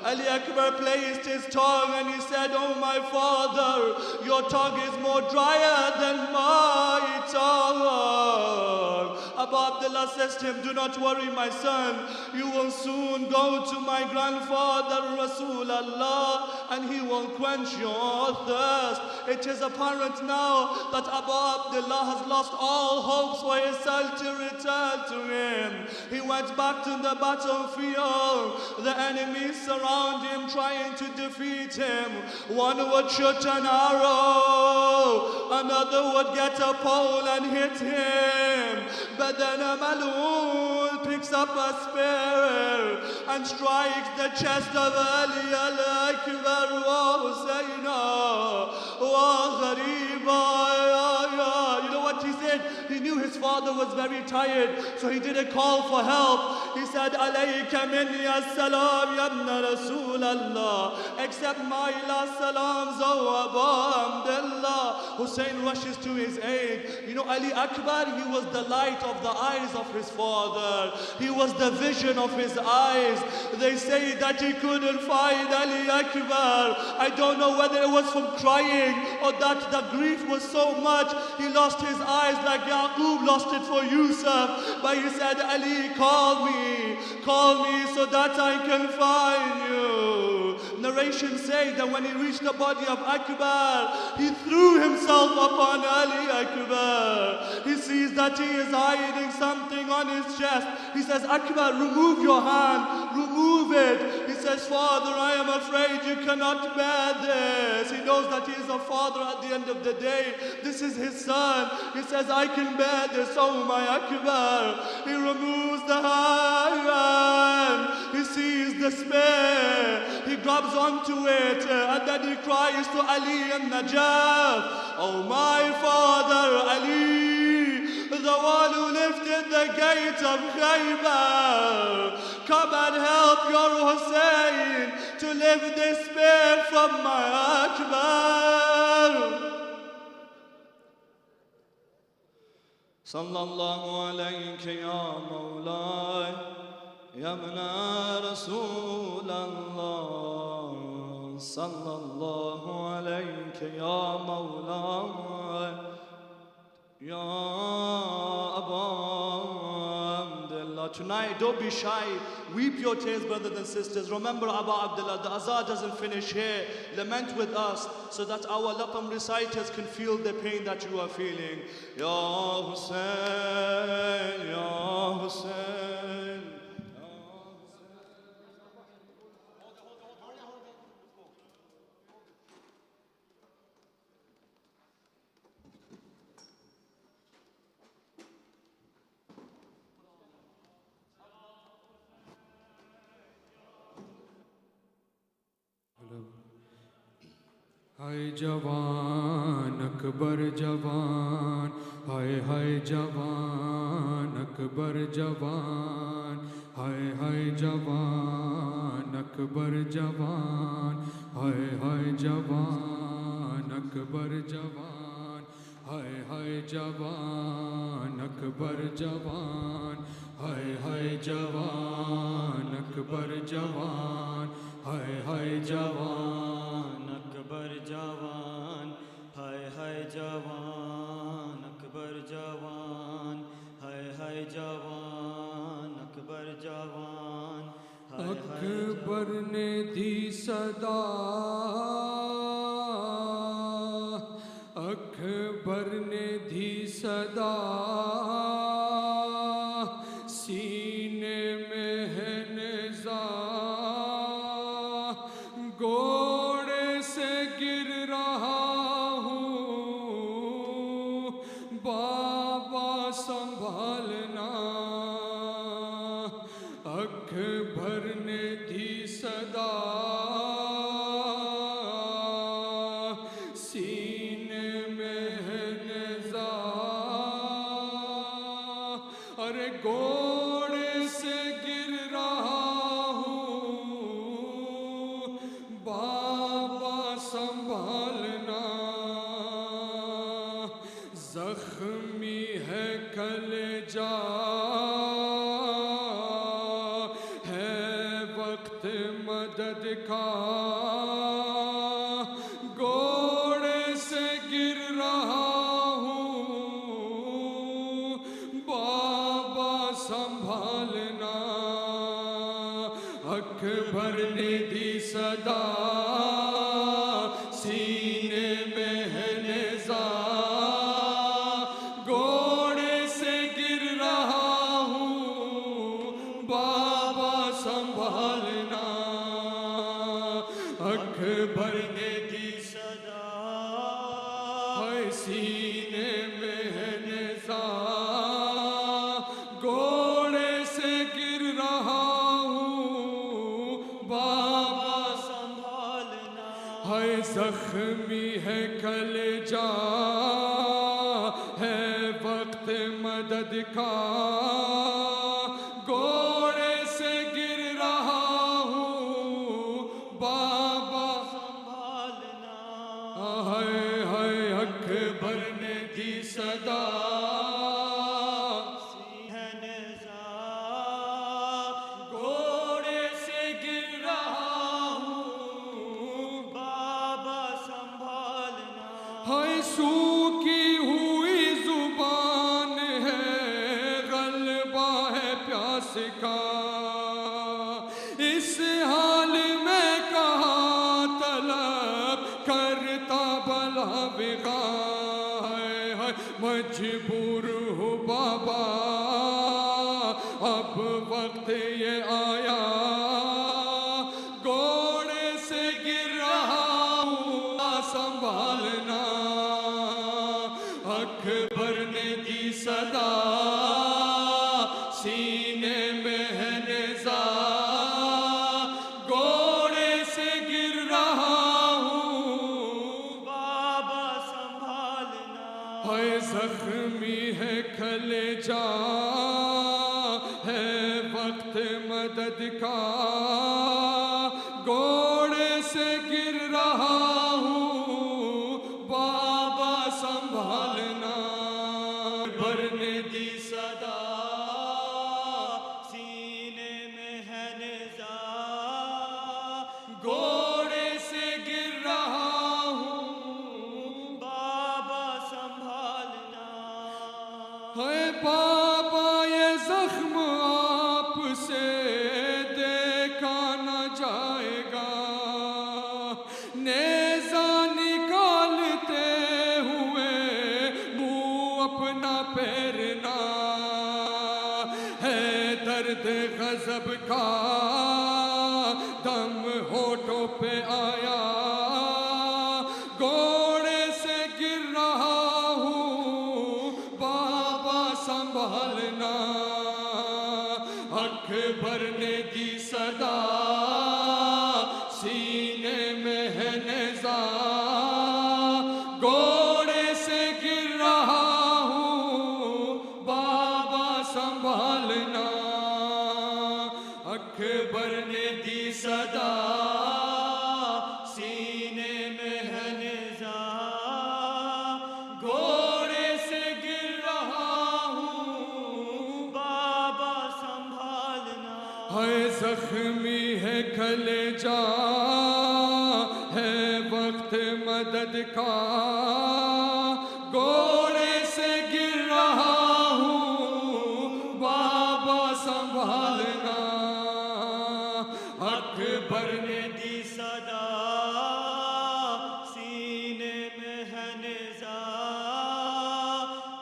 Ali Akbar placed his tongue and he said, "Oh my father, your tongue is more drier than my tongue." Abu Abdullah says to him, "Do not worry, my son. You will soon go to my grandfather Rasulullah and he will quench your thirst." It is apparent now that Abu Abdullah has lost all hopes for his son to return to him. He went back to the battlefield. The enemies surround him, trying to defeat him. One would shoot an arrow, another would get a pole and hit him. But then a Malul picks up a spear and strikes the chest of Ali al-Akbar wa Husayna wa Ghariba. You know what he said? He knew his father was very tired, so he did a call for help. He said, "Alayka minni as-salam ya ibn Rasulallah." "Accept my last salams, O Abu Abdullah." Hussein rushes to his aid. You know, Ali Akbar, he was the light of the eyes of his father. He was the vision of his eyes. They say that he couldn't find Ali Akbar. I don't know whether it was from crying or that the grief was so much, he lost his eyes like Yaqub lost it for Yusuf. But he said, "Ali, call me so that I can find you." Narrations say that when he reached the body of Akbar, he threw himself upon Ali Akbar. He sees that he is hiding something on his chest. He says, "Akbar, remove your hand, remove it." He says, Father, I am afraid you cannot bear this. He knows that he is a father at the end of the day. This is his son. He says, I can bear this, oh my Akbar. He removes the hand. He sees the spear. He grabs onto it and then he cries to Ali and Najaf, oh my father Ali, the one who lifted the gate of Khaybar, come and help your Hussein to lift this spear from my Akbar. Sallallahu alayka ya Mawlai, ya ibna Rasulallah. Sallallahu alayka ya Mawlai, ya Aba Abdullah. Tonight, don't be shy. Weep your tears, brothers and sisters. Remember Aba Abdullah, the azan doesn't finish here. Lament with us so that our lapam reciters can feel the pain that you are feeling. Ya Hussein, Ya Hussein. Hai Jawan, Akbar Jawan, hai Jawan, Akbar Jawan, hai Jawan, Akbar Jawan, hai Jawan, Akbar Jawan, hai Jawan, Akbar Jawan, hai Jawan, Akbar Jawan, hai Jawan, Akbar Jawan, hai Jawan, Akbar Jawan, hai Jawan, Akbar Jawan. Akbar ne di sada, Akbar ne di sada, सीने में है Neza, घोड़े से गिर रहा हूँ, बाबा संभालना। अकबर ने दी सदा, सीने में है नेज़ा, अरे घोड़े से गिर रहा हूँ, बाबा संभालना। जख्मी है कलेजा, है वक्त मदद का, घोड़े से गिर रहा हूँ, बाबा संभालना। अकबर ने दी सदा, सीने में है नेज़ा, घोड़े से गिर रहा हूँ, बाबा संभालना। अकबर ने दी सदा, है सीने में है नेज़ा, घोड़े से गिर रहा हूँ, बाबा संभालना। है जख्मी है कलेजा, है वक्त मदद का, घोड़े से गिर रहा हूँ, बाबा संभालना। है अकबर ने दी सदा, है नेज़ा, घोड़े से गिर रहा हूँ, बाबा संभालना। है सूखी हुई जुबान है, गलबा है प्यास का, इस हाल में कहाँ तलब करता भला बिगा। है मजबूर हूँ बाबा, अब वक्त ये आया, संभालना। अकबर ने दी सदा सीने में है नेज़ा, घोड़े से गिर रहा हूँ बाबा संभालना। है जख्मी है कलेजा, है वक्त मदद का, घोड़े से गिर रहा हूँ बाबा संभालना। भरने दी सदा सीने में है नेज़ा, घोड़े से गिर रहा हूँ बाबा संभालना। है बाबा ये जख्म आपसे देखा न जाएगा, नेज़ा निकालते हुए मुंह अपना फेरना। है दर्द गज़ब का दम होठों पे आया, घोड़े से गिर रहा हूँ बाबा संभालना। अकबर ने दी सदा सीने में है नेज़ा, घोड़े से गिर रहा हूँ बाबा संभालना। अकबर ने दी सदा सीने में है नेज़ा, घोड़े से गिर रहा हूँ बाबा संभालना। है जख्मी है कलेजा, है वक्त मदद का, घोड़े से गिर रहा हूँ बाबा संभालना। अकबर ने दी सदा सीने में है नेज़ा,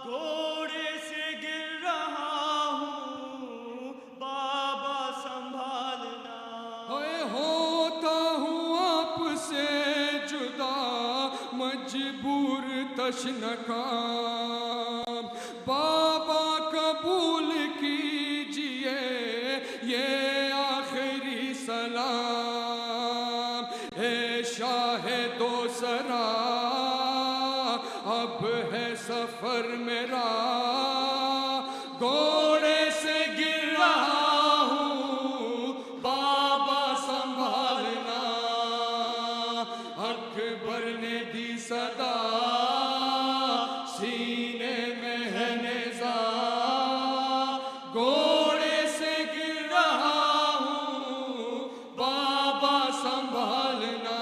घोड़े से गिर रहा हूँ बाबा संभालना। होता हूँ आपसे जुदा, मजबूर तशनकाम, बाबा कबूल कीजिए ये आखिरी सलाम। है शाह दो सरा अब है सफर मेरा, घोड़े से गिर रहा हूँ बाबा संभालना। अकबर ने दी सदा सीने में है नेज़ा, घोड़े से गिर रहा हूँ बाबा संभालना।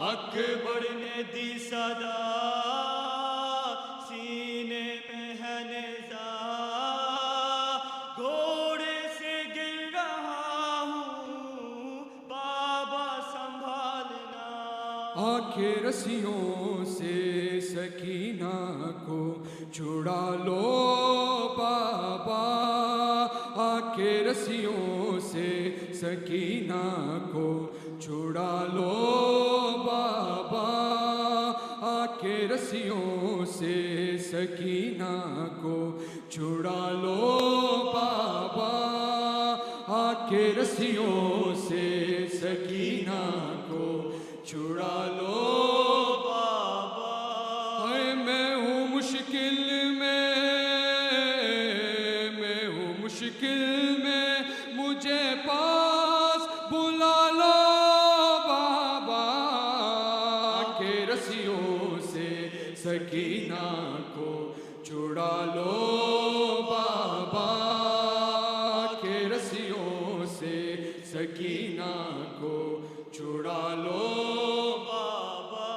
अकबर ने दी सदा सीने में है नेज़ा, घोड़े से गिर रहा हूँ बाबा संभालना। आके रस्सियों से सकीना को छुड़ा लो बाबा, आके रस्सियों से सकीना को छुड़ा लो बाबा, आके रस्सियों से सकीना को छुड़ा लो बाबा, आके रस्सियों से सकीना को छुड़ा लो बाबा। हाय मैं हूँ मुश्किल में, मैं हूँ मुश्किल में, मुझे पास बुला लो बाबा, के रस्सियों से सकीना को छुड़ा लो बाबा, के रस्सियों से सकीना को छुड़ा लो बाबा।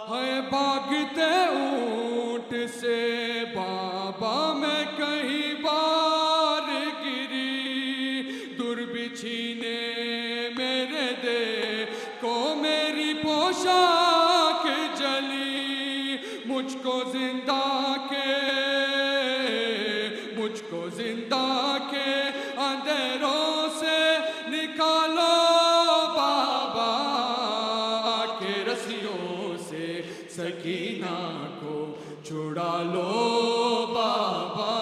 है भागते ऊंट से बाबा मैं कहीं बार गिरी, दुर्बिछी ने मेरे दे को मेरी पोशाक जली, मुझको जिंदा के, मुझको जिंदा के अंधेरों से निकालो बाबा, के رسیوں سے سکینہ کو چھڑا لو بابا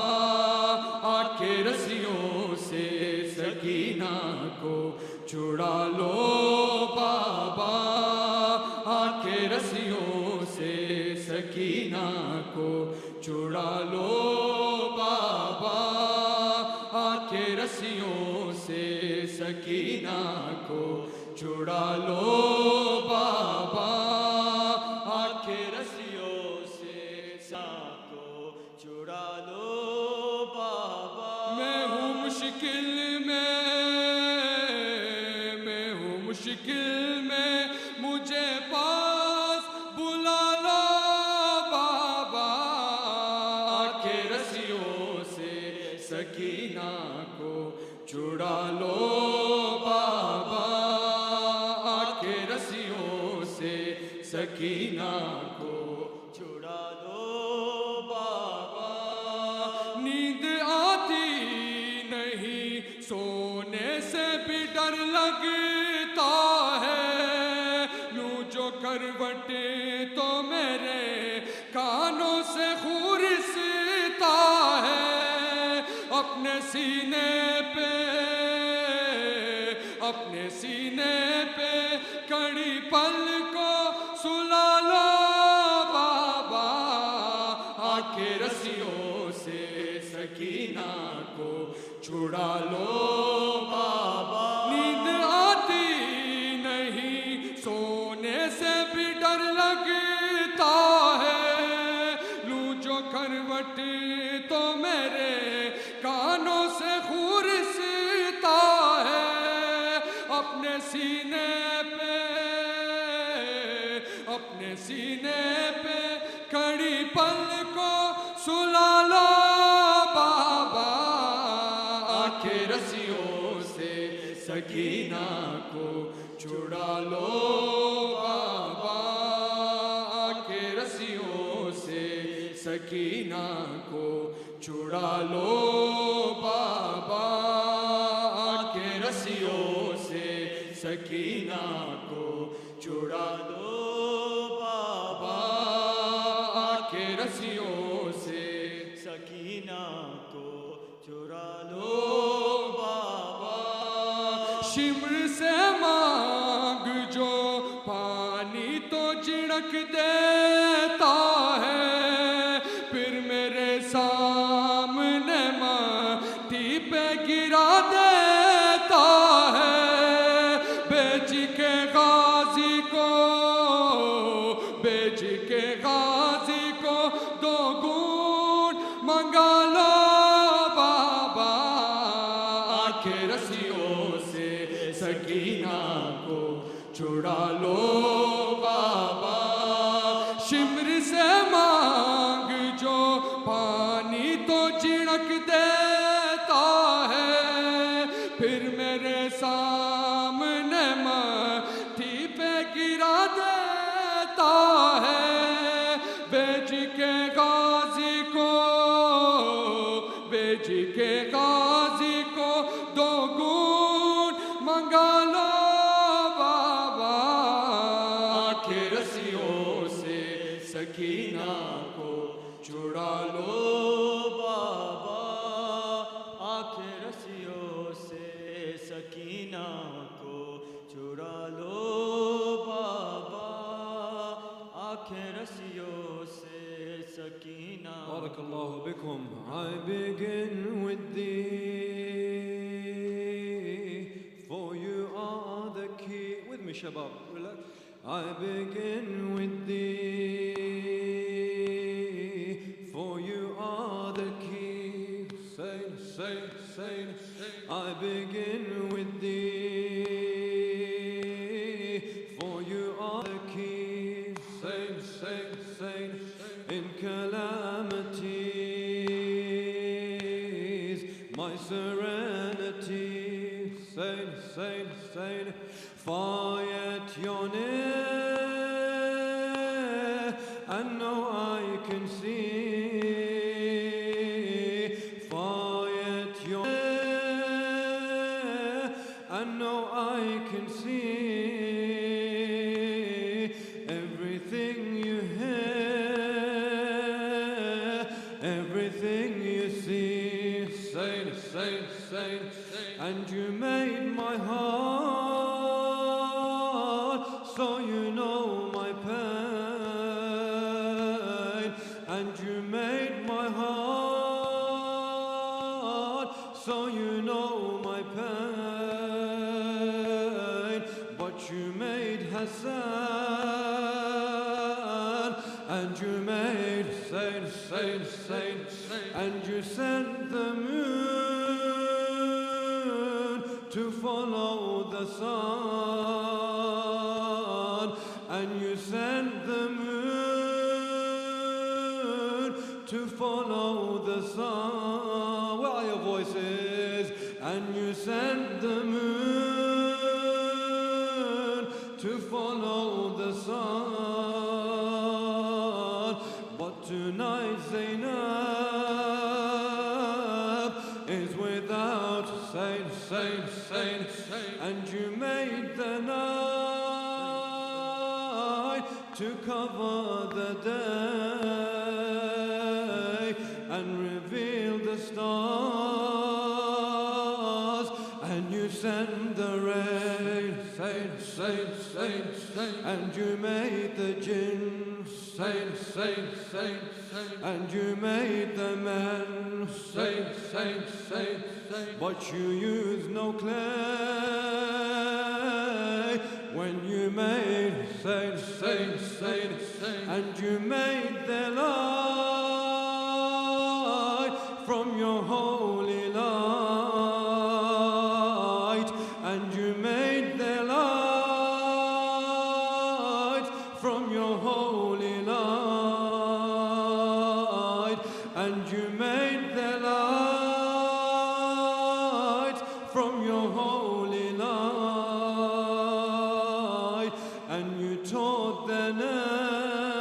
آ کے رسیوں سے سکینہ کو چھڑا لو بابا آ کے رسیوں سے سکینہ کو چھڑا لو بابا آ کے رسیوں سے سکینہ کو چھڑا لو بابا آ کے رسیوں سے سکینہ کو چھڑا لو بابا میں ہوں مشکل میں مجھے پاس بلا لو بابا آ کے رسیوں سے سکینہ کو چھڑا لو بابا آ کے رسیوں سے سکینہ کو چھڑا لو بابا نیند آتی نہیں سونے سے بھی ڈر لگتا ہے لوں جو کروٹ تو میرے کانوں سے خورستا ہے اپنے سینے پہ کڑی پل کو سلا لو بابا آ کے رسیوں سے سکینہ کو چھڑا لو بابا نیند آتی نہیں سونے سے بھی ڈر لگتا ہے لوں جو کروٹ تو میرے کانوں سے خورستا ہے اپنے سینے پہ کڑی پل کو سلا لو بابا آ کے رسیوں سے سکینہ کو چھڑا لو بابا آ کے رسیوں سے سکینہ کو چھڑا لو بابا آ کے رسیوں سے سکینہ کو چھڑا لو بابا آ کے رسیوں سے سکینہ کو چھڑا لو بابا شمر سے مانگ جو پانی تو جھڑک دیتا ہے پھر میرے سامنے مٹی پہ گرا دیتا ہے بیچ کے غازی کو دو گھونٹ منگا لو بابا آ کے رسیوں سے سکینہ کو چھڑا لو بابا شمر سے مانگ جو پانی تو جھڑک دیتا ہے پھر میرے سامنے مٹی پہ گرا دیتا ہے بیچ کے غازی کو دو گھونٹ منگا لو بابا آ کے رسیوں سے سکینہ کو چھڑا لو بابا آ کے رسیوں سے سکینہ کو چھڑا لو بابا آ کے رسیوں سے سکینہ بارك الله بكم. I begin with thee, for you are the key. With me, Shabab, relax. I begin with thee, for you are the key. Say. I begin with thee, for you are the key. Say. In calamities, my serenity. Say. Fayet your name, and now I can see. Fayet your name, and now I can see. and you made my heart so you know my pain, and you made my heart so you know my pain, but you made Hassan, and you made Saint, and you sent the moon to follow the sun, and you sent the moon to follow the sun. Where are your voices? And you sent the moon to follow the sun, but tonight Zainab is without Saint, and you made the night to cover the day and reveal the stars, and you sent the rain, Saint, and you made the jinn, Saint, and you made the man, Saint, but you used no clay when you made Saint, and you made their light from your holy light, and you made their light from your holy light, and you made their light from your holy light, and you taught their names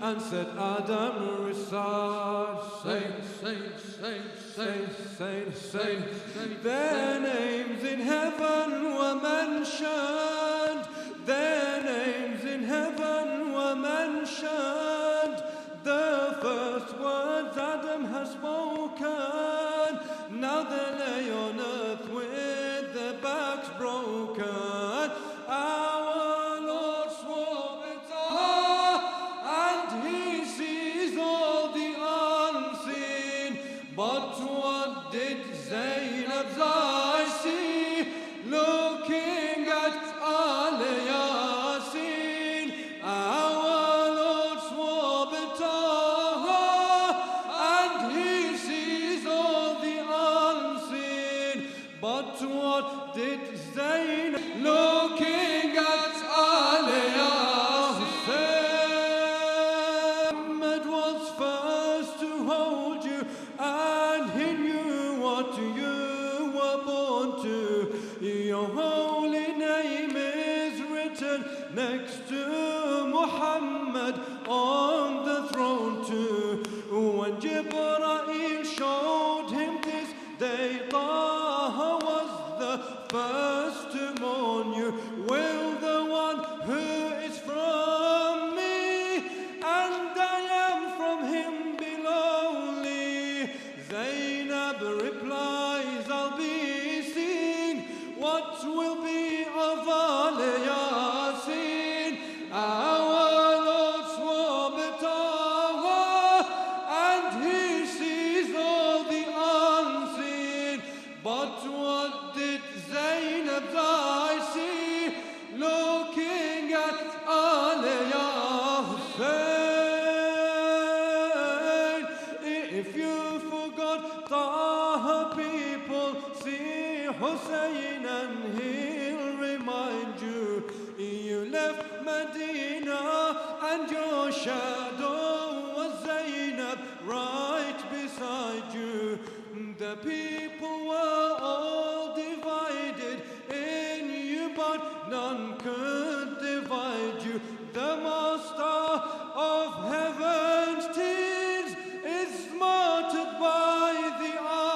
and said Adam recite Saint, their names in heaven were mentioned, their names in heaven were mentioned, the first words Adam has spoken, now they lay on earth with their backs broken. Our Lord swore it all, and he sees all the unseen, but what did Zainab's eyes see, looking at Yasin? Our Lord swore it all, and he sees all the unseen, but what did Zainab, looking at Yasin? Muhammad was first to hold you, and he knew what you were born to. Your holy name is written next to Muhammad on the throne too. When Jibreel showed him this day, Taha was the first to mourn you. Will the one who is from me, and I am from him, be lonely? Zainab replies, I'll be seen. What will be of Yasin? Our Lord swore it all, and he sees all the unseen, but what did Zainab's eyes see, looking at Yasin? If you forgot Taha, people, see Hussein and he'll remind you. You left Medina and your shadow was Zainab right beside you. The people were all divided in you, but none could divide you. The Master of Heaven's tears is martyred by the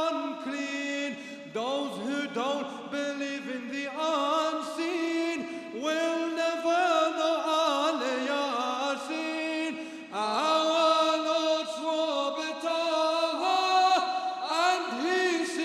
unclean. Those who don't believe in the unseen will never know Yasin. Our Lord swore it all, and he sees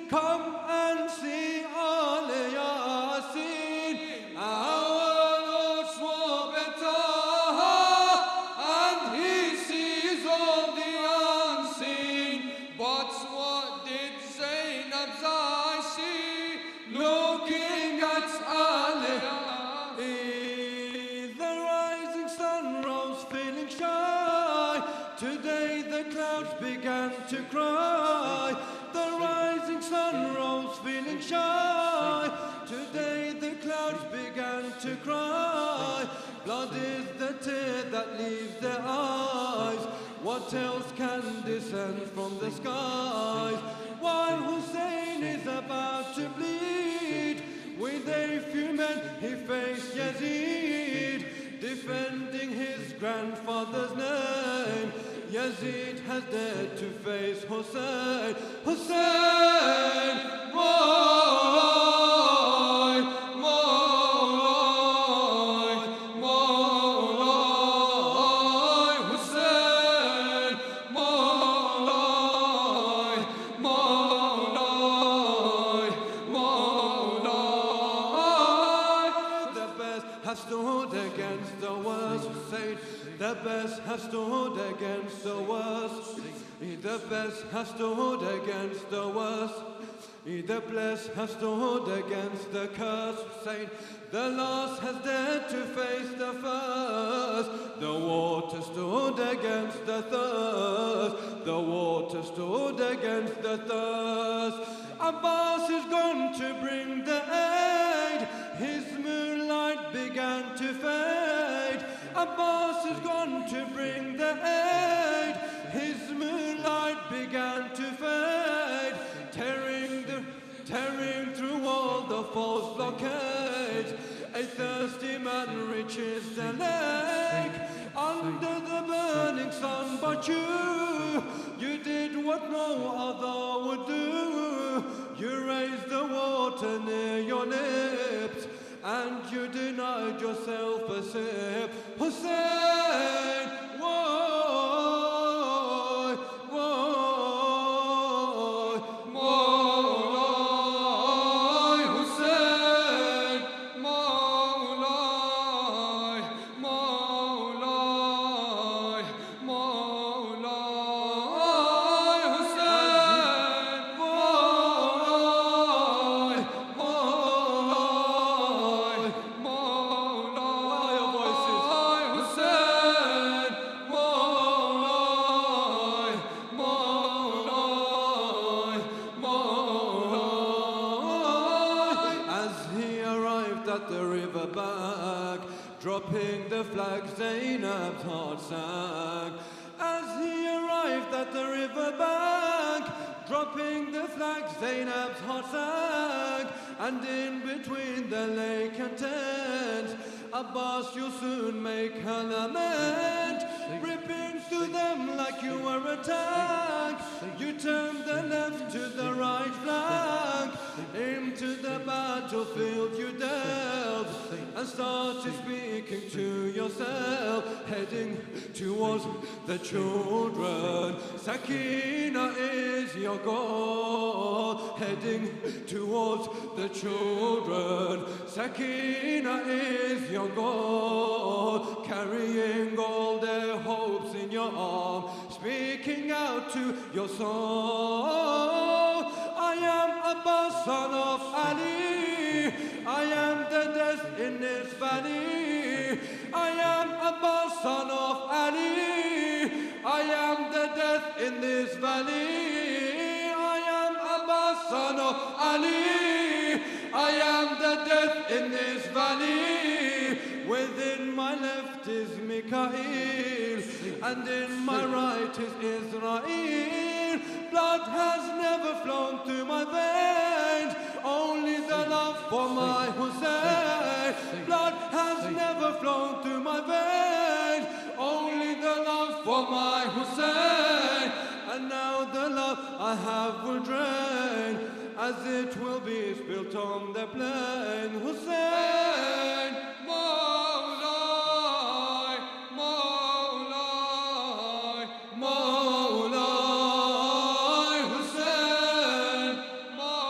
come and see Ali Yasin. Our Lord swore better, and he sees all the unseen. But what did Zainab's eyes see, looking at Ali? The rising sun rose feeling shy. Today the clouds began to cry. The rising sun rose feeling shy. Today the clouds began to cry. Blood is the tear that leaves their eyes. What else can descend from the skies? While Hussein is about to bleed, with a few men he faced Yazid, defending his grandfather's name. Yazid has dared to face Hussein. Hussein, Moy, Moy, Moy, Hussein, Moy, Moy, Moy. The best has stood against the worst. Hussein, the best has stood against the worst. The best has stood against the worst. The blessed has stood against the curse. Saying the last has dared to face the first. The water stood against the thirst. The water stood against the thirst. Abbas is gone to bring the aid. His moonlight began to fade. Abbas is gone to bring the aid. His moonlight began to fade, tearing through all the false blockades. A thirsty man reaches the lake under the burning sun, but you did what no other would do. You raised the water near your lips, and you denied yourself a sip. Hussein, whoa, whoa, Mawlai, Hussein, Mawlai, Mawlai, Mawlai, Hussein, Mawlai, Mawlai, Mawlai, your voices, Hussein, Mawlai, Mawlai, Mawlai. As he arrived at the river bank, dropping the flag, Zainab's heart sank. As he arrived at the river bank, dropping the flag, Zainab's heart sank. And in between the lake and tent, Abbas, you'll soon make her lament, ripping through them like you were a tank. You turned the left to the right flank, into the battlefield you delved, and started speaking to yourself, heading towards the children. Sakina is your goal, heading towards the children. Sakina is your goal, carrying all their hopes in your arms, speaking out to your soul. I am Abbas, son of Ali. I am the death in this valley. I am Abbas, son of Ali. I am the death in this valley. I am Abbas, son of Ali. I am the death in this valley. Within my left is Mikael, and in my right is Israel. Blood has never flown through my veins, only the love for my Hussein. Blood has never flown through my veins, only the love for my Hussein. And now the love I have will drain, as it will be spilt on the plain. Hussein, Mawlai, Mawlai, Mawlai, Hussein, Mawlai.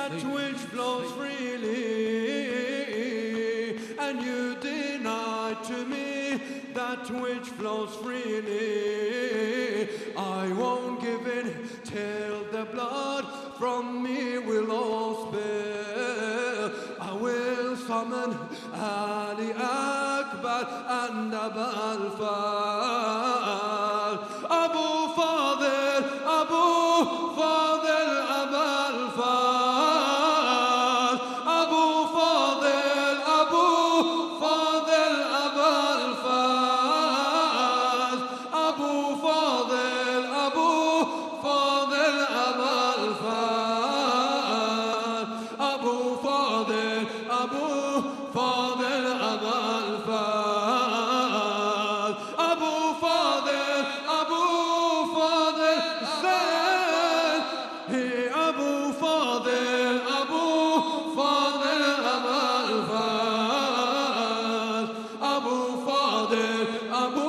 that which flows freely, and you deny to me that which flows freely. I won't give in till the blood from me will all spill. I will summon al-Akbar and al-Fal. Abu Fadil, Abu Fadil, al-Fal. Abu Fadil, Abu Fadil, al-Fal. Abu Fadil, Abu Fadil, al-Fal. Abu Fadil, Abu Fadil, al-Fal. Abu Fadil, Abu Fadil, said, hey, Abu Fadil, Abu Fadil, al-Fal. Abu Fadil, Abu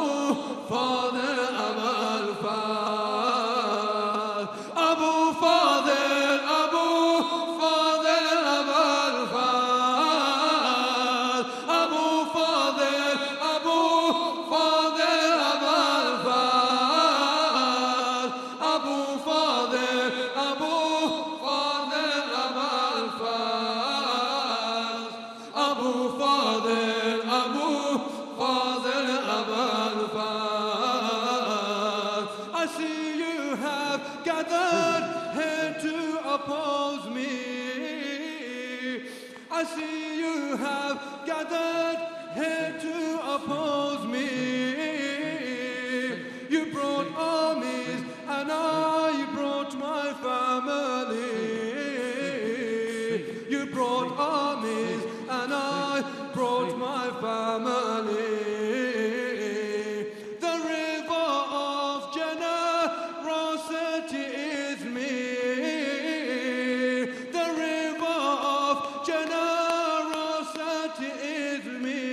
Fadil, al-Fal. Abu Fadil, Abu Fadil, al-Fal. Abu Fadil, Abu Fadil, al-Fal. Abu Fadil, Abu Fadil, al-Fal. Abu Fadil, Abu Fadil, al-Fal. I see you have gathered here to oppose me. I see you have gathered here to oppose me. You brought armies and I brought my family. You brought armies and I brought my family. The river of generosity is me. The river of generosity is me.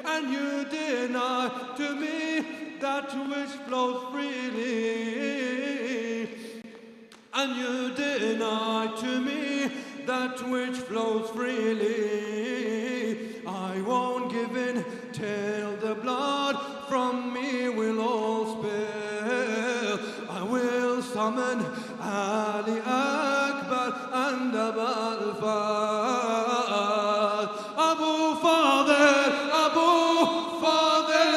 And you deny to me that which flows freely. And you deny to me that which flows freely. I won't give in till the blood from me will all spill. I will summon al-Akbar and al-Fal. Abu Fadil, Abu Fadil,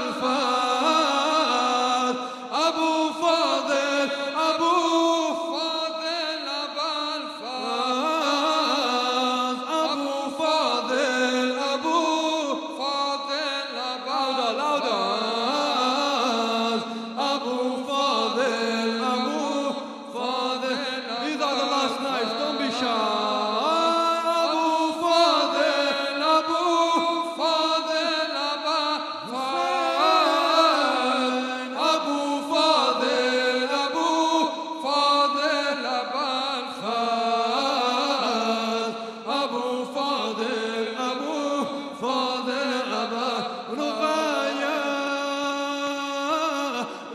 al-Fal. Abu Fadil, Abu Fadil, al-Fal. Abu Fadil, Abu Fadil, al-Fal. Louder, Abu Fadil, Abu Fadil. These are the last nights, don't be shy. Abu Fadil, Abu Fadil, al-Fal. Abu Fadil, Abu Fadil, al-Fal. Abu Fadil, Abu Fadil, al-Fal. رغايا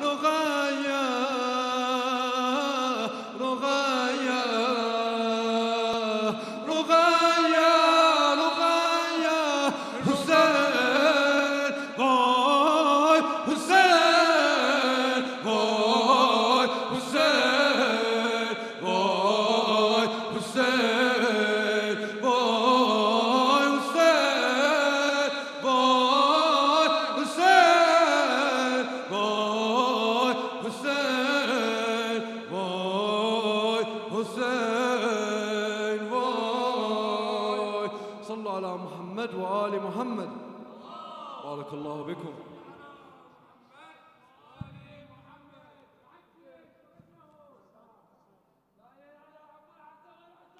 رغايا رغايا رغايا رغايا حسين باي حسين باي حسين باي حسين باي حسين باي حسين باي حسين باي حسين باي. صلوا على محمد وآل محمد. بارك الله بكم.